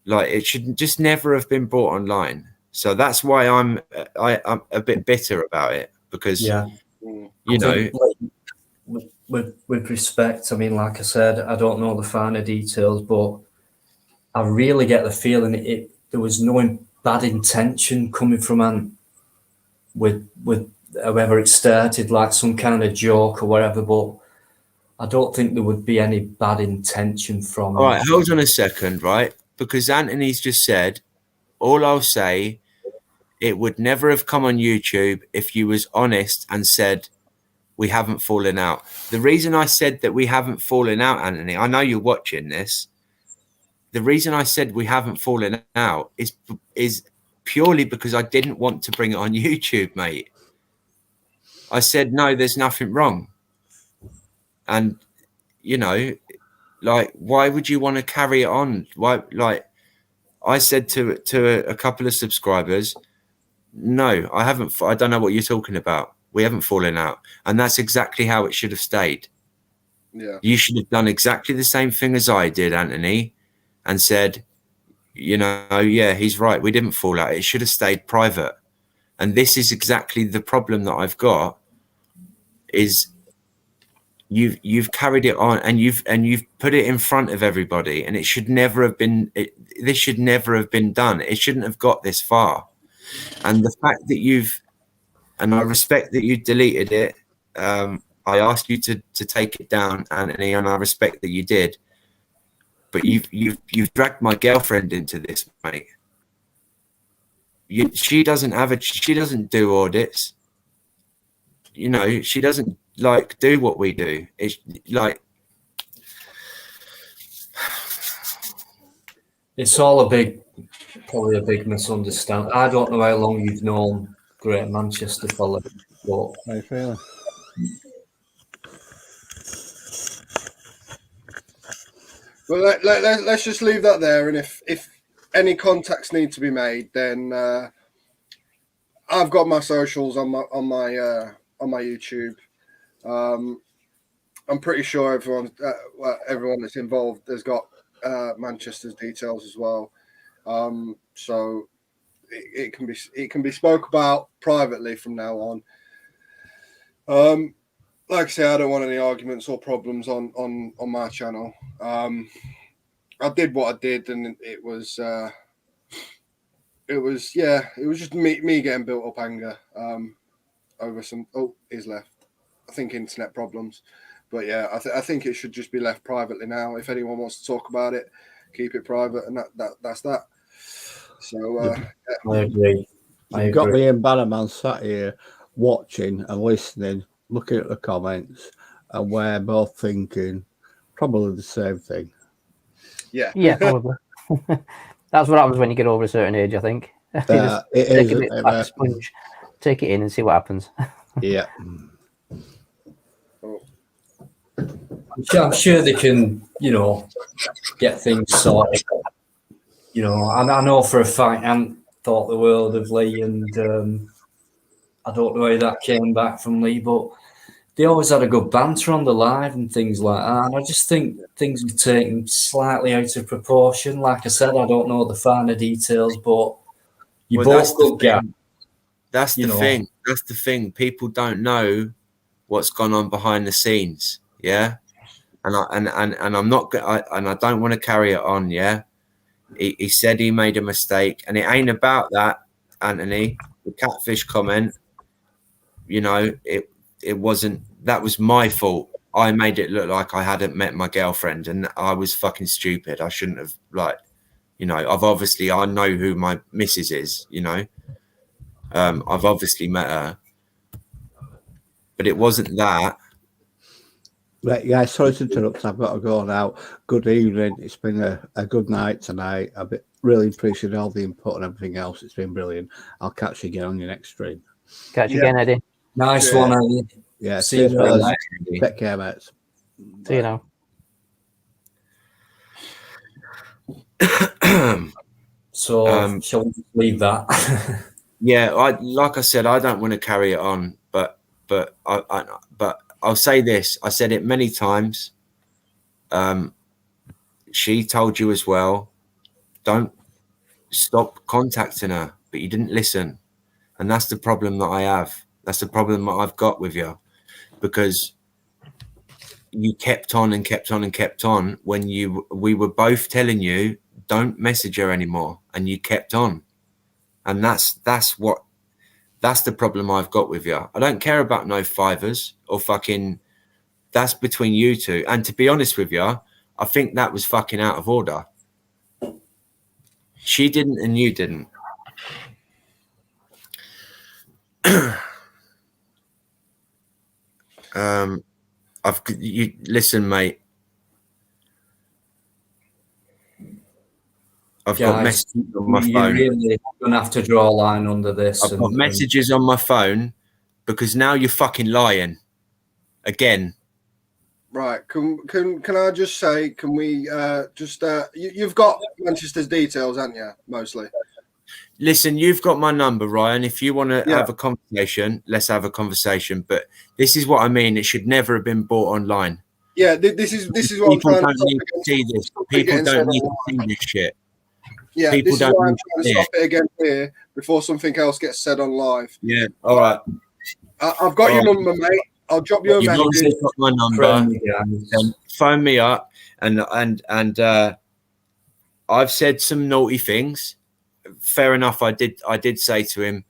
Like, it should just never have been brought online. So that's why I'm a bit bitter about it, because you know, with respect, I mean, like I said, I don't know the finer details, but I really get the feeling there was no bad intention coming from Ant with however it started, like some kind of joke or whatever, but I don't think there would be any bad intention from all right, hold on a second, right? Because Anthony's just said, all I'll say, it would never have come on YouTube if you was honest and said, we haven't fallen out. The reason I said that we haven't fallen out, Anthony, I know you're watching this. The reason I said we haven't fallen out is purely because I didn't want to bring it on YouTube, mate. I said, no, there's nothing wrong. And, you know, like, why would you want to carry it on? Why, like, I said to a couple of subscribers, no, I haven't. I don't know what you're talking about. We haven't fallen out. And that's exactly how it should have stayed. Yeah. You should have done exactly the same thing as I did, Anthony, and said, you know, yeah, he's right. We didn't fall out. It should have stayed private. And this is exactly the problem that I've got is you've carried it on and you've put it in front of everybody, and it should never have been this should never have been done. It shouldn't have got this far. And the fact that and I respect that you deleted it. I asked you to take it down, Anthony, and I respect that you did. But you've dragged my girlfriend into this, mate. She doesn't do audits. You know, she doesn't like do what we do. It's like it's all probably a big misunderstanding. I don't know how long you've known Great Manchester for, but I feel. Well, let's just leave that there. And if any contacts need to be made, then I've got my socials on my YouTube. I'm pretty sure everyone that's involved has got Manchester's details as well. So it can be spoke about privately from now on. Like I say, I don't want any arguments or problems on my channel. I did what I did, and it was just me getting built up anger over some. Oh, he's left. I think internet problems, but yeah, I think it should just be left privately now. If anyone wants to talk about it, keep it private, and that's that. So I agree. You've got me and Bannerman sat here watching and listening, looking at the comments, and we're both thinking probably the same thing. Yeah, yeah, probably. That's what happens when you get over a certain age, I think. You just it take is, it like a sponge, take it in and see what happens. Yeah. I'm sure they can, get things sorted. And I know for a fact Ant thought the world of Lee, and I don't know how that came back from Lee, but they always had a good banter on the live and things like that. And I just think things were taken slightly out of proportion. Like I said, I don't know the finer details, but you both good guys. That's the thing. That's the thing. People don't know what's gone on behind the scenes. Yeah. And I'm not, and I don't want to carry it on. Yeah. He said he made a mistake, and it ain't about that, Anthony. The catfish comment, it wasn't, that was my fault. I made it look like I hadn't met my girlfriend, and I was fucking stupid. I shouldn't have, I know who my missus is, I've obviously met her, but it wasn't that. Right, yeah, sorry to interrupt. I've got to go now. Good evening. It's been a good night tonight. I really appreciate all the input and everything else. It's been brilliant. I'll catch you again on your next stream. Catch you again, Eddie. Nice one, Eddie. Yeah, see you later. Take care, mates. See you now. So, shall we leave that? Yeah, like I said, I don't want to carry it on, but I'll say this. I said it many times. She told you as well. Don't stop contacting her, but you didn't listen, and that's the problem that I have. That's the problem that I've got with you, because you kept on and kept on and kept on when we were both telling you don't message her anymore, and you kept on, and that's the problem I've got with you. I don't care about no fivers or fucking. That's between you two. And to be honest with you, I think that was fucking out of order. She didn't and you didn't. Listen, mate. I've got messages on my phone. You're really going to have to draw a line under this. I've got messages on my phone because now you're fucking lying again. Right. Can I just say, can we you've got Manchester's details, haven't you? Mostly. Listen, you've got my number, Ryan. If you want to have a conversation, let's have a conversation. But this is what I mean. It should never have been bought online. Yeah, this is what I'm People trying don't to need to see this. People don't need to see this shit. Yeah, People this is don't why I'm need trying to to see stop it. it again here before something else gets said on live. Yeah, all right. I've got your number, mate. I'll drop you a You've message. obviously got my number. Then phone me up, and I've said some naughty things. Fair enough. I did say to him,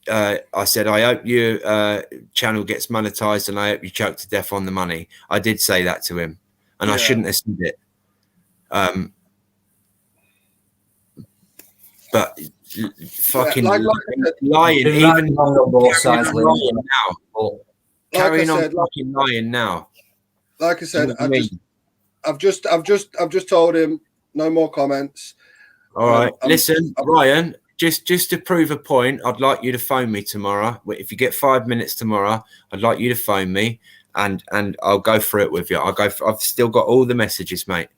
I said, I hope your channel gets monetized, and I hope you choke to death on the money. I did say that to him, and I shouldn't have said it. But fucking like lying, Been even on both sides, lying now. Carrying on said, fucking lying now. Like I said, Do you know I've just told him no more comments. All right. Listen, Ryan, just to prove a point, I'd like you to phone me tomorrow. If you get 5 minutes tomorrow, I'd like you to phone me, and I'll go through it with you. I've still got all the messages, mate.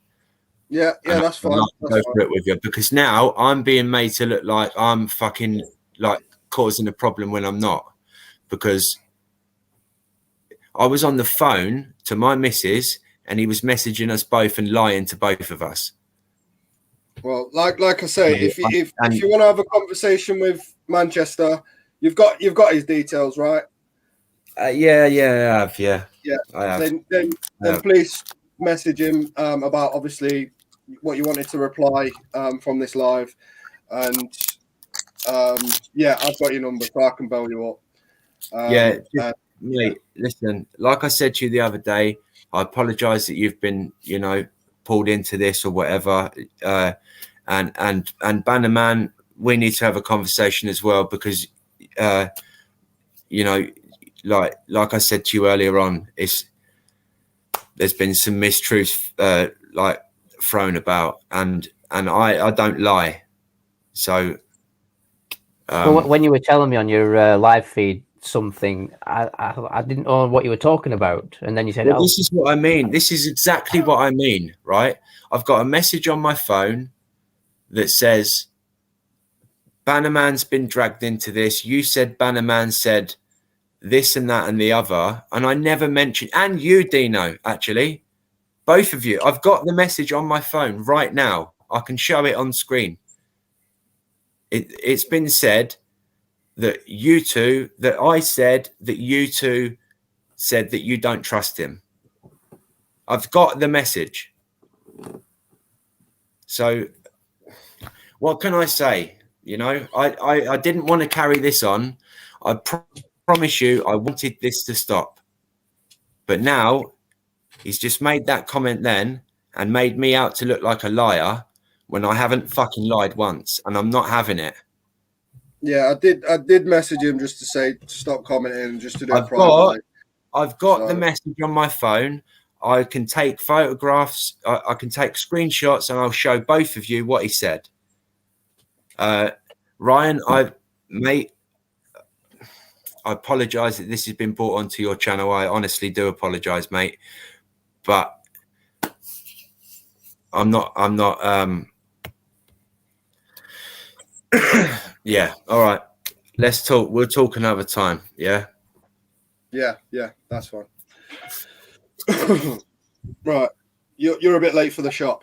Yeah, that's fine. I'll go through it with you, because now I'm being made to look like I'm fucking like causing a problem when I'm not, because I was on the phone to my missus and he was messaging us both and lying to both of us. Well, like I say, if you want to have a conversation with Manchester, you've got his details, right? Yeah, I have. Yeah, I have. Then please message him about obviously what you wanted to reply from this live, and yeah, I've got your number, so I can bell you up. Mate, listen, like I said to you the other day, I apologize that you've been, pulled into this or whatever. And Bannerman, we need to have a conversation as well, because, like I said to you earlier on, there's been some mistruths, like thrown about, and I don't lie. So, well, when you were telling me on your live feed something, I didn't know what you were talking about, and then you said, this is what I mean. This is exactly what I mean, right? I've got a message on my phone that says Bannerman's been dragged into this. You said Bannerman said this and that and the other, and I never mentioned, and you, Dino, actually, both of you. I've got the message on my phone right now. I can show it on screen. It's been said that I said that you two said that you don't trust him. I've got the message. So what can I say? I didn't want to carry this on. I promise you, I wanted this to stop. But now he's just made that comment then and made me out to look like a liar when I haven't fucking lied once, and I'm not having it. Yeah, I did message him just to say to stop commenting and just to do it privately. I've got the message on my phone. I can take photographs. I can take screenshots, and I'll show both of you what he said. Ryan, I apologize that this has been brought onto your channel. I honestly do apologize, mate. But I'm not yeah, all right. Let's talk. We'll talk another time. Yeah. Yeah, that's fine. Right. You're a bit late for the shop.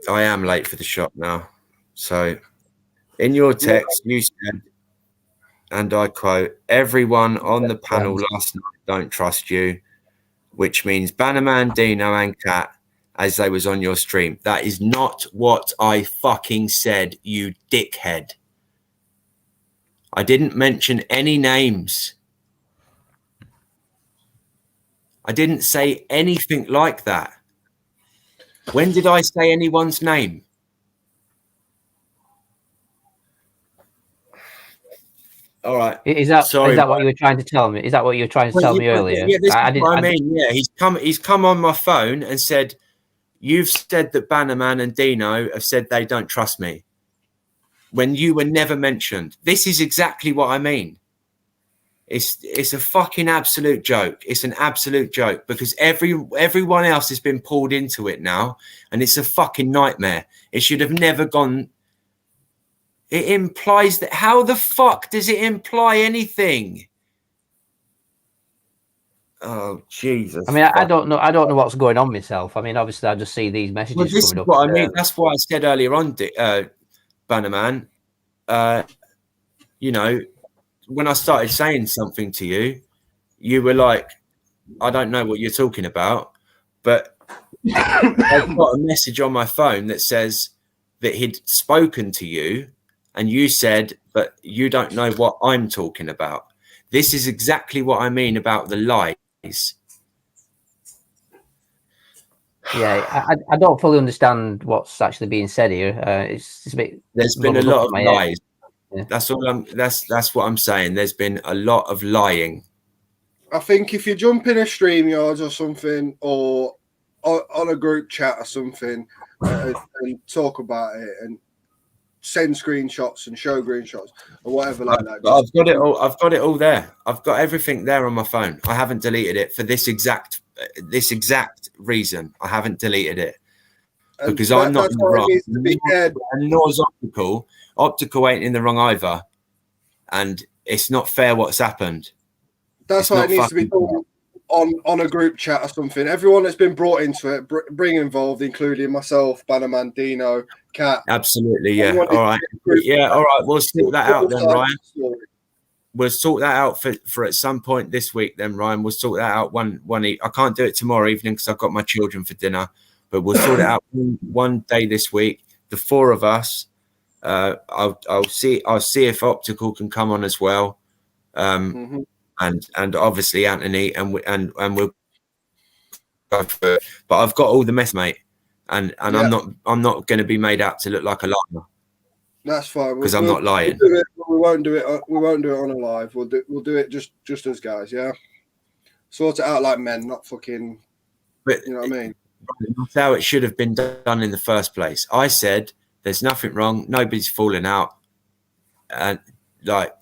I am late for the shop now. So in your text, you said, and I quote, everyone on the panel last night don't trust you, which means Bannerman, Dino, and Kat, as they was on your stream. That is not what I fucking said, you dickhead. I didn't mention any names. I didn't say anything like that. When did I say anyone's name? All right. Is that what you were trying to tell me? Is that what you were trying to tell me earlier? Yeah, this is what I mean. Yeah, he's come on my phone and said, you've said that Bannerman and Dino have said they don't trust me, when you were never mentioned. This is exactly what I mean. It's a fucking absolute joke. It's an absolute joke, because everyone else has been pulled into it now, and it's a fucking nightmare. It should have never gone. It implies that. How the fuck does it imply anything? Oh Jesus! I mean, I don't know. I don't know what's going on myself. I mean, obviously, I just see these messages Well, this coming is up. what I mean. That's why I said earlier on, Bannerman. You know, when I started saying something to you, you were like, "I don't know what you're talking about," but I've got a message on my phone that says that he'd spoken to you, and you said, "But you don't know what I'm talking about." This is exactly what I mean about the lies. Yeah, I don't fully understand what's actually being said here. It's a bit. There's been a lot of lies. Yeah. That's all. That's what I'm saying. There's been a lot of lying. I think if you jump in a StreamYard or something, or on a group chat or something, and talk about it and send screenshots and show screenshots or whatever like that. I've got it all. I've got it all there. I've got everything there on my phone. I haven't deleted it for this exact reason. I haven't deleted it because I'm not in the wrong. And nor's Optical. Optical ain't in the wrong either, and it's not fair what's happened. That's why it needs to be done on a group chat or something. Everyone that's been brought into it, bring involved, including myself, Bannerman, Dino, Cat. Absolutely, yeah. All right, yeah, all right. We'll sort that out then, Ryan. We'll sort that out for at some point this week, then, Ryan. We'll sort that out one. I can't do it tomorrow evening because I've got my children for dinner, but we'll sort it out one day this week. The four of us. I'll see if Optical can come on as well. And obviously Anthony and we'll go for it. But I've got all the mess, mate, and yeah. I'm not going to be made out to look like a liar. That's fine because I'm not lying. We won't do it. We won't do it on a live. We'll do it just as guys. Yeah, sort it out like men, not fucking. But you know what I mean. That's how it should have been done in the first place. I said there's nothing wrong. Nobody's falling out, and like.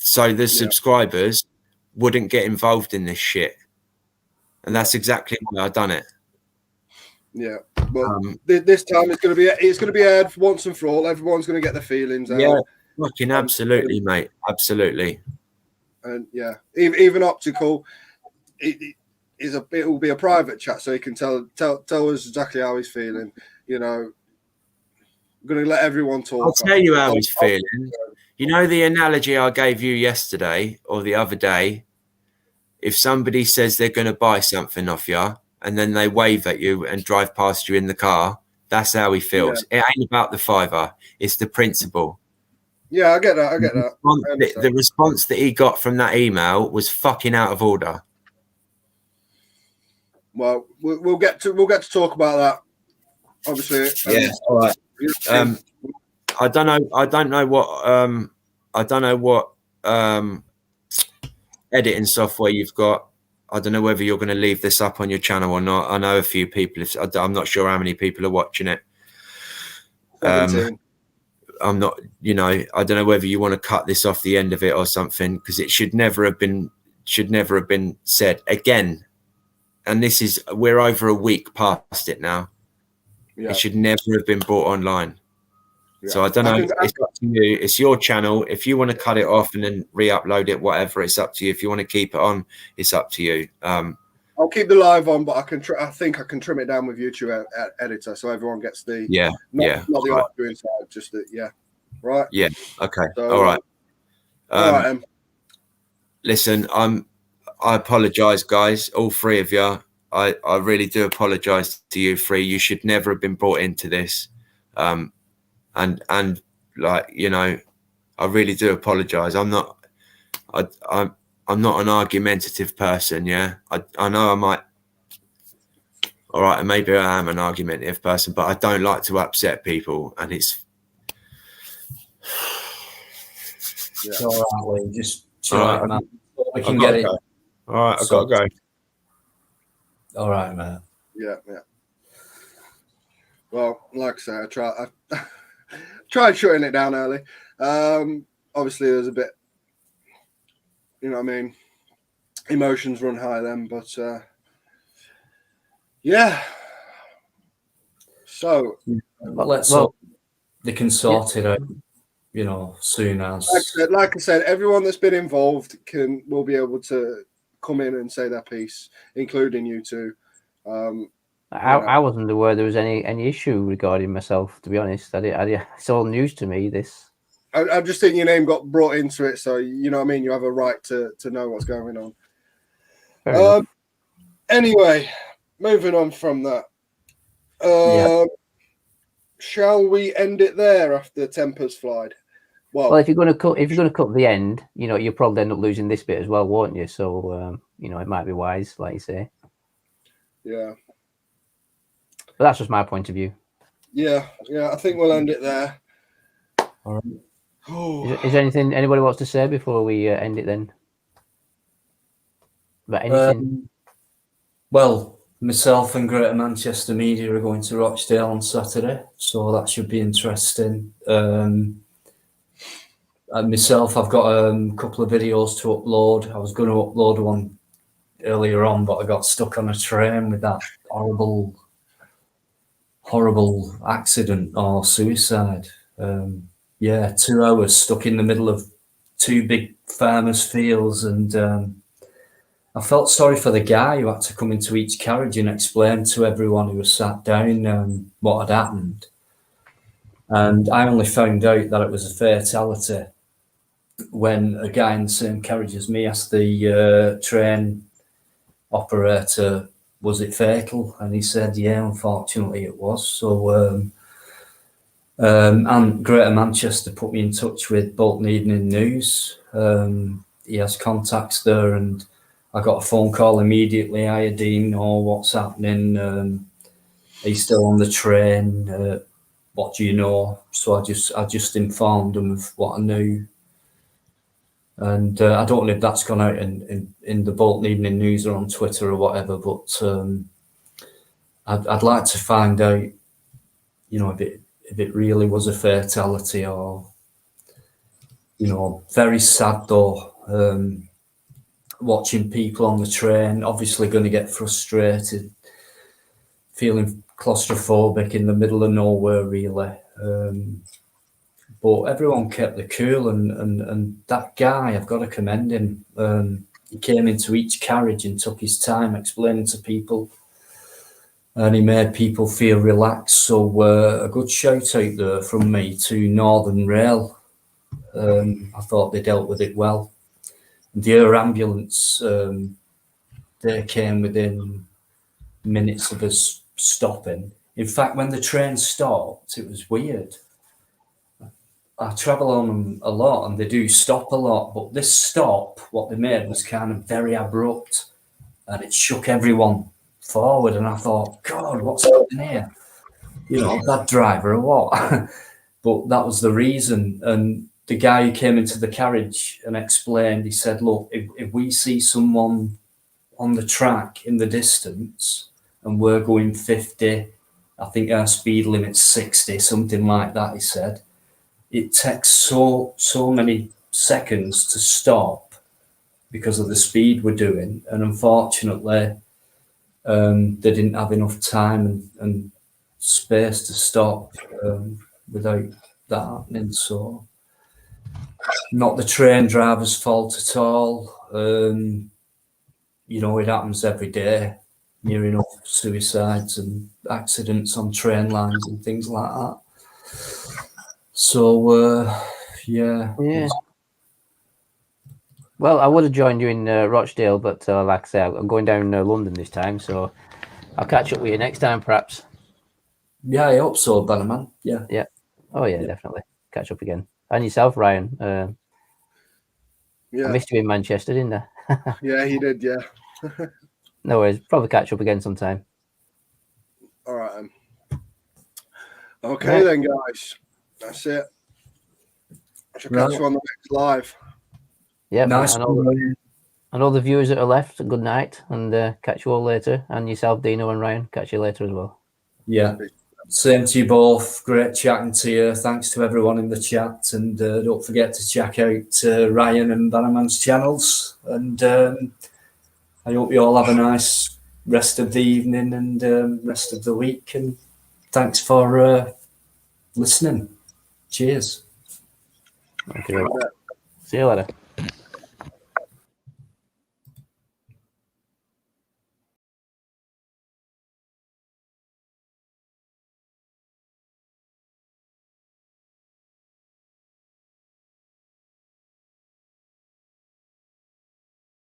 So the subscribers wouldn't get involved in this shit, and that's exactly why I've done it. Yeah, but this time it's going to be aired once and for all. Everyone's going to get their feelings out. Yeah, fucking absolutely, mate, absolutely. And yeah, even Optical, it will be a private chat, so he can tell us exactly how he's feeling. You know, I'm going to let everyone talk. I'll tell you how he's feeling. You know the analogy I gave you yesterday or the other day? If somebody says they're going to buy something off you and then they wave at you and drive past you in the car, that's how he feels. Yeah. It ain't about the fiver. It's the principle. Yeah, I get that. The response that he got from that email was fucking out of order. Well, we'll get to talk about that. Obviously. Yeah. All right. I don't know what editing software you've got. I don't know whether you're going to leave this up on your channel or not. I know a few people. I'm not sure how many people are watching it. I'm not. I don't know whether you want to cut this off the end of it or something because it should never have been said again. And we're over a week past it now. Yeah. It should never have been brought online. Yeah. So I don't know. It's up to you. It's your channel. If you want to cut it off and then re-upload it, whatever, it's up to you. If you want to keep it on, it's up to you. I'll keep the live on, but I think I can trim it down with YouTube editor, so everyone gets the not the audio inside, just the right. Yeah. Okay. So, all right. All right. Listen, I apologize, guys. All three of you. I really do apologize to you three. You should never have been brought into this. And like, I really do apologize. I'm not an argumentative person. Yeah. I know I might. All right. And maybe I am an argumentative person, but I don't like to upset people. And it's. It's all right, Lee. Just chill out, man. We can get it. All right. I've got to go. All right, man. Yeah. Well, like I say, I tried shutting it down early. Obviously, there's a bit, you know what I mean? Emotions run high then, but yeah. So, they can sort it out. you know, soon as. Like I said, everyone that's been involved will be able to come in and say their piece, including you two. I wasn't aware there was any issue regarding myself, to be honest. It's all news to me, this. I just think your name got brought into it, so you know what I mean. You have a right to know what's going on. Fair enough. Anyway, moving on from that. Shall we end it there after Tempers flied? Well, if you're going to cut the end, you know, you'll probably end up losing this bit as well, won't you? So, you know, it might be wise, like you say. Yeah. But that's just my point of view. Yeah. I think we'll end it there. All right. Is there anything anybody wants to say before we end it then? About anything? Well, myself and Greater Manchester Media are going to Rochdale on Saturday, so that should be interesting. Myself, I've got a couple of videos to upload. I was going to upload one earlier on, but I got stuck on a train with that horrible accident or suicide. 2 hours stuck in the middle of 2 big farmers' fields, and I felt sorry for the guy who had to come into each carriage and explain to everyone who was sat down what had happened. And I only found out that it was a fatality when a guy in the same carriage as me asked the train operator, was it fatal? And he said, yeah, unfortunately it was. So, and Greater Manchester put me in touch with Bolton Evening News. He has contacts there, and I got a phone call immediately. Hiya, Dean, or what's happening? Are you still on the train? What do you know? So I just informed them of what I knew. And I don't know if that's gone out in the Bolton Evening News or on Twitter or whatever, but I'd like to find out, you know, if it really was a fatality or, you know, very sad though. Watching people on the train, obviously going to get frustrated, feeling claustrophobic in the middle of nowhere, really. But everyone kept the cool, and that guy, I've got to commend him. He came into each carriage and took his time explaining to people, and he made people feel relaxed. So a good shout out there from me to Northern Rail. I thought they dealt with it well. The air ambulance, they came within minutes of us stopping. In fact, when the train stopped, it was weird. I travel on them a lot and they do stop a lot, but this stop, what they made was kind of very abrupt and it shook everyone forward. And I thought, God, what's happening here? You know, bad driver or what? But that was the reason. And the guy who came into the carriage and explained, he said, look, if we see someone on the track in the distance and we're going 50, I think our speed limit's 60, something like that, he said. It takes so many seconds to stop because of the speed we're doing. And unfortunately, they didn't have enough time and space to stop without that happening. So not the train driver's fault at all. You know, it happens every day, near enough suicides and accidents on train lines and things like that. So, yeah. Well, I would have joined you in Rochdale, but like I say, I'm going down London this time, so I'll catch up with you next time, perhaps. Yeah, I hope so, Bannerman. Yeah. Yeah. Oh, yeah, definitely. Catch up again. And yourself, Ryan. I missed you in Manchester, didn't I? Yeah, he did, yeah. No worries. Probably catch up again sometime. All right. Okay, then, guys. That's it. I shall catch you on the next live. Yeah, nice. And all the viewers that are left, good night, and catch you all later. And yourself, Dino and Ryan, catch you later as well. Yeah, same to you both. Great chatting to you. Thanks to everyone in the chat, and don't forget to check out Ryan and Bannerman's channels. And I hope you all have a nice rest of the evening and rest of the week. And thanks for listening. Cheers. Okay. See you later.